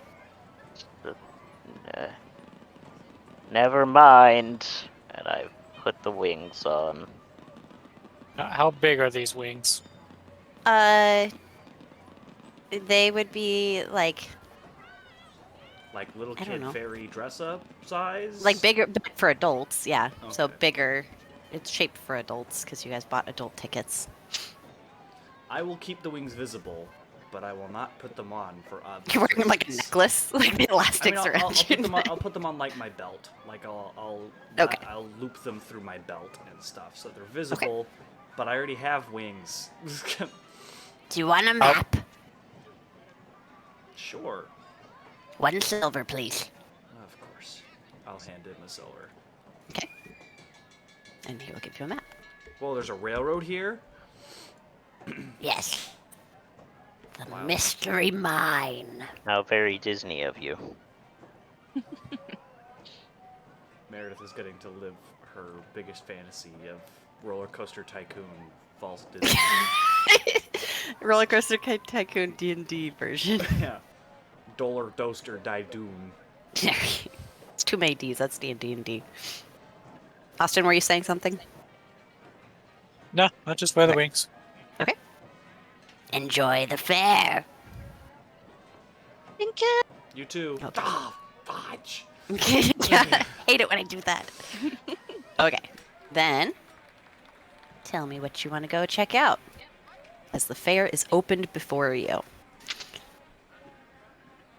Never mind. And I put the wings on. How big are these wings? They would be like Like little I don't kid know. fairy dress-up size? bigger for adults, yeah. So Okay. bigger. It's shaped for adults because you guys bought adult tickets. I will keep the wings visible, but I will not put them on for others. You're wearing them like a necklace, like the I mean, elastics I'll around put your them on. neck. I'll put them on like my belt. Like Okay. I'll loop them through my belt and stuff, so they're visible. But I already have wings. Do you want a map? Sure. 1 silver, please. Of course. I'll hand him a silver. Okay. And he will give you a map. Whoa, there's a railroad here? Yes. The Wow. mystery mine. How very Disney of you. Meredith is getting to live her biggest fantasy of Roller Coaster Tycoon False Disney. Roller Coaster Tycoon D&D version. Yeah. Dollar Doster Dydoon. It's too many D's. That's D&D and D. Austin, were you saying something? No, I just wear the wings. Okay. Enjoy the fair. Thank you. You too. Okay. Ah, fudge. Yeah, I hate it when I do that. Okay, then tell me what you want to go check out, as the fair is opened before you.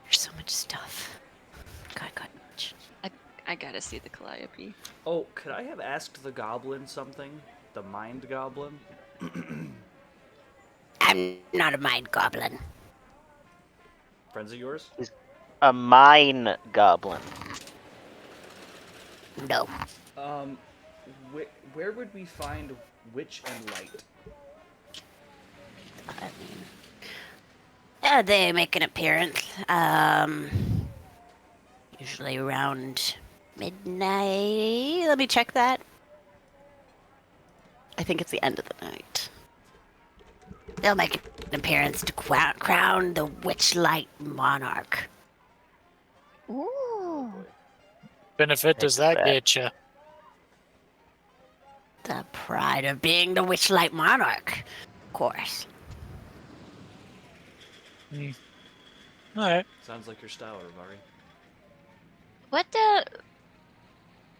There's so much stuff. God. I gotta see the Calliope. Oh, could I have asked the goblin something? The mind goblin? I'm not a mind goblin. Friends of yours? A mine goblin. No. Where would we find Witch and Light? I mean, they make an appearance. Usually around midnight. Let me check that. I think it's the end of the night. They'll make an appearance to crown the Witchlight monarch. Ooh. Benefit does that That- get you? The pride of being the Witchlight monarch, of course. Alright. Sounds like your style, Rivari. What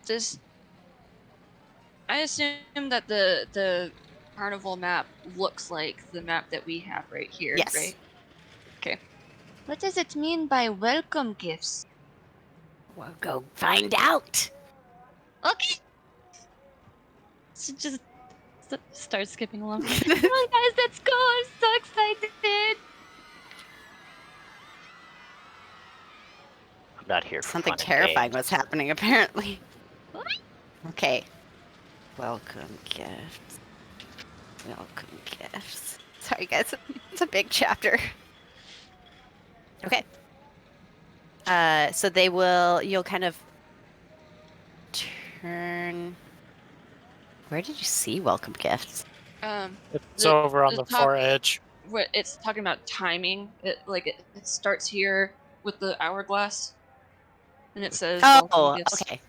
Does I assume that the carnival map looks like the map that we have right here, Yes. right? Okay. What does it mean by welcome gifts? We'll go find out. Okay. So just start skipping along. Come on, guys, let's go. I'm so excited. I'm not here for Something fun and terrifying games. was happening, apparently. What? Okay. Welcome gifts. Welcome gifts. Sorry, guys. It's a big chapter. Okay. So you'll kind of turn. Where did you see welcome gifts? It's The- over on the the top- far edge. What it's talking about timing. It starts here with the hourglass, and it says Oh, welcome gifts. okay.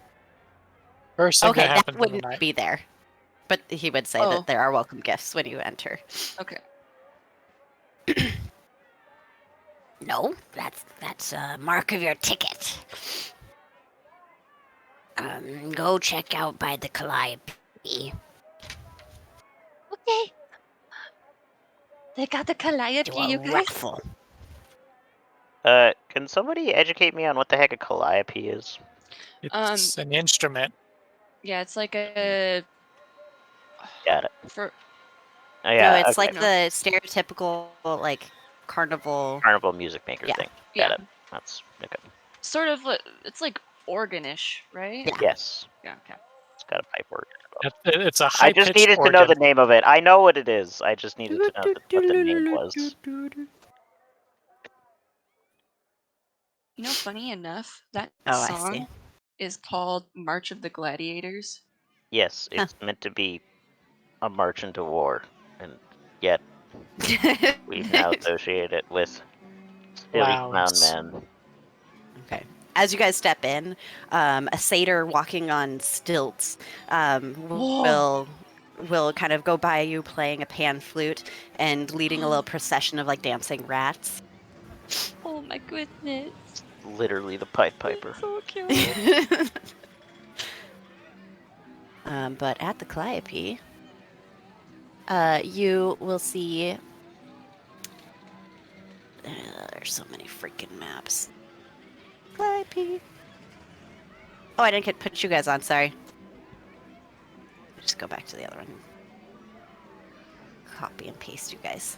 First thing Okay, that that happened in the wouldn't night. be there. But he would say Oh. that there are welcome gifts when you enter. Okay. No, that's a mark of your ticket. Go check out by the Calliope. Okay. They got the Calliope, Do a you guys. raffle. Can somebody educate me on what the heck a calliope is? It's an instrument. Yeah, it's like a Got it. for Oh, yeah, No, it's okay. like the stereotypical like carnival. Carnival music maker Yeah. thing. yeah. Got it. That's okay. sort of it's like organish, right? Yeah. Yes. Yeah. Okay. It's got a pipe organ. It's a I high just pitched needed to know organ. the name of it. I know what it is. I just needed to know what the name was. You know, funny enough, that Oh, I song see. is called March of the Gladiators. Yes, it's meant to be a march into war, and yet we now associate it with silly clown Clowns. men. Okay. As you guys step in, a satyr walking on stilts Whoa. will kind of go by you playing a pan flute and leading a little procession of like dancing rats. Oh my goodness. Literally the Pied Piper. It's so cute. But at the Calliope, you will see. There's so many freaking maps. Calliope. Oh, I didn't put you guys on. Sorry. Just go back to the other one. Copy and paste you guys.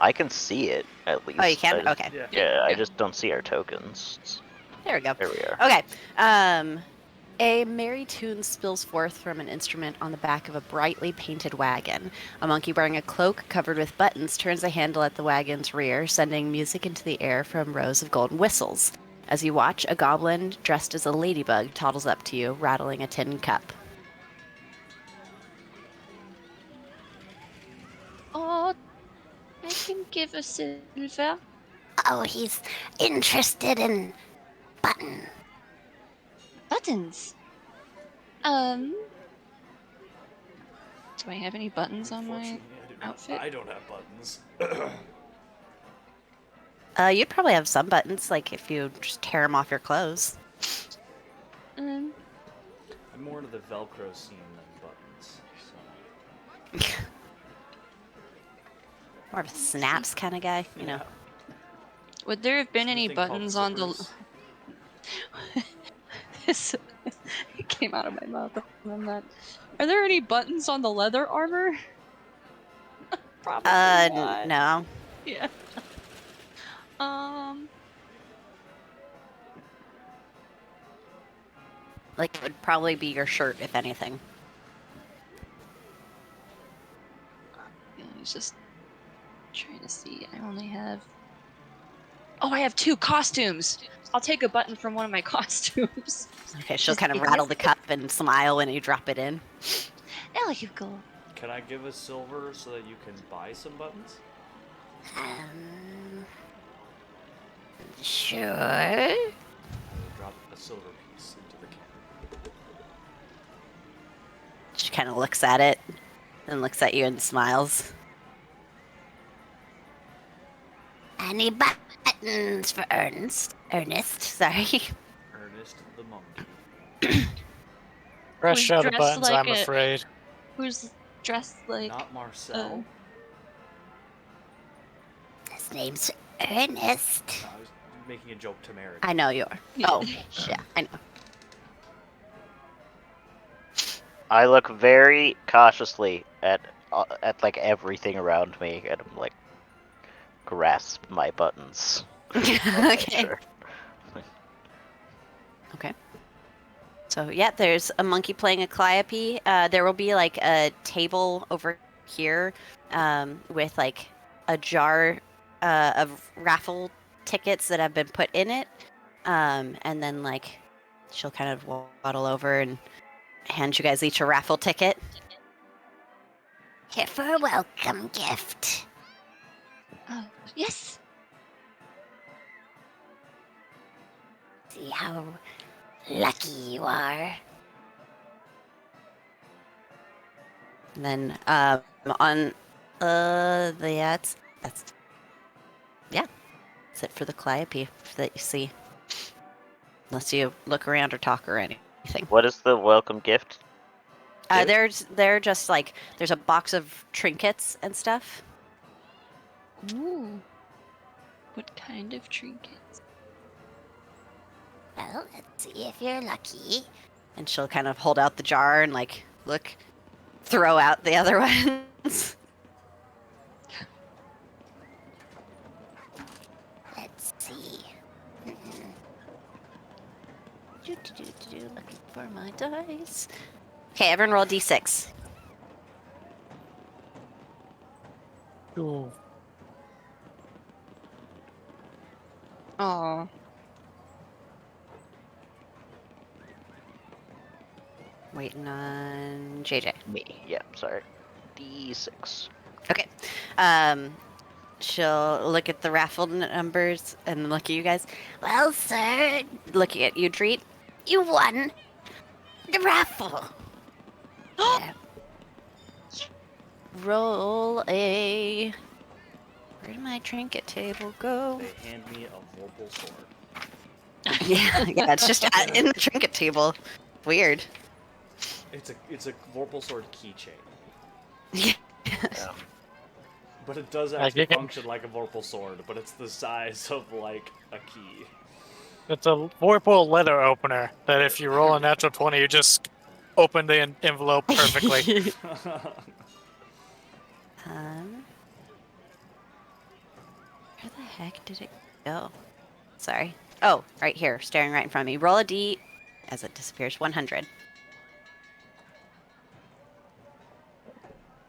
I can see it, at least. Oh, you can? I just- Okay. Yeah. I just don't see our tokens. There we go. There we are. Okay. A merry tune spills forth from an instrument on the back of a brightly painted wagon. A monkey wearing a cloak covered with buttons turns a handle at the wagon's rear, sending music into the air from rows of golden whistles. As you watch, a goblin dressed as a ladybug toddles up to you, rattling a tin cup. Oh, I can give a silver. Oh, he's interested in button. Buttons. Um, Do I have any buttons on my Unfortunately, outfit? I don't have buttons. You'd probably have some buttons, like if you just tear them off your clothes. I'm more into the Velcro scene than buttons. So. More of a snaps kind of guy, you know. Would there have been any Something called buttons on the? zippers. This- it came out of my mouth. I'm not. Are there any buttons on the leather armor? Probably not. No. Yeah. Like, it would probably be your shirt, if anything. Yeah, I was just trying to see. I only have. Oh, I have 2 costumes. I'll take a button from one of my costumes. Okay, she'll Just kind of idiot. rattle the cup and smile when you drop it in. There you go. Can I give a silver so that you can buy some buttons? Sure. I will drop a silver piece into the can. She kind of looks at it and looks at you and smiles. Any buttons for Ernest? Ernest, sorry. Ernest the monkey. Fresh Who's out of dressed buttons, like I'm a- afraid. Who's dressed like? Not Marcel. His name's Ernest. I was making a joke to Mary. I know you are. Yeah. Oh, yeah, I know. I look very cautiously at like everything around me, and I'm like, grasp my buttons. Okay. Sure. Okay. So yeah, there's a monkey playing a calliope. There will be like a table over here with like a jar of raffle tickets that have been put in it. And then like she'll kind of waddle over and hand you guys each a raffle ticket. Here for a welcome gift. oh, yes. See how lucky you are. And then on that's yeah. That's it for the calliope that you see. Unless you look around or talk or anything. What is the welcome gift? They're just like there's a box of trinkets and stuff. Ooh. What kind of trinkets? Well, let's see if you're lucky. And she'll kind of hold out the jar and like look, throw out the other ones. Looking for my dice. Okay, everyone roll d6. Ooh. Oh, Waiting on JJ. Me. Yeah, sorry. D6. Okay. She'll look at the raffle numbers and look at you guys. Well, sir, Looking at you, Treat. you won the raffle. Yeah. Roll a. Where did my trinket table go? They hand me a Vorpal sword. yeah, it's just in the trinket table. Weird. It's a Vorpal sword keychain, Yeah. but it does Like, actually you can- function like a Vorpal sword, but it's the size of like a key. It's a Vorpal letter opener that if you roll a natural 20, you just open the envelope perfectly. Where the heck did it go? Sorry. Oh, right here, staring right in front of me. Roll a d as it disappears. 100.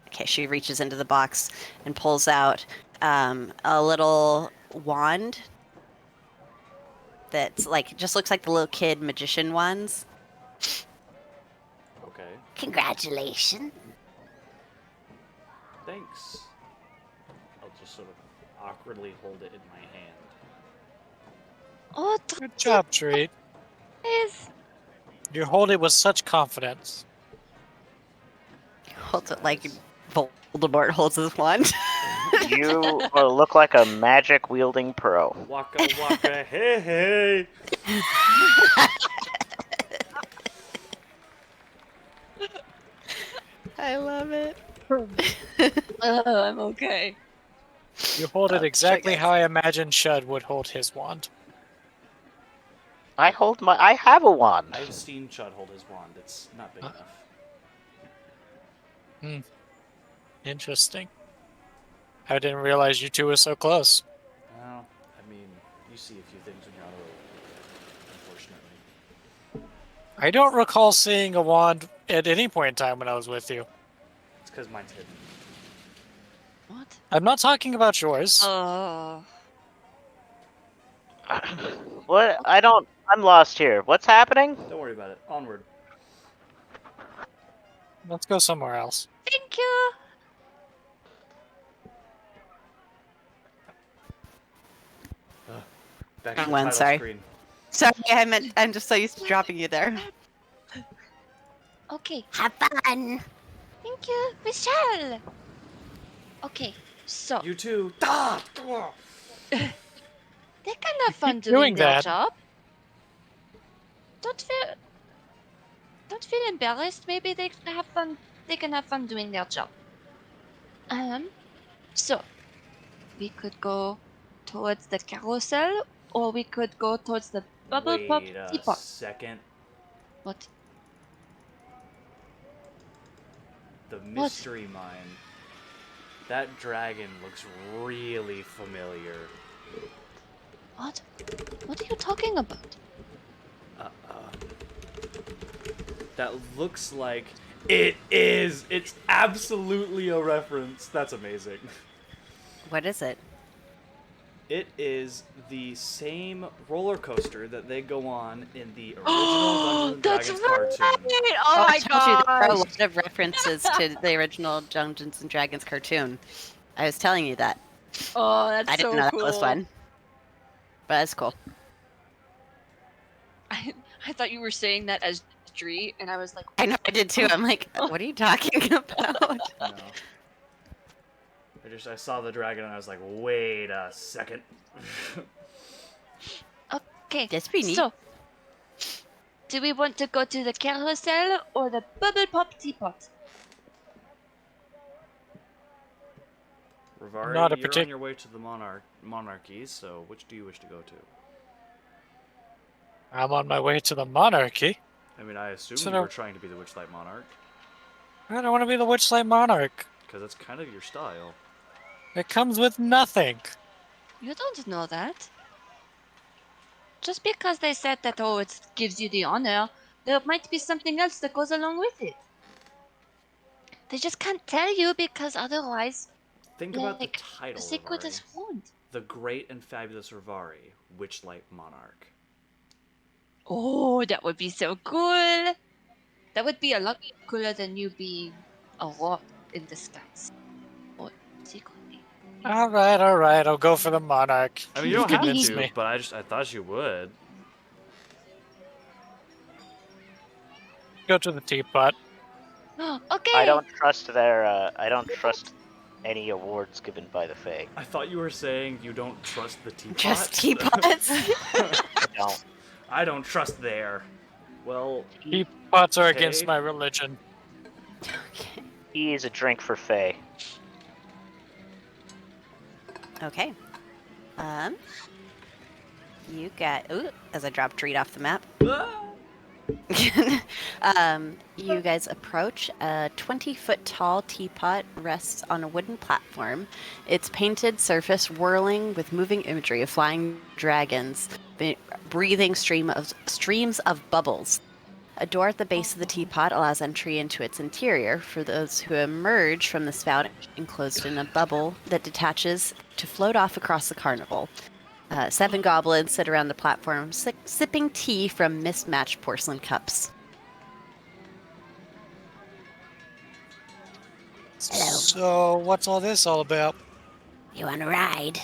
Okay, she reaches into the box and pulls out a little wand that's like just looks like the little kid magician wands. Okay, Congratulations. thanks. I'll just sort of awkwardly hold it in my hand. oh, Good job, Treat. is You hold it with such confidence. Holds it like Voldemort holds his wand. You look like a magic wielding pro. Waka waka hey hey! I love it. I'm okay. You hold it sure, exactly guys. how I imagine Shud would hold his wand. I have a wand. I've seen Chud hold his wand. It's not big enough. Interesting. I didn't realize you two were so close. Well, I mean, you see a few things when you're on the road, unfortunately. I don't recall seeing a wand at any point in time when I was with you. It's because mine's hidden. What? I'm not talking about yours. Oh. What? I'm lost here. What's happening? Don't worry about it. Onward. Let's go somewhere else. Thank you. Back to the One, title sorry. screen. Sorry, I'm just so used to dropping you there. Okay, Have fun. thank you, Michelle. Okay, so You too. they can have fun keep doing doing their that. job. Don't feel embarrassed. Maybe they can have fun. They can have fun doing their job. So we could go towards the carousel, or we could go towards the bubble pop Wait a teapot. second. What? The mystery mine. That dragon looks really familiar. What? What are you talking about? That looks like it is. It's absolutely a reference. That's amazing. What is it? It is the same roller coaster that they go on in the original Dungeons and That's Dragons right. cartoon. Oh my I told you there are a gosh. lot of references to the original Dungeons and Dragons cartoon. I was telling you that. Oh, that's I didn't so know cool. that was fun. But that's cool. I thought you were saying that as Dree, and I was like, I know I did too. I'm like, what are you talking about? No. I saw the dragon and I was like, wait a second. Okay. That's pretty neat. So, do we want to go to the carousel or the bubble pop teapot? Rivari, Not a you're on your way to the monarchy, so which do you wish to go to? I'm on my way to the monarchy. I mean, I assume So you no- were trying to be the Witchlight Monarch, I don't want to be the Witchlight Monarch. because that's kind of your style. It comes with nothing. you don't know that. Just because they said that, oh, it gives you the honor, there might be something else that goes along with it. They just can't tell you because otherwise, Think about the like, the title, secret Rivari. is ruined. The Great and Fabulous Rivari, Witchlight Monarch. Oh, that would be so cool. That would be a lot cooler than you being a rock in disguise. Or secretly. All right. I'll go for the monarch. I mean, you You've don't have convinced to, me. but I thought you would. Go to the teapot. Okay. I don't trust their. I don't trust any awards given by the Fae. I thought you were saying you don't trust the teapots. Just teapots. I don't. I don't trust their. Well, Teapots are Okay. against my religion. Okay. Tea is a drink for Fae. Okay. You got. Ooh, as I drop Treat off the map. You guys approach. A 20-foot tall teapot rests on a wooden platform. Its painted surface whirling with moving imagery of flying dragons, breathing streams of bubbles. A door at the base of the teapot allows entry into its interior for those who emerge from the spout enclosed in a bubble that detaches to float off across the carnival. 7 goblins sit around the platform, sipping tea from mismatched porcelain cups. Hello. So, what's all this all about? You want a ride?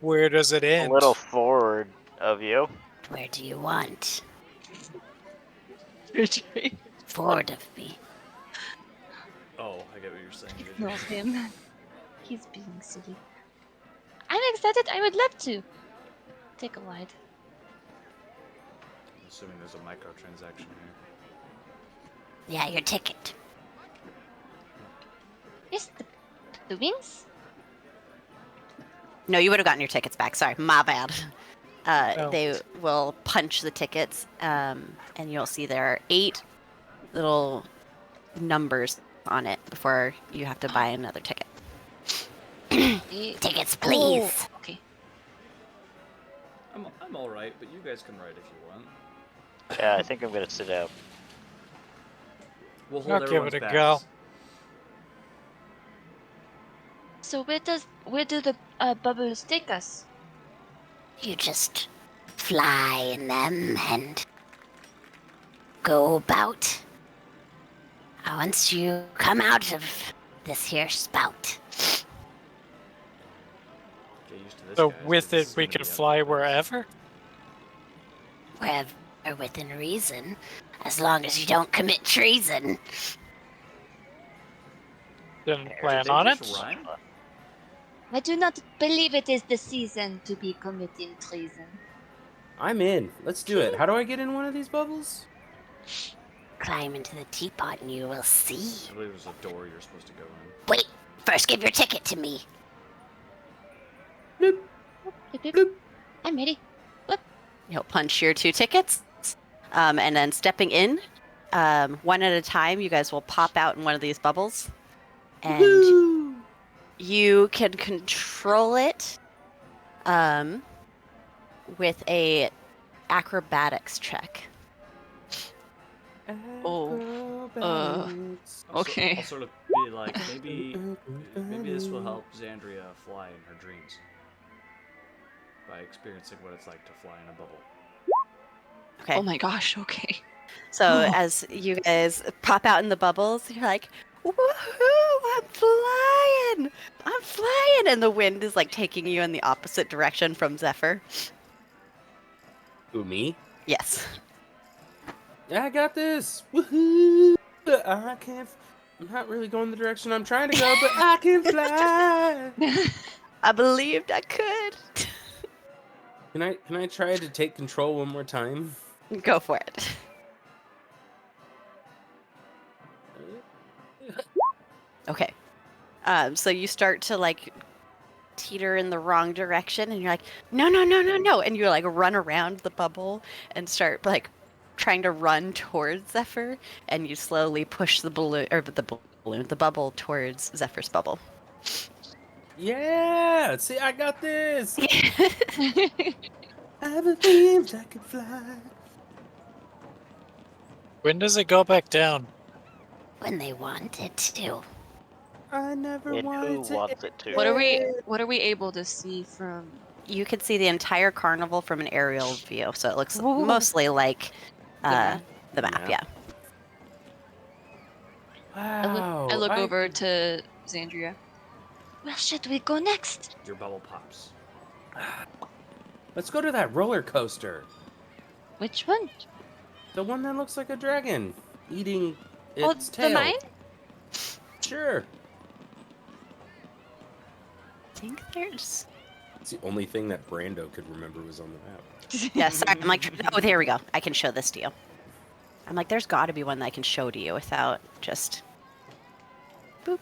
Where does it A end? little forward of you. Where do you want? Retreat. Forward of me. oh, I get what you're saying. Ignore him. He's being silly. I'm excited. I would love to take a ride. I'm assuming there's a microtransaction here. Yeah, your ticket. Yes, the wings. No, you would have gotten your tickets back. Sorry, my bad. Oh. They will punch the tickets, and you'll see there are 8 little numbers on it before you have to buy another ticket. Tickets, please. Oh, okay. I'm all right, but you guys can ride if you want. Yeah, I think I'm gonna sit out. We'll hold I'll give everyone's it a backs. go. So where do the bubbles take us? You just fly in them and go about. Once you come out of this here spout, Get used to this, So guys, 'cause with this it, is we gonna can be fly epic. wherever? wherever within reason, as long as you don't commit treason. Didn't Did plan they on it? just rhyme? I do not believe it is the season to be committing treason. I'm in. Let's do it. How do I get in one of these bubbles? Climb into the teapot and you will see. I believe there's a door you're supposed to go in. Wait, first give your ticket to me. Bloop, Beep, beep. bloop. I'm ready. He'll punch your 2 tickets, and then stepping in, one at a time, you guys will pop out in one of these bubbles, and Woohoo! you can control it with a acrobatics check. Oh, Acrobatics. okay. I'll sort of be like, maybe this will help Xandria fly in her dreams by experiencing what it's like to fly in a bubble. Okay. Oh my gosh, okay. So as you guys pop out in the bubbles, you're like, woohoo, I'm flying, and the wind is like taking you in the opposite direction from Zephyr. Who, me? Yes. Yeah, I got this. Woohoo! I'm not really going the direction I'm trying to go, but I can fly. I believed I could. Can I try to take control one more time? Go for it. Okay. So you start to like teeter in the wrong direction, and you're like, no, and you like run around the bubble and start like trying to run towards Zephyr, and you slowly push the balloon or the bubble towards Zephyr's bubble. Yeah! See, I got this! I have dreams I can fly. When does it go back down? When they want it to. I never And who wanted to. wants it to? What are we able to see from? You can see the entire carnival from an aerial view, so it looks Ooh. mostly like map. the map. Map. Yeah. Wow. I look over to Xandria. Where should we go next? Your bubble pops. Let's go to that roller coaster. Which one? The one that looks like a dragon eating Oh, its the tail. mine? Sure. I think there's. It's the only thing that Brando could remember was on the map. Yeah, sorry. I'm like, oh, there we go. I can show this to you. I'm like, there's got to be one that I can show to you without just. Boop.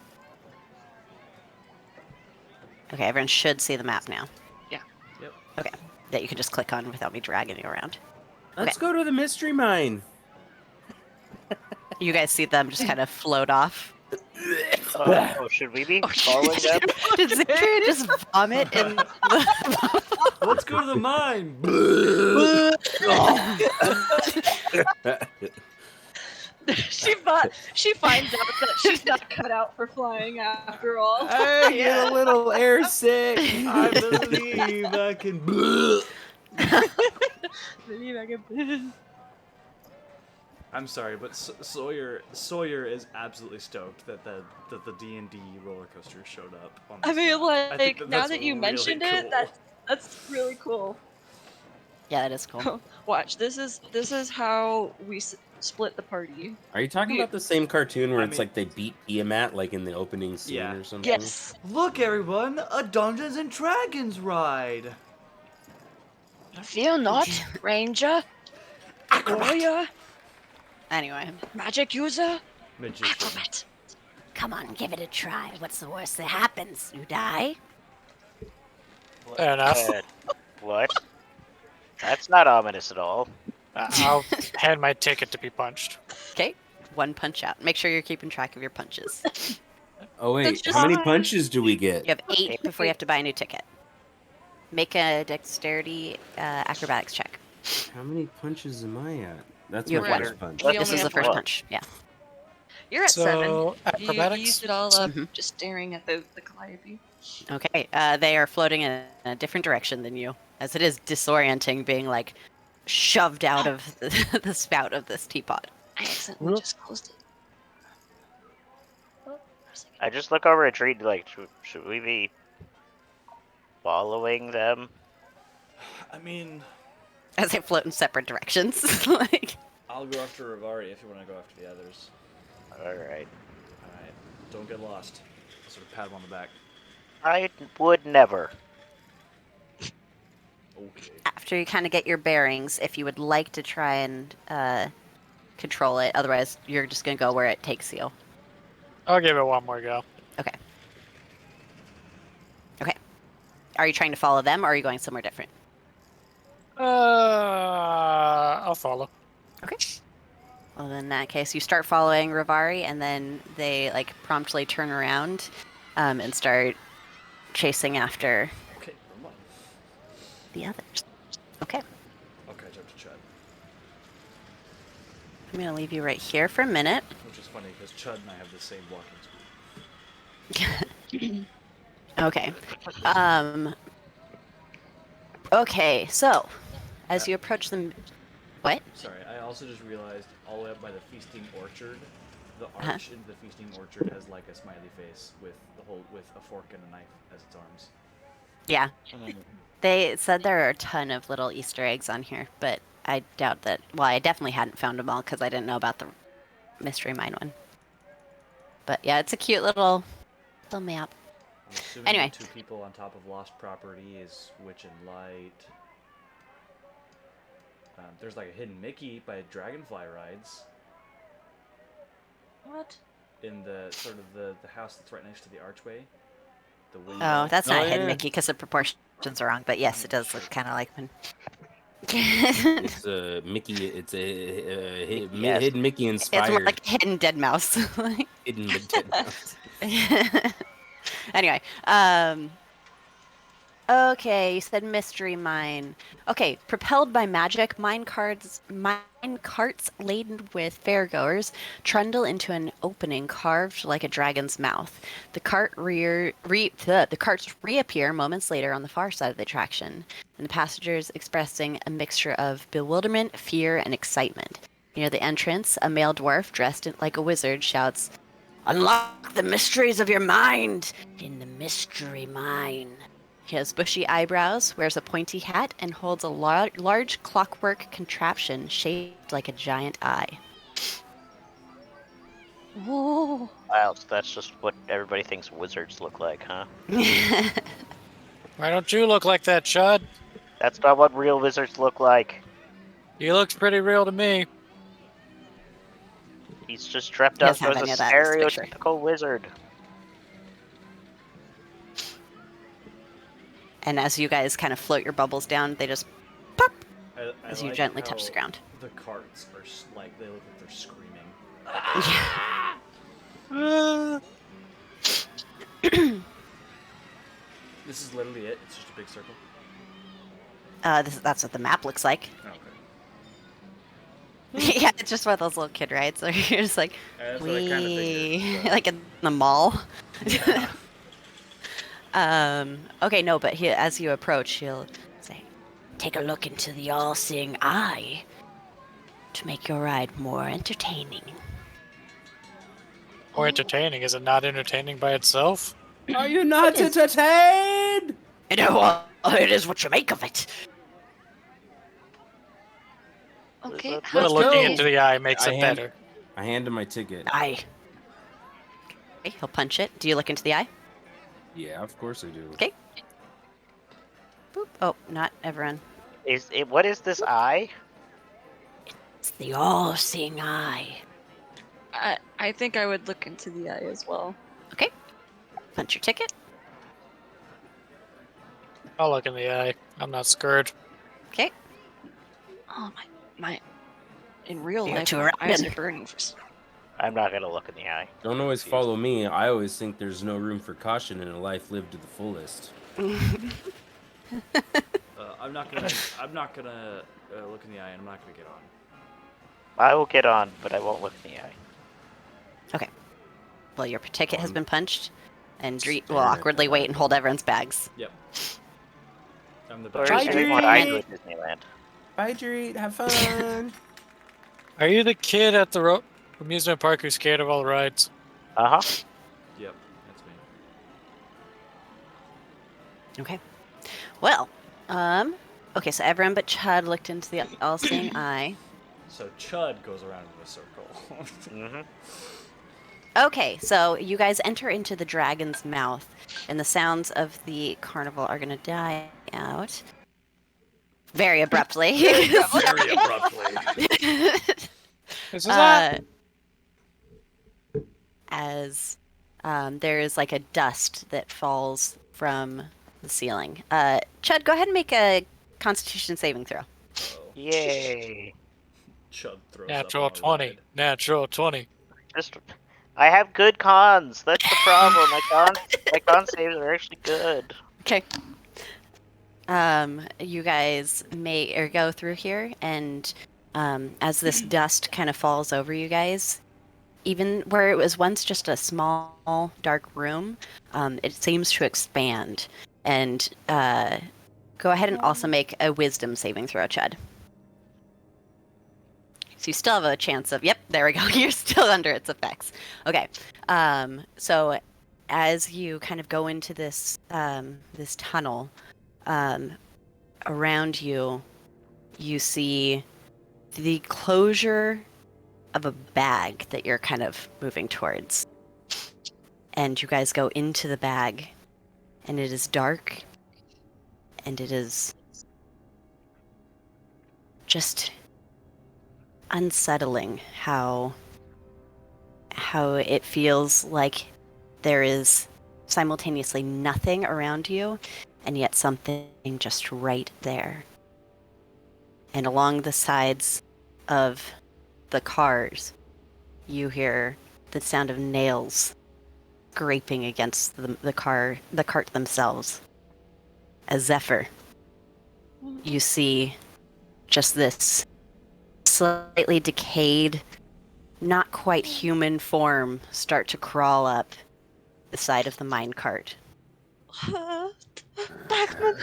Okay, everyone should see the map now. Yeah. Yep. Okay, that you can just click on without me dragging you around. Let's go to the mystery mine. You guys see them just kind of float off. Oh, should we be following them? Did Xandria just vomit in the... Let's go to the mine. she finds out that she's not cut out for flying after all. I get a little air sick. I believe I can. Believe I can. I'm sorry, but Sawyer is absolutely stoked that the D&D roller coaster showed up. On I this mean, map. I think like now that's that you really mentioned it, cool. that's really cool. Yeah, that is cool. Watch, this is how we split the party. Are you talking about the same cartoon where I it's mean- like they beat Tiamat like in the opening scene Yeah. or something? Yes. Look, everyone, a Dungeons and Dragons ride. Fear not, ranger, warrior, Anyway, magic user, Magician. acrobat. Come on, give it a try. What's the worst that happens? You die? Fair enough. What? That's not ominous at all. I'll hand my ticket to be punched. okay, one punch out. Make sure you're keeping track of your punches. Oh That's wait, just how many fine. punches do we get? You have 8 before you have to buy a new ticket. Make a dexterity acrobatics check. How many punches am I at? That's You my have first punch. We This only is the have first one. punch. Yeah. You're at 7. So, You acrobatics? used it all up Mhm. just staring at the calliope. Okay. They are floating in a different direction than you, as it is disorienting being like shoved out of the spout of this teapot. I accidentally just closed it. Oh, for a second. I just look over at Treat like, should we be following them? I mean, As they float in separate directions. like, I'll go after Rivari if you want to go after the others. All right. Alright, don't get lost. Sort of pat him on the back. I would never. Okay. after you kind of get your bearings, if you would like to try and control it, otherwise you're just gonna go where it takes you. I'll give it one more go. Okay. Okay. Are you trying to follow them, or are you going somewhere different? I'll follow. Okay. Well, in that case, you start following Rivari, and then they like promptly turn around and start chasing after Okay, never mind. the others. Okay. Okay, jump to Chud. I'm gonna leave you right here for a minute. Which is funny because Chud and I have the same walking speed. Okay. Okay, so as you approach them, what? Sorry, I also just realized all the way up by the feasting orchard, the arch into the feasting orchard has like a smiley face with a fork and a knife as its arms. Yeah. They said there are a ton of little Easter eggs on here, but I doubt that. Well, I definitely hadn't found them all because I didn't know about the mystery mine one. But yeah, it's a cute little map. I'm assuming Anyway. the two people on top of lost property is Witch and Light. There's like a hidden Mickey by Dragonfly Rides What? in the sort of the house that's right next to the archway. The window. Oh, that's not Oh, hidden yeah. Mickey because the proportions are wrong. But yes, it does look kind of like one. It's a Mickey. It's a Yes. hidden Mickey It's inspired. more like a hidden dead mouse. hidden dead mouse. Anyway, okay, you said mystery mine. Okay, propelled by magic, mine carts laden with fairgoers trundle into an opening carved like a dragon's mouth. The carts reappear moments later on the far side of the attraction, and the passengers expressing a mixture of bewilderment, fear, and excitement. Near the entrance, a male dwarf dressed like a wizard shouts, Unlock the mysteries of your mind in the mystery mine. He has bushy eyebrows, wears a pointy hat, and holds a large clockwork contraption shaped like a giant eye. Whoa. Wow, so that's just what everybody thinks wizards look like, huh? Why don't you look like that, Chud? That's not what real wizards look like. He looks pretty real to me. He's just dressed He up doesn't have as a any of that in this picture. stereotypical wizard. And as you guys kind of float your bubbles down, they just pop I as you like gently how touch the ground. The carts are like they look like they're screaming. This is literally it. It's just a big circle. That's what the map looks like. Okay. Yeah, it's just one of those little kid rides where you're just like, That's what I kind of figured. like in the mall. Okay, no, but as you approach, he'll say, Take a look into the all-seeing eye to make your ride more entertaining. More entertaining. Is it not entertaining by itself? Are you not entertained? It is what you make of it. Okay. Let's But Let's looking go. into the eye makes I it hand- better. I hand him my ticket. Eye. okay, he'll punch it. Do you look into the eye? Yeah, of course I do. Okay. Boop. Oh, not everyone. What is this eye? It's the all-seeing eye. I think I would look into the eye as well. Okay. Punch your ticket. I'll look in the eye. I'm not scared. Okay. Oh my. In real You're life, too my eyes rapid. are burning for some. I'm not gonna look in the eye. Don't always follow me. I always think there's no room for caution in a life lived to the fullest. I'm not gonna look in the eye, and I'm not gonna get on. I will get on, but I won't look in the eye. Okay. Well, your ticket has been punched, and Dreet will Stare at awkwardly the wait eye. and hold everyone's bags. Yep. I'm the Or best. is what I do at Disneyland. Bye, Dreet. Have fun. Are you the kid at the amusement park who's scared of all the rides? Uh-huh. Yep, that's me. Okay. Well, okay, so everyone but Chud looked into the all-seeing eye. So Chud goes around in a circle. Mm-hmm. Okay, so you guys enter into the dragon's mouth, and the sounds of the carnival are going to die out very abruptly. Very abruptly. This is that. As there is like a dust that falls from the ceiling. Chud, go ahead and make a Constitution saving throw. Yay. Chud throws Natural up on a 20. ride. Natural 20. I have good cons. That's the problem. My con saves are actually good. Okay. You guys may go through here, and as this dust kind of falls over you guys, even where it was once just a small, dark room, it seems to expand. And go ahead and also make a Wisdom saving throw, Chud. So you still have a chance of, yep, there we go. You're still under its effects. Okay. So as you kind of go into this this tunnel, around you, you see the closure of a bag that you're kind of moving towards. And you guys go into the bag, and it is dark, and it is just unsettling how it feels like there is simultaneously nothing around you and yet something just right there. And along the sides of the cars, you hear the sound of nails scraping against the cart themselves. As Zephyr, you see just this slightly decayed, not quite human form start to crawl up the side of the minecart. Backman!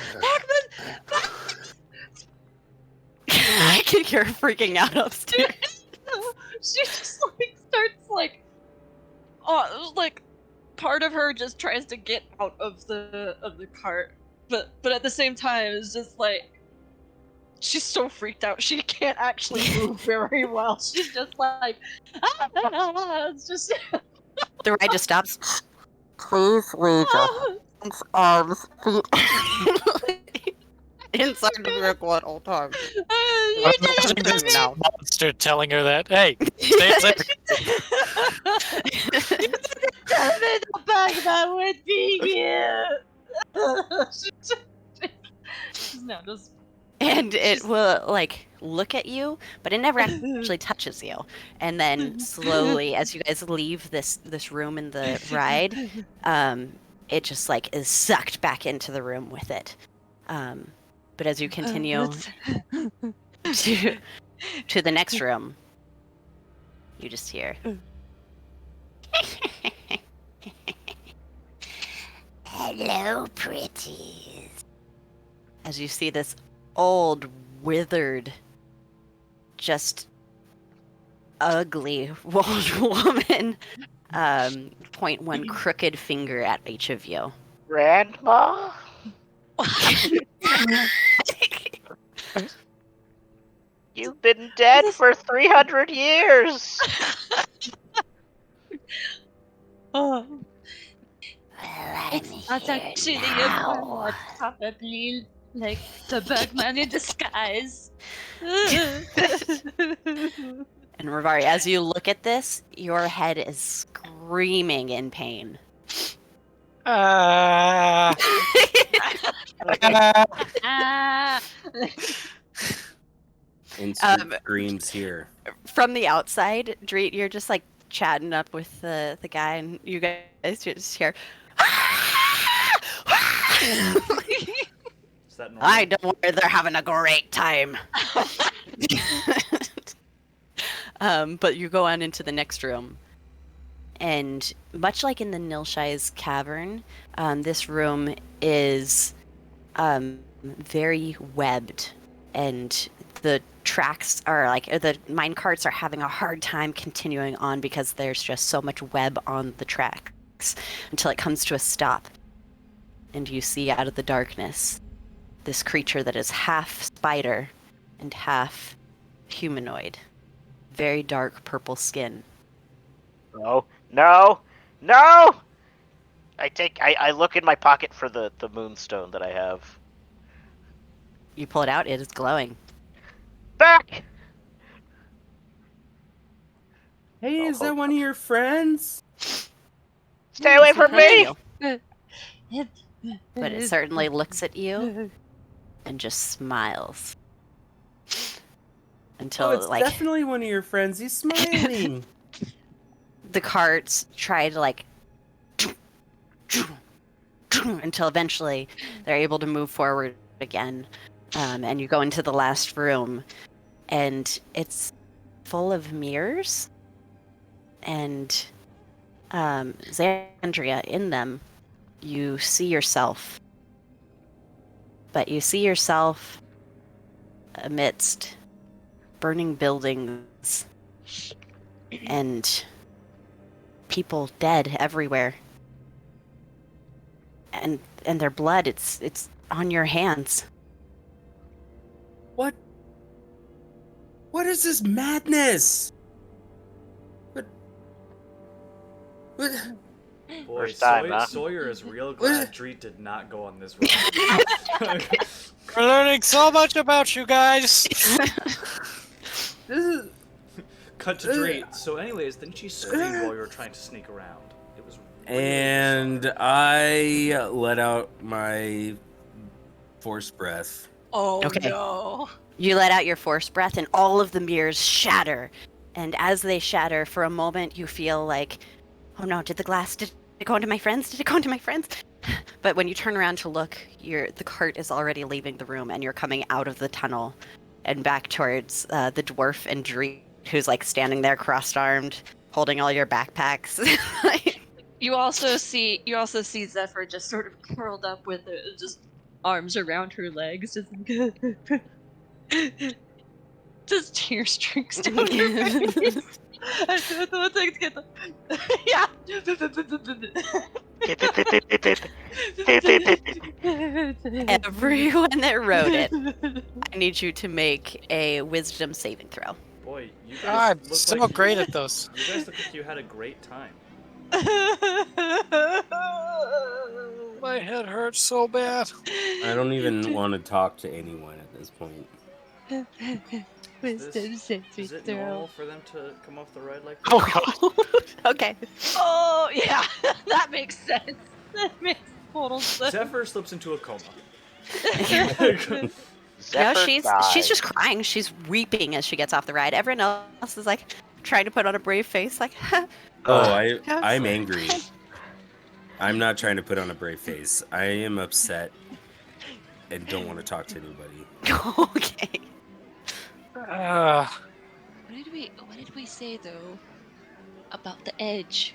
I can hear her freaking out upstairs. She just starts part of her just tries to get out of the cart, but at the same time is just she's so freaked out she can't actually move very well. She's just it's just The ride just stops. Please leave your arms, feet inside of your at all times. I'm imagining this monster telling her that, hey, stay safe. the Bagman would be here. She's now just And it will look at you, but it never actually touches you. And then slowly, as you guys leave this room in the ride, it just is sucked back into the room with it. But as you continue to the next room, you just hear. Hello, pretties. As you see this old, withered, just ugly old woman point one crooked finger at each of you. Grandma? You've been dead for 300 years! oh. Well, I'm It's not here actually your now. grandma. It's probably the Bergman in disguise. And Rivari, as you look at this, your head is screaming in pain. Ah. Instant screams here. From the outside, Dreet, you're just chatting up with the guy, and you guys just hear. Is that normal? I don't worry, they're having a great time. But you go on into the next room, and much like in the Nilshai's cavern, this room is very webbed, and the tracks are the mine carts are having a hard time continuing on because there's just so much web on the tracks until it comes to a stop. And you see out of the darkness this creature that is half spider and half humanoid. Very dark purple skin. No, no, no! I look in my pocket for the moonstone that I have. You pull it out, it is glowing. Back! Hey, Oh, is that one of your friends? Stay away from me! But it certainly looks at you and just smiles. Until Oh, it's definitely one of your friends. He's smiling. the carts try to until eventually they're able to move forward again. And you go into the last room, and it's full of mirrors, and Xandria, in them, you see yourself. But you see yourself amidst burning buildings and people dead everywhere. And their blood, it's on your hands. What is this madness? What? Boy, First time, huh? Sawyer is real glad Dreet did not go on this ride. We're learning so much about you guys. This is... Cut to Dreet. So anyways, didn't she scream while you were trying to sneak around? It was really And bizarre. I let out my forced breath. Oh Okay. no. You let out your forced breath, and all of the mirrors shatter. And as they shatter, for a moment, you feel like, oh no, did the glass it go into my friends? Did it go into my friends? But when you turn around to look, the cart is already leaving the room, and you're coming out of the tunnel and back towards the dwarf and Dreed, who's like standing there crossed-armed, holding all your backpacks. You also see Zephyr just sort of curled up with just arms around her legs, just like just tear streaks down her face. I don't know what to get the yeah. Everyone that wrote it, I need you to make a wisdom saving throw. Boy, you guys I'm look so like great at those. you guys look like you had a great time. My head hurts so bad. I don't even want to talk to anyone at this point. Wisdom saving Is it throw. normal for them to come off the ride like this? Oh god. Okay. Oh yeah, that makes sense. That makes total sense. Zephyr slips into a coma. No, Zephyr she's dies. just crying. She's weeping as she gets off the ride. Everyone else is like trying to put on a brave face, like. I'm angry. I'm not trying to put on a brave face. I am upset and don't want to talk to anybody. Okay. What did we say though about the edge?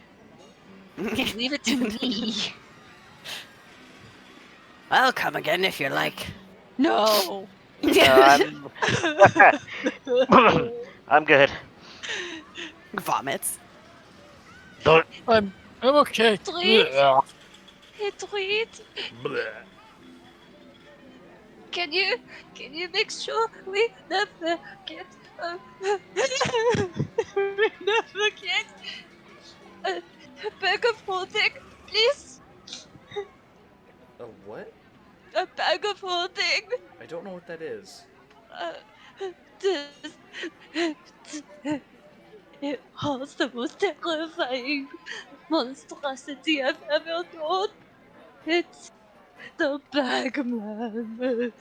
Leave it to me. I'll come again if you like. No. I'm good. Vomits. I'm okay. Please? Yeah. Hey, tweet. Bleh. Can you make sure we never get we never get a bag of holding, please? A what? A bag of holding. I don't know what that is. It holds the most terrifying monstrosity I've ever known. It's the Bagman.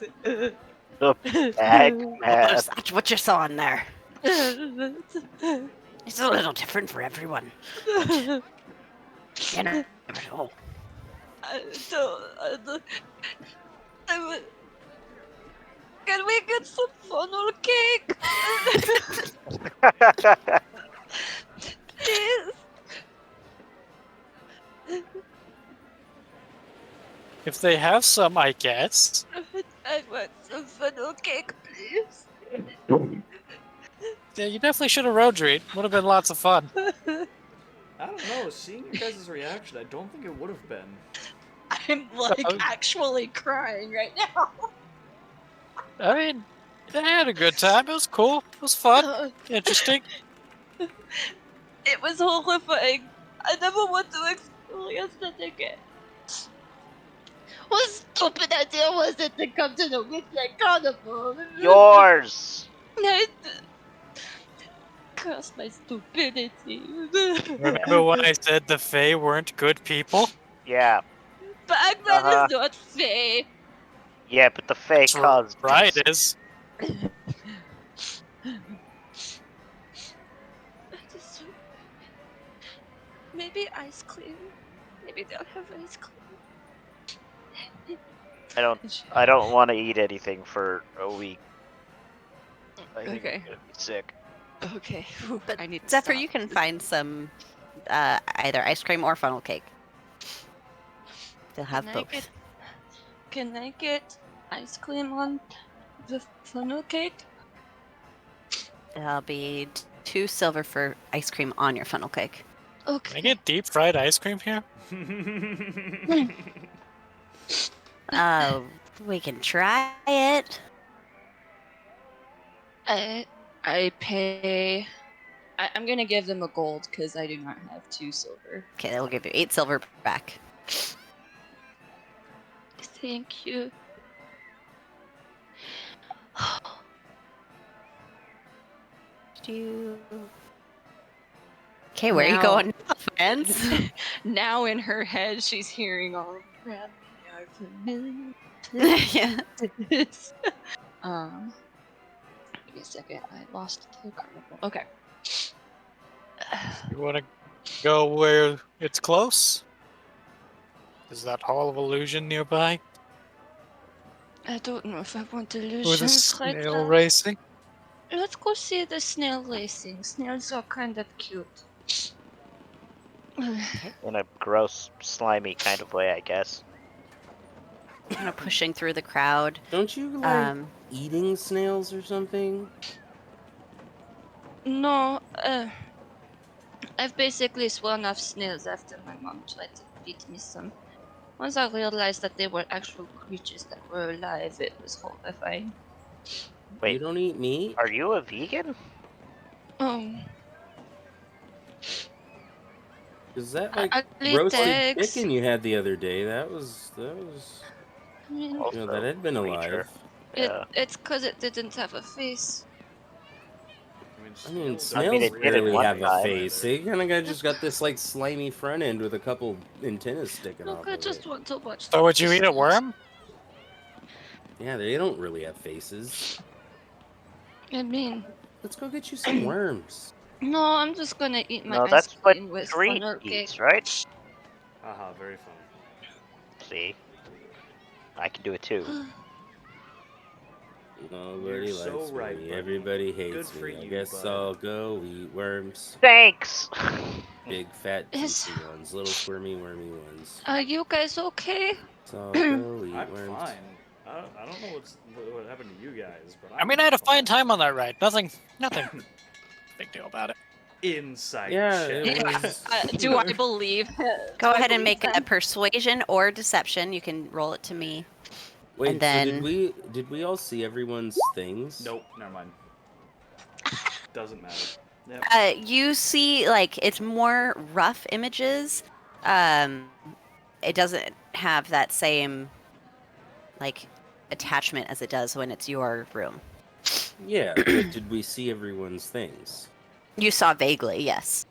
The bag Oh, man. is that what you saw in there? It's a little different for everyone. You never know. Can we get some funnel cake? Please. If they have some, I guess. I want some funnel cake, please. Yeah, you definitely should have road read. Would have been lots of fun. I don't know. Seeing your guys' reaction, I don't think it would have been. I'm like actually crying right now. I mean, they had a good time. It was cool. It was fun. Interesting. It was horrifying. I never want to experience that again. What stupid idea was it to come to the Witchlight Carnival? Yours. Curse my stupidity. Remember when I said the Fae weren't good people? Yeah. Bagman is not Fae. Yeah, but the Fae That's caused. right, it is. Maybe ice cream. Maybe they'll have ice cream. I don't want to eat anything for a week. I think Okay. I'm gonna be sick. Okay. But I need to Zephyr, stop. you can find some either ice cream or funnel cake. They'll have both. Can I get ice cream on the funnel cake? There'll be 2 silver for ice cream on your funnel cake. Can I Okay. get deep fried ice cream here? We can try it. I pay. I'm gonna give them a gold because I do not have 2 silver. Okay, that will give you 8 silver back. Thank you. Okay, where are you Now- going, friends? Now in her head, she's hearing all around me are familiar. Yeah. Give me a second. I lost the carnival. Okay. You want to go where it's close? Is that Hall of Illusion nearby? I don't know if I want Or the illusions right snail now. racing? Let's go see the snail racing. Snails are kind of cute. In a gross, slimy kind of way, I guess. Kind of pushing through the crowd. Don't you like Um, eating snails or something? No, I've basically sworn off snails after my mom tried to feed me some. Once I realized that they were actual creatures that were alive, it was horrifying. You Wait, don't eat meat? are you a vegan? Um, Is that like I eat roasted eggs. chicken you had the other day? That was I mean, Also, you know, that had been creature. alive. Yeah. it's because it didn't have a face. I mean, I mean, snails it did it barely one have a time. face. They kind of just got this like slimy front end with a couple antennas sticking Look, off I of just it. want to watch. So would you the eat a snails. worm? Yeah, they don't really have faces. I mean, Let's go get you some worms. no, I'm just gonna eat my No, ice that's what cream with tree funnel cake. eats, right? Haha, very funny. See? I can do it too. Nobody You're so likes right, me. buddy. Everybody Good hates for me. I you, guess bud. I'll go eat worms. Thanks! Big fat Is- juicy ones, little squirmy wormy ones. Are you guys okay? So I'll go eat I'm worms. fine. I don't know what happened to you guys, but I mean, I had a fine time on that ride. Nothing big deal about it. Insight Yeah, check. it was. Do I believe? go ahead and make a persuasion or deception. You can roll it to me. Wait, And then- so did we all see everyone's things? Nope, never mind. Doesn't matter. Yep. You see, like, it's more rough images. It doesn't have that same, like, attachment as it does when it's your room. Yeah, but did we see everyone's things? You saw vaguely, yes.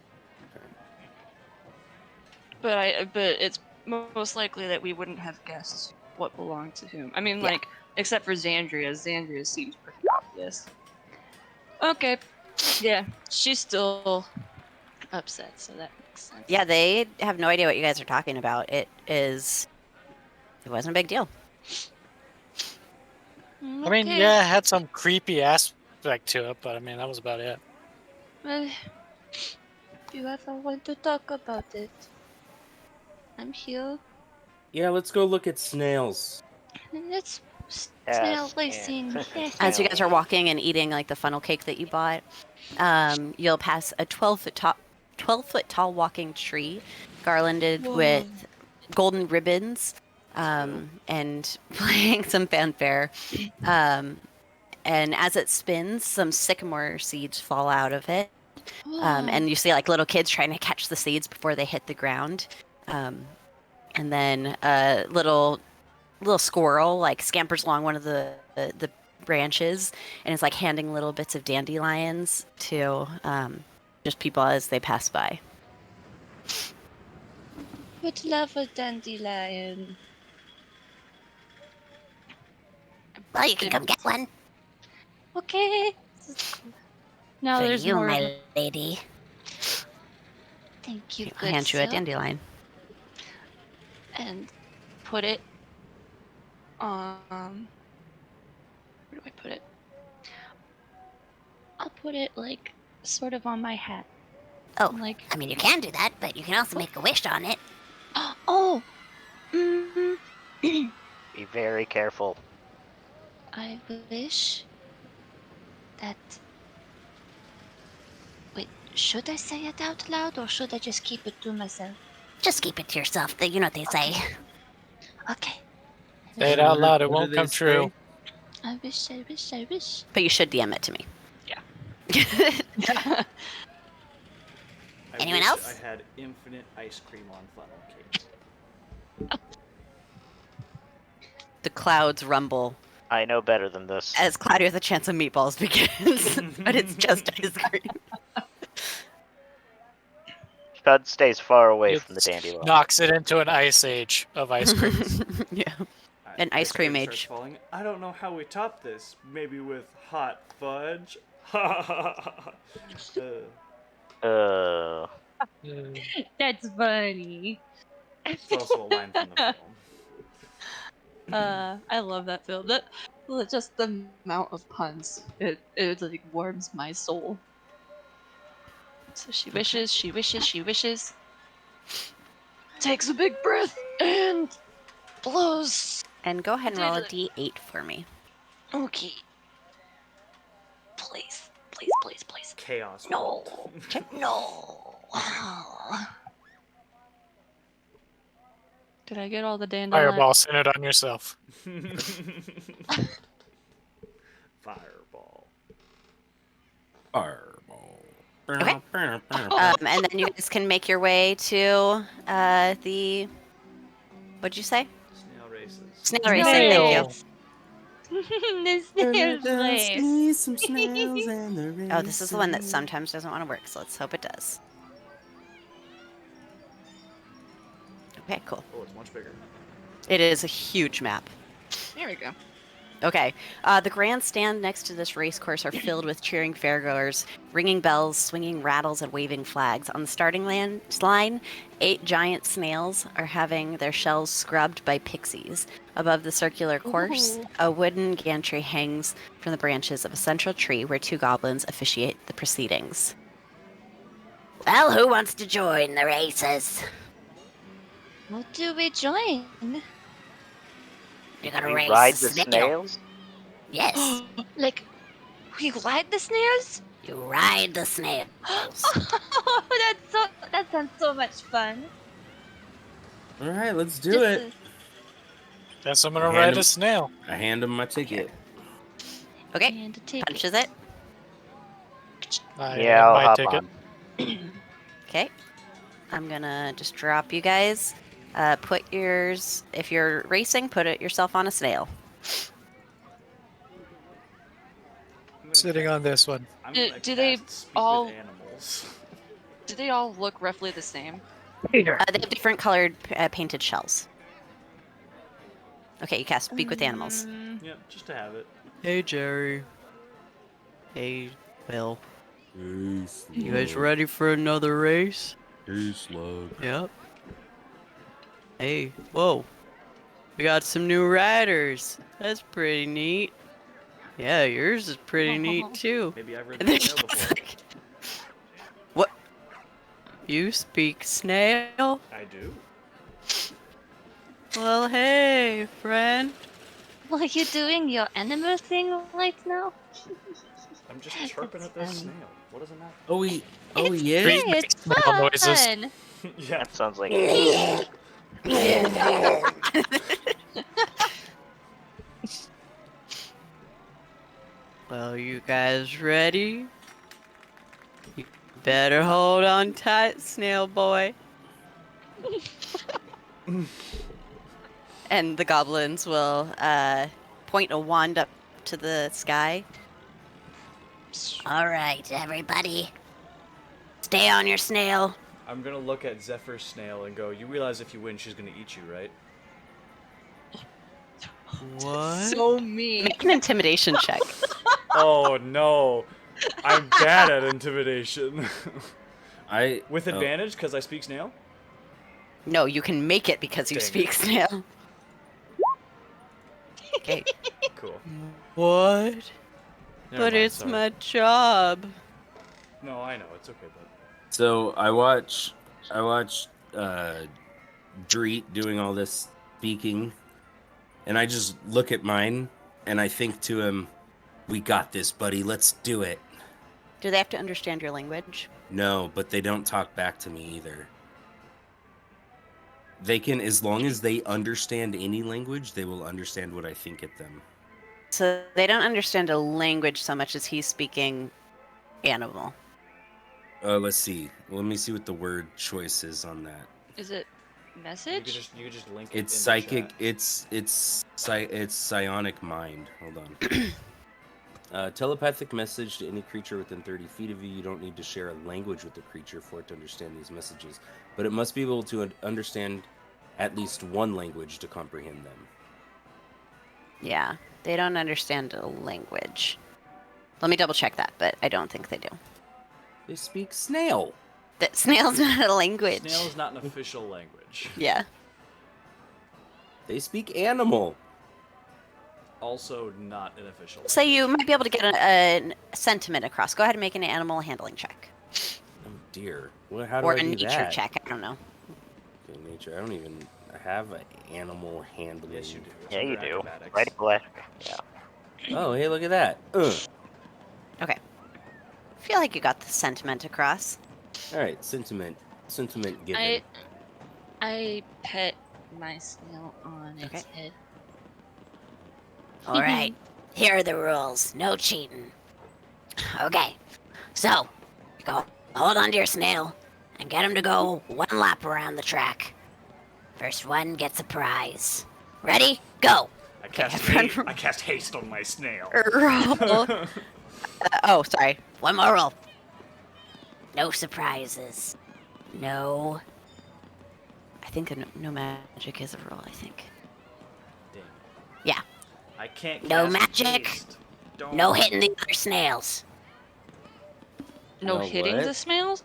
But it's most likely that we wouldn't have guessed what belonged to whom. I mean, Yeah. like, except for Xandria. Xandria seems pretty obvious. Okay. Yeah, she's still upset, so that makes sense. Yeah, they have no idea what you guys are talking about. It wasn't a big deal. I mean, yeah, it had some creepy aspect to it, but I mean, that was about it. Well, if you ever want to talk about it, I'm here. Yeah, let's go look at snails. Let's Yes, snail and- racing. As you guys are walking and eating, like, the funnel cake that you bought, you'll pass a 12-foot tall walking tree garlanded Whoa. with golden ribbons and playing some fanfare. And as it spins, some sycamore seeds fall out of it. And you see, like, little kids trying to catch the seeds before they hit the ground. And then a little squirrel, like, scampers along one of the branches and is, like, handing little bits of dandelions to just people as they pass by. Would love a dandelion. Well, you can come get one. Okay. Now For there's you, more. my lady. Thank you, I'll good hand you a sir. dandelion. And put it where do I put it? I'll put it, like, sort of on my hat. Oh, Like, I mean, you can do that, but you can also make a wish on it. oh! Mm-hmm. Be very careful. I wish that... Wait, should I say it out loud, or should I just keep it to myself? Just keep it to yourself. You know what they say. Okay. Say it out loud, it What won't do come they true. say? I wish, I wish, I wish. But you should DM it to me. I Anyone wish else? I had infinite ice cream on funnel cake. The clouds rumble I know better than this. as Cloudy with a Chance of Meatballs begins, but it's just ice cream. Spud stays far away It from the dandelion. knocks it into an ice age of ice cream. Yeah. An ice cream starts age. Falling. I don't know how we top this. Maybe with hot fudge. Uh, That's funny. It's also a line from the film. I love that film. That just the amount of puns. It like warms my soul. So she wishes, she wishes, she wishes. Takes a big breath and blows. And go ahead and roll a d8 for me. Okay. Please, please, please, please. Chaos. No. Okay. No. Did I get all the dandelion? Fireball centered on yourself. Fireball. Fireball. Okay. And then you guys can make your way to the. What'd you say? Snail races. Snail racing. Thank you. The snail's race. Some snails and the Oh, this is the one that sometimes doesn't want to work, so let's hope it does. Okay, cool. Oh, it's much bigger. It is a huge map. There we go. Okay. The grandstand next to this race course are filled with cheering fairgoers, ringing bells, swinging rattles, and waving flags. On the starting line, 8 giant snails are having their shells scrubbed by pixies. Above the circular course, a wooden gantry hangs from the branches of a central tree where 2 goblins officiate the proceedings. Well, who wants to join the races? What do we join? You're gonna We race ride the the snail. snails? Yes, Like, we ride the snails? you ride the snails. That sounds so much fun. All right, let's do Just it. Guess I'm gonna Hand ride him- a snail. I hand him my ticket. Okay. And a ticket. Punches it. I Yeah, have I'll my hop ticket. on. Okay. I'm gonna just drop you guys. Put yours, if you're racing, put it yourself on a snail. I'm gonna Sitting cast- on this one. I'm Do- gonna do they cast Speak all- with animals? Do they all look roughly the same? They have different colored painted shells. Okay, you cast Speak with Animals. Yep, just to have it. Hey Jerry. Hey Will. Hey, You guys ready for another race? Hey, slug. Yep. Hey, whoa. We got some new riders. That's pretty neat. Yeah, yours is pretty neat too. Maybe I've And ridden they're a snail just before. like, what? You speak snail? I do. Well, hey, friend. Are you doing your animal thing right now? I'm just chirping at this That's snail. What does it matter? Oh, he It's is? free, it's Snail noises. fun. Yeah. That sounds like Well, you guys ready? You better hold on tight, snail boy. And the goblins will point a wand up to the sky. All right, everybody. Stay on your snail. I'm gonna look at Zephyr's snail and go, you realize if you win, she's gonna eat you, right? What? So mean. Make an intimidation check. Oh no. I'm bad at intimidation. I With oh, advantage, because I speak snail? No, you can make it because you Dang it. speak snail. Okay. Cool. What? Never But mind, it's sorry. my job. No, I know, it's okay, but... So I watch Dreet doing all this speaking, and I just look at mine and I think to him, "We got this, buddy. Let's do it." Do they have to understand your language? No, but they don't talk back to me either. They can, as long as they understand any language, they will understand what I think at them. So they don't understand a language so much as he's speaking animal. Let's see. Let me see what the word choice is on that. Is it You could message? just link it It's in the psychic. chat. It's psionic mind. Hold on. Telepathic message to any creature within 30 feet of you. You don't need to share a language with the creature for it to understand these messages, but it must be able to understand at least one language to comprehend them. Yeah, they don't understand a language. Let me double check that, but I don't think they do. They speak snail. That snail's not a language. Snail is not an official language. Yeah. They speak animal. Also not an official So you language. might be able to get a sentiment across. Go ahead and make an animal handling check. Oh dear. Well, how do Or I a do nature that? check. I don't know. Okay, nature. I don't even have an animal handling. Yes, you do. It's Yeah, you under do. acrobatics. Right away. Yeah. Oh, hey, look at that. Okay. I feel like you got the sentiment across. All right, sentiment given. I pet my snail on its head. All right, here are the rules. No cheating. Okay, so go hold on to your snail and get him to go one lap around the track. First one gets a prize. Ready? Go. I cast everyone- haste. I cast haste on my snail. Roll. Oh, sorry. One more roll. No surprises. No. I think no magic is a roll, I think. Damn. Yeah. I can't. No cast magic. haste. Don't. No hitting the other snails. No No hitting what? the snails?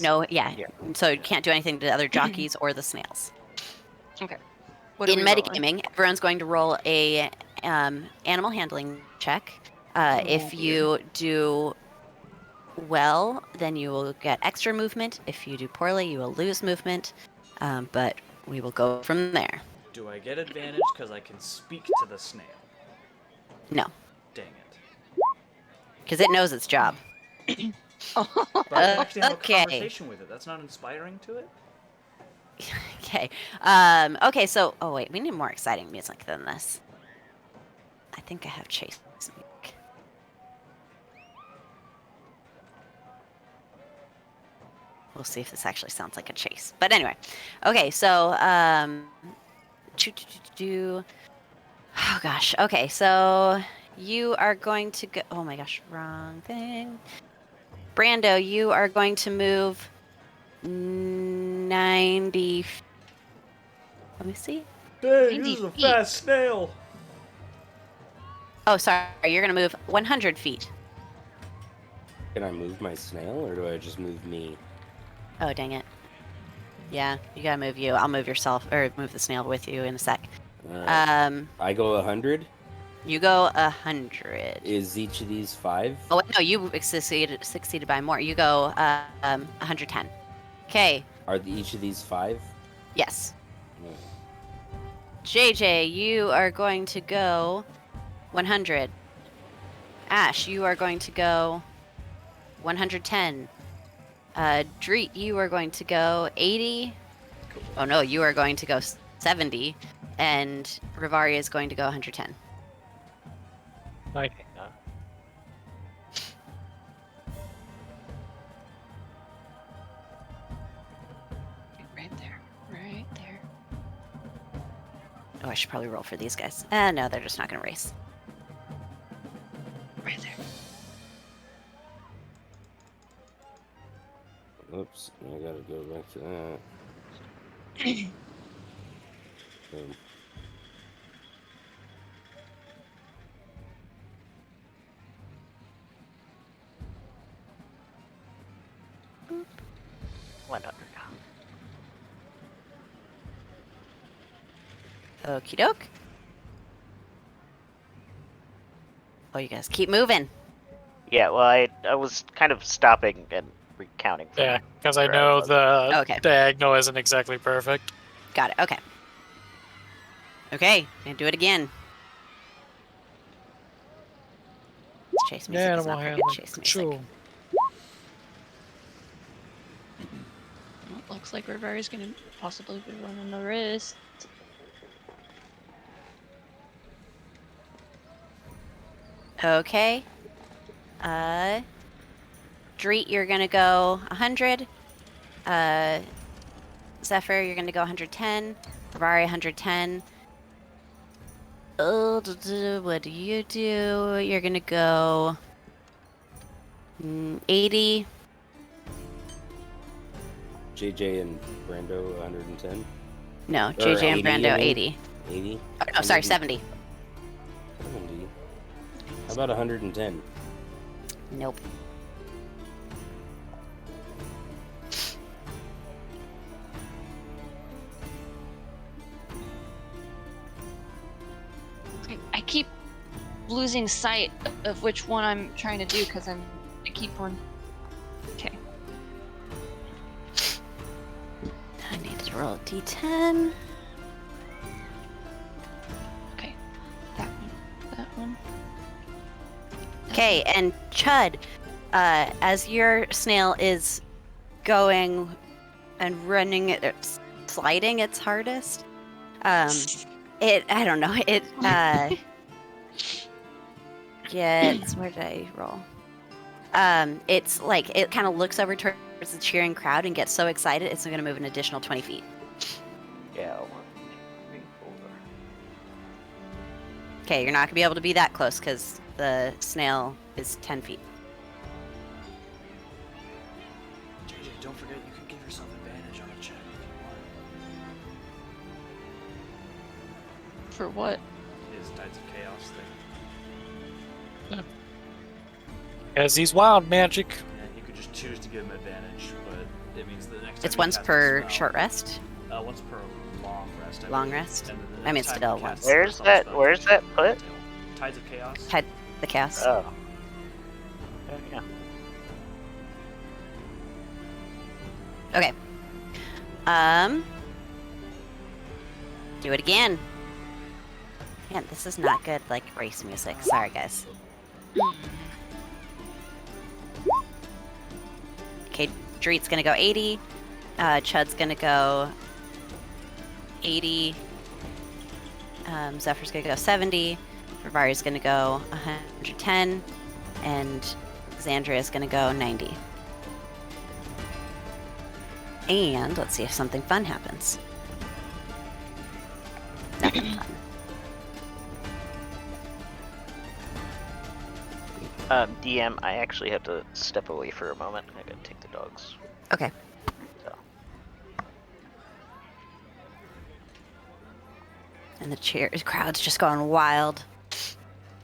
No, yeah. Yeah. So you can't do anything to the other jockeys or the snails. What are In we rolling? metagaming, everyone's going to roll a animal handling check. If you do well, then you will get extra movement. If you do poorly, you will lose movement. But we will go from there. Do I get advantage because I can speak to the snail? No, Dang it. because it knows its job. But I can actually have Okay. a conversation with it. That's not inspiring to it? Okay. Okay, so... Oh, wait. We need more exciting music than this. I think I have chase music. We'll see if this actually sounds like a chase. But anyway. Okay, so... Oh, gosh. Okay, so... You are going to go... Oh, my gosh. Wrong thing. Brando, you are going to move... 90. Let me see. Dang, this is a fast snail. Oh, sorry. You're going to move 100 feet. Can I move my snail, or do I just move me? Oh, dang it. Yeah, you got to move you. I'll move yourself, or move the snail with you in a sec. I go 100. You go 100. Is each of these 5? Oh, wait, no, you succeeded by more. You go 110. Okay, Are each of these 5? yes. No. JJ, you are going to go 100. Ash, you are going to go 110. Dreet, you are going to go 80. Oh no, you are going to go 70. And Rivari is going to go 110. I think not. Right there. Right there. Oh, I should probably roll for these guys. No, they're just not going to race. Right there. Oops, I gotta go back to that. Boop. 100. Okie doke. Oh, you guys keep moving. Yeah, well, I was kind of stopping and recounting. from Yeah, because I where know was. the Okay. diagonal isn't exactly perfect. Got it. Okay. Okay, gonna do it again. Chase music is Animal not very handling. good chase music. Sure. Well, looks like Riveri's gonna possibly be running the wrist. Okay. Dreet, you're gonna go 100. Zephyr, you're gonna go 110. Rivari, 110. Oh, what do you do? You're gonna go 80. JJ and Brando 110. No, JJ and 80, Brando, you mean? 80. 80. Oh, no, sorry, 170. 70. How about 110? Nope. losing sight of which one I'm trying to do because I keep on. Okay. I need to roll a d10. Okay. That one. That one. Okay, and Chud, as your snail is going and running, it's sliding its hardest. I don't know. It gets. Where did I roll? It's like it kind of looks over towards the cheering crowd and gets so excited it's going to move an additional 20 feet. Yeah, 1, 2, 3, 4. Okay, you're not going to be able to be that close because the snail is 10 feet. JJ, don't forget you can give yourself advantage on a check if you want. For what? His Tides of Chaos thing. Because he's wild magic. And you could just choose to give him advantage, but it means the next time It's he once casts per a spell, short rest. Once per long rest. I Long believe. rest? And then the I mean, next time still he once. casts Where's a spell, that- spell, where's you that can put? Tides of Chaos. Tide the chaos. Oh. Yeah. Okay. Do it again. Man, this is not good, like, race music. Sorry, guys. Okay, Dreet's gonna go 80. Chud's gonna go 80. Zephyr's gonna go 70. Rivari's gonna go 110. And Xandria's gonna go 90. And let's see if something fun happens. Nothing fun. DM, I actually have to step away for a moment. I gotta take the dogs. Okay. So. And the crowd's just going wild.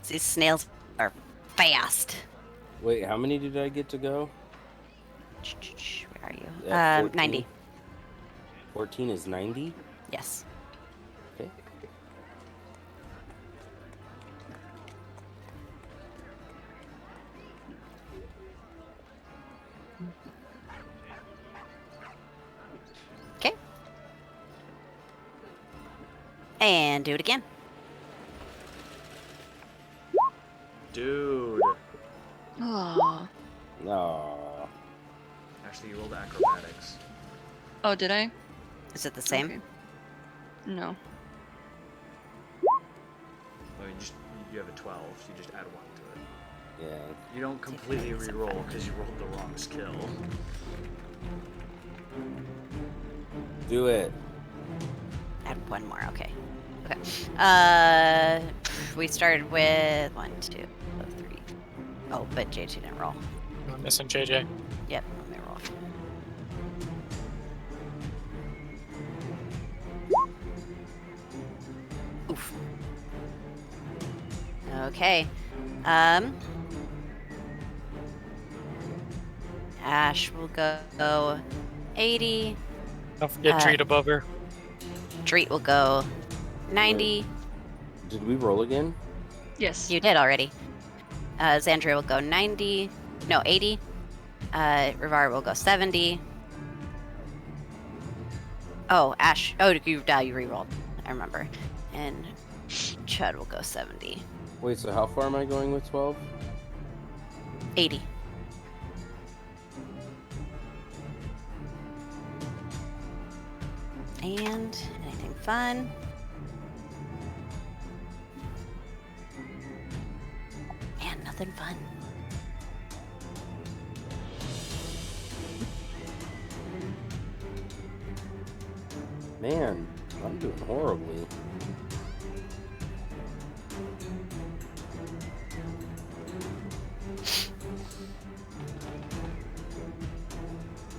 These snails are fast. Wait, how many did I get to go? Where are you? At 14? 90. 14 is 90? Yes. Okay. Okay. And do it again. Dude. Oh. Aw. Actually, you rolled acrobatics. Oh, did I? Is it the same? Okay. No. Well, you have a 12. You just add 1 to it. Yeah. You don't completely re-roll because you rolled the wrong skill. Do it. Add one more. Okay. Okay. We started with 1, 2, 3. Oh, but JJ didn't roll. I'm missing JJ. Yep. Let me roll. Oof. Okay. Ash will go 80. Don't forget treat above her. Dreet will go 90. Did we roll again? Yes. You did already. Xandria will go 90. No, 80. Rivar will go 70. Oh, Ash. Oh, you re-rolled. I remember. And Chud will go 70. Wait, so how far am I going with 12? 80. And anything fun? Man, nothing fun. Man, I'm doing horribly.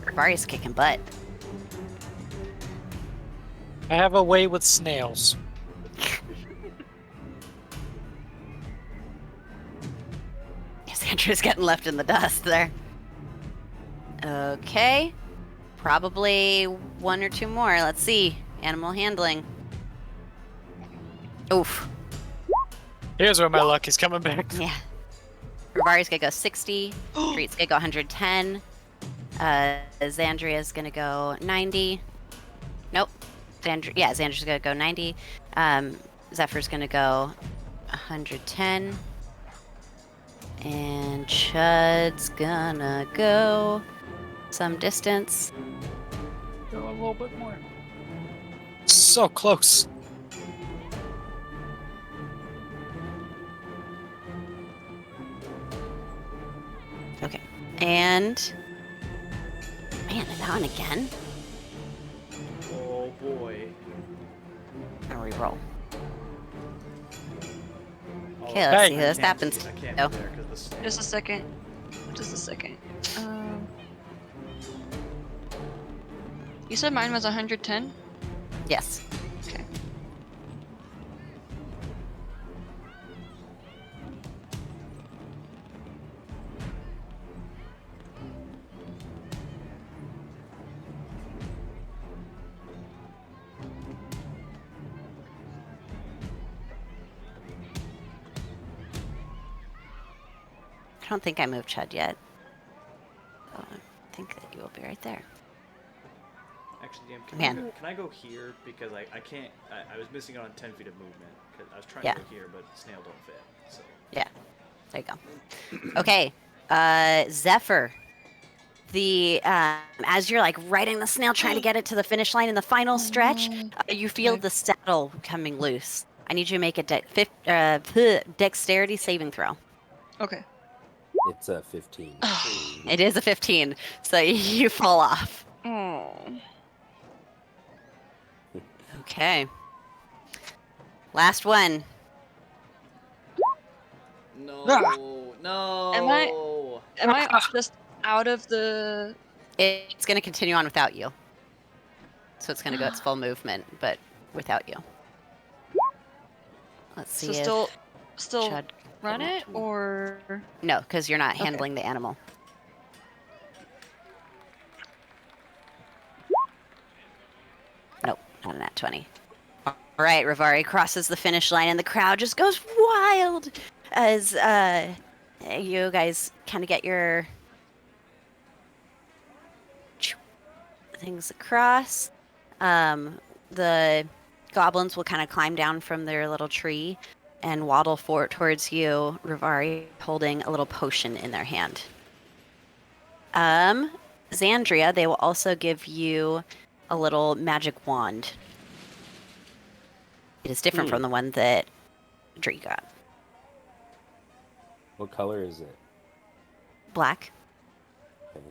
Rivari's kicking butt. I have a way with snails. Sandra's getting left in the dust there. Okay. Probably 1 or 2 more. Let's see. Animal handling. Oof. Here's where my luck is coming back. Yeah. Rivari's gonna go 60. Street's gonna go 110. Xandria's gonna go 90. Nope. Xandria's gonna go 90. Zephyr's gonna go 110. And Chud's gonna go some distance. Go a little bit more. So close. Okay. And man, and on again. Oh boy. I'll re-roll. Oh, Okay, let's Hey. see I who this can't happens. see- I can't Oh. be there 'cause the snail. Just a second. Just a second. You said mine was 110? Yes. Okay. I don't think I moved Chud yet. So I think that you will be right there. Actually, DM, Man. can I go here? Because I can't. I was missing out on 10 feet of movement. Because I was trying Yeah. to go here, but snail don't fit. So. Yeah. There you go. Okay. Zephyr. The as you're like riding the snail, trying to get it to the finish line in the final stretch, you feel Okay. the saddle coming loose. I need you to make a dexterity saving throw. Okay. It's a 15. It is a 15, so you fall off. Oh. Okay. Last one. No. No. Am I just out of the... It's going to continue on without you. So it's going to go its full movement, but without you. Let's see So if still Chud run can it, actually- or... No, because you're not Okay. handling the animal. Nope, not a nat 20. All right, Rivari crosses the finish line, and the crowd just goes wild as you guys kind of get your things across. The goblins will kind of climb down from their little tree and waddle towards you, Rivari, holding a little potion in their hand. Xandria, they will also give you a little magic wand. It is different from the one that Dree got. What color is it? Black. Okay.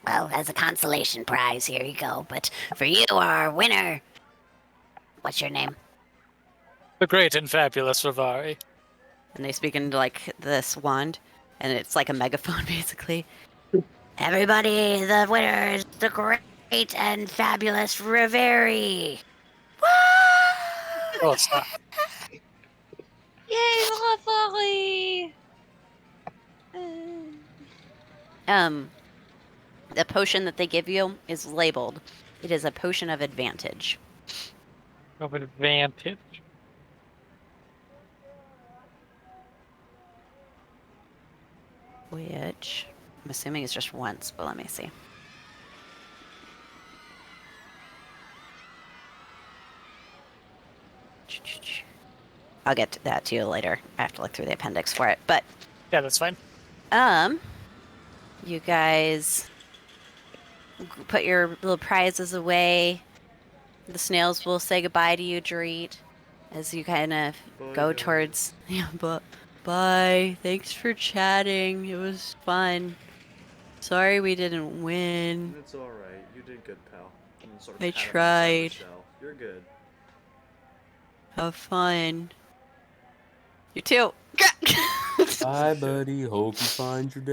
Well, as a consolation prize, here you go. But for you, our winner, what's your name? The great and fabulous Rivari. And they speak into like this wand, and it's like a megaphone basically. Everybody, the winner is the great and fabulous Riveri. Oh, it's not. Yay, lovely! The potion that they give you is labeled. It is a potion of advantage. Of advantage. Which I'm assuming is just once, but let me see. I'll get to that to you later. I have to look through the appendix for it. But Yeah, that's fine. you guys put your little prizes away. The snails will say goodbye to you, Dorit, as you kind of go guys. towards. Yeah, but bye. Thanks for chatting. It was fun. Sorry we didn't win. It's all right. You did good, pal. And then sort of I pat him on the side of the tried. shell. You're good. Have fun. You too. Bye, buddy. Hope you find your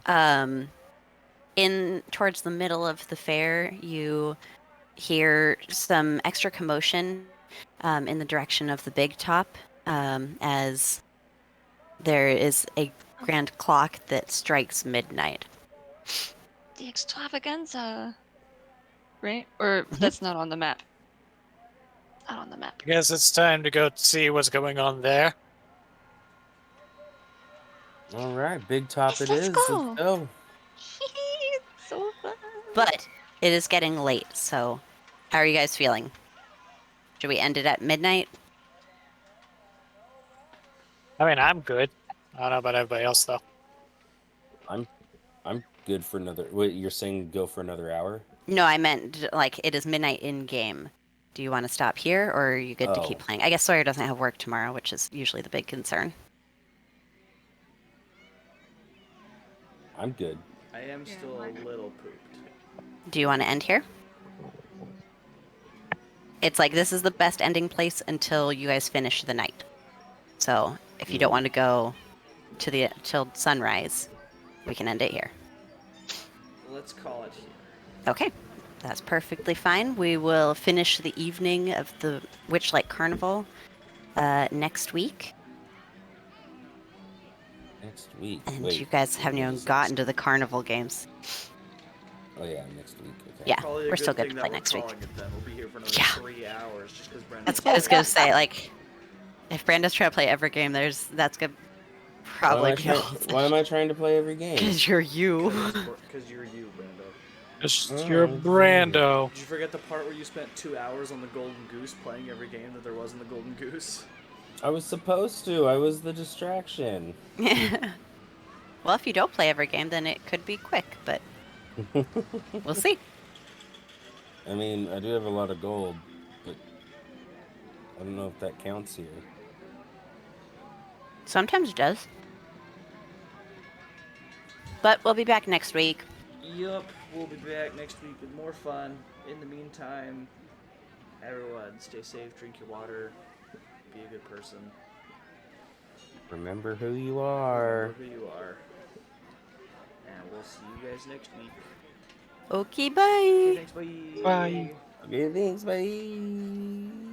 dad. In towards the middle of the fair, you hear some extra commotion in the direction of the big top, as there is a grand clock that strikes midnight. The extravaganza. right? Or that's not on the map. Not on the map. I guess it's time to go see what's going on there. All right, big top Yes, it let's is. Let's go. go. So fun. But it is getting late, so how are you guys feeling? Should we end it at midnight? I mean, I'm good. I don't know about everybody else though. I'm good for another. Wait, you're saying go for another hour? No, I meant like it is midnight in game. Do you want to stop here, or are you good to keep Oh. playing? I guess Sawyer doesn't have work tomorrow, which is usually the big concern. I'm good. I am still a little pooped. Do you want to end here? It's like this is the best ending place until you guys finish the night. So if you don't want to go to the till sunrise, we can end it here. Let's call it here. Okay, that's perfectly fine. We will finish the evening of the Witchlight Carnival next week. Next week. And Wait. you guys haven't even gotten to the carnival games. Oh yeah, next week. Okay. Yeah, Probably a we're still good good to thing play that next we're week. calling it then. We'll be here for another Yeah. 3 hours just because Brandon. That's what I was gonna say. Like, if Brando's trying to play every game, that's gonna probably be Why am I trying to play every game? because you're you. Because you're you, Brando. Just your Oh, Brando. Did you forget the part where you spent 2 hours on the Golden Goose playing every game that there was in the Golden Goose? I was supposed to. I was the distraction. Well, if you don't play every game, then it could be quick, but we'll see. I mean, I do have a lot of gold, but I don't know if that counts here. Sometimes it does. But we'll be back next week. Yup, we'll be back next week with more fun. In the meantime, everyone, stay safe, drink your water, be a good person. Remember who you are. Remember who you are. And we'll see you guys next week. Okay, bye. Okay, thanks, bye. Bye. Okay, thanks, bye.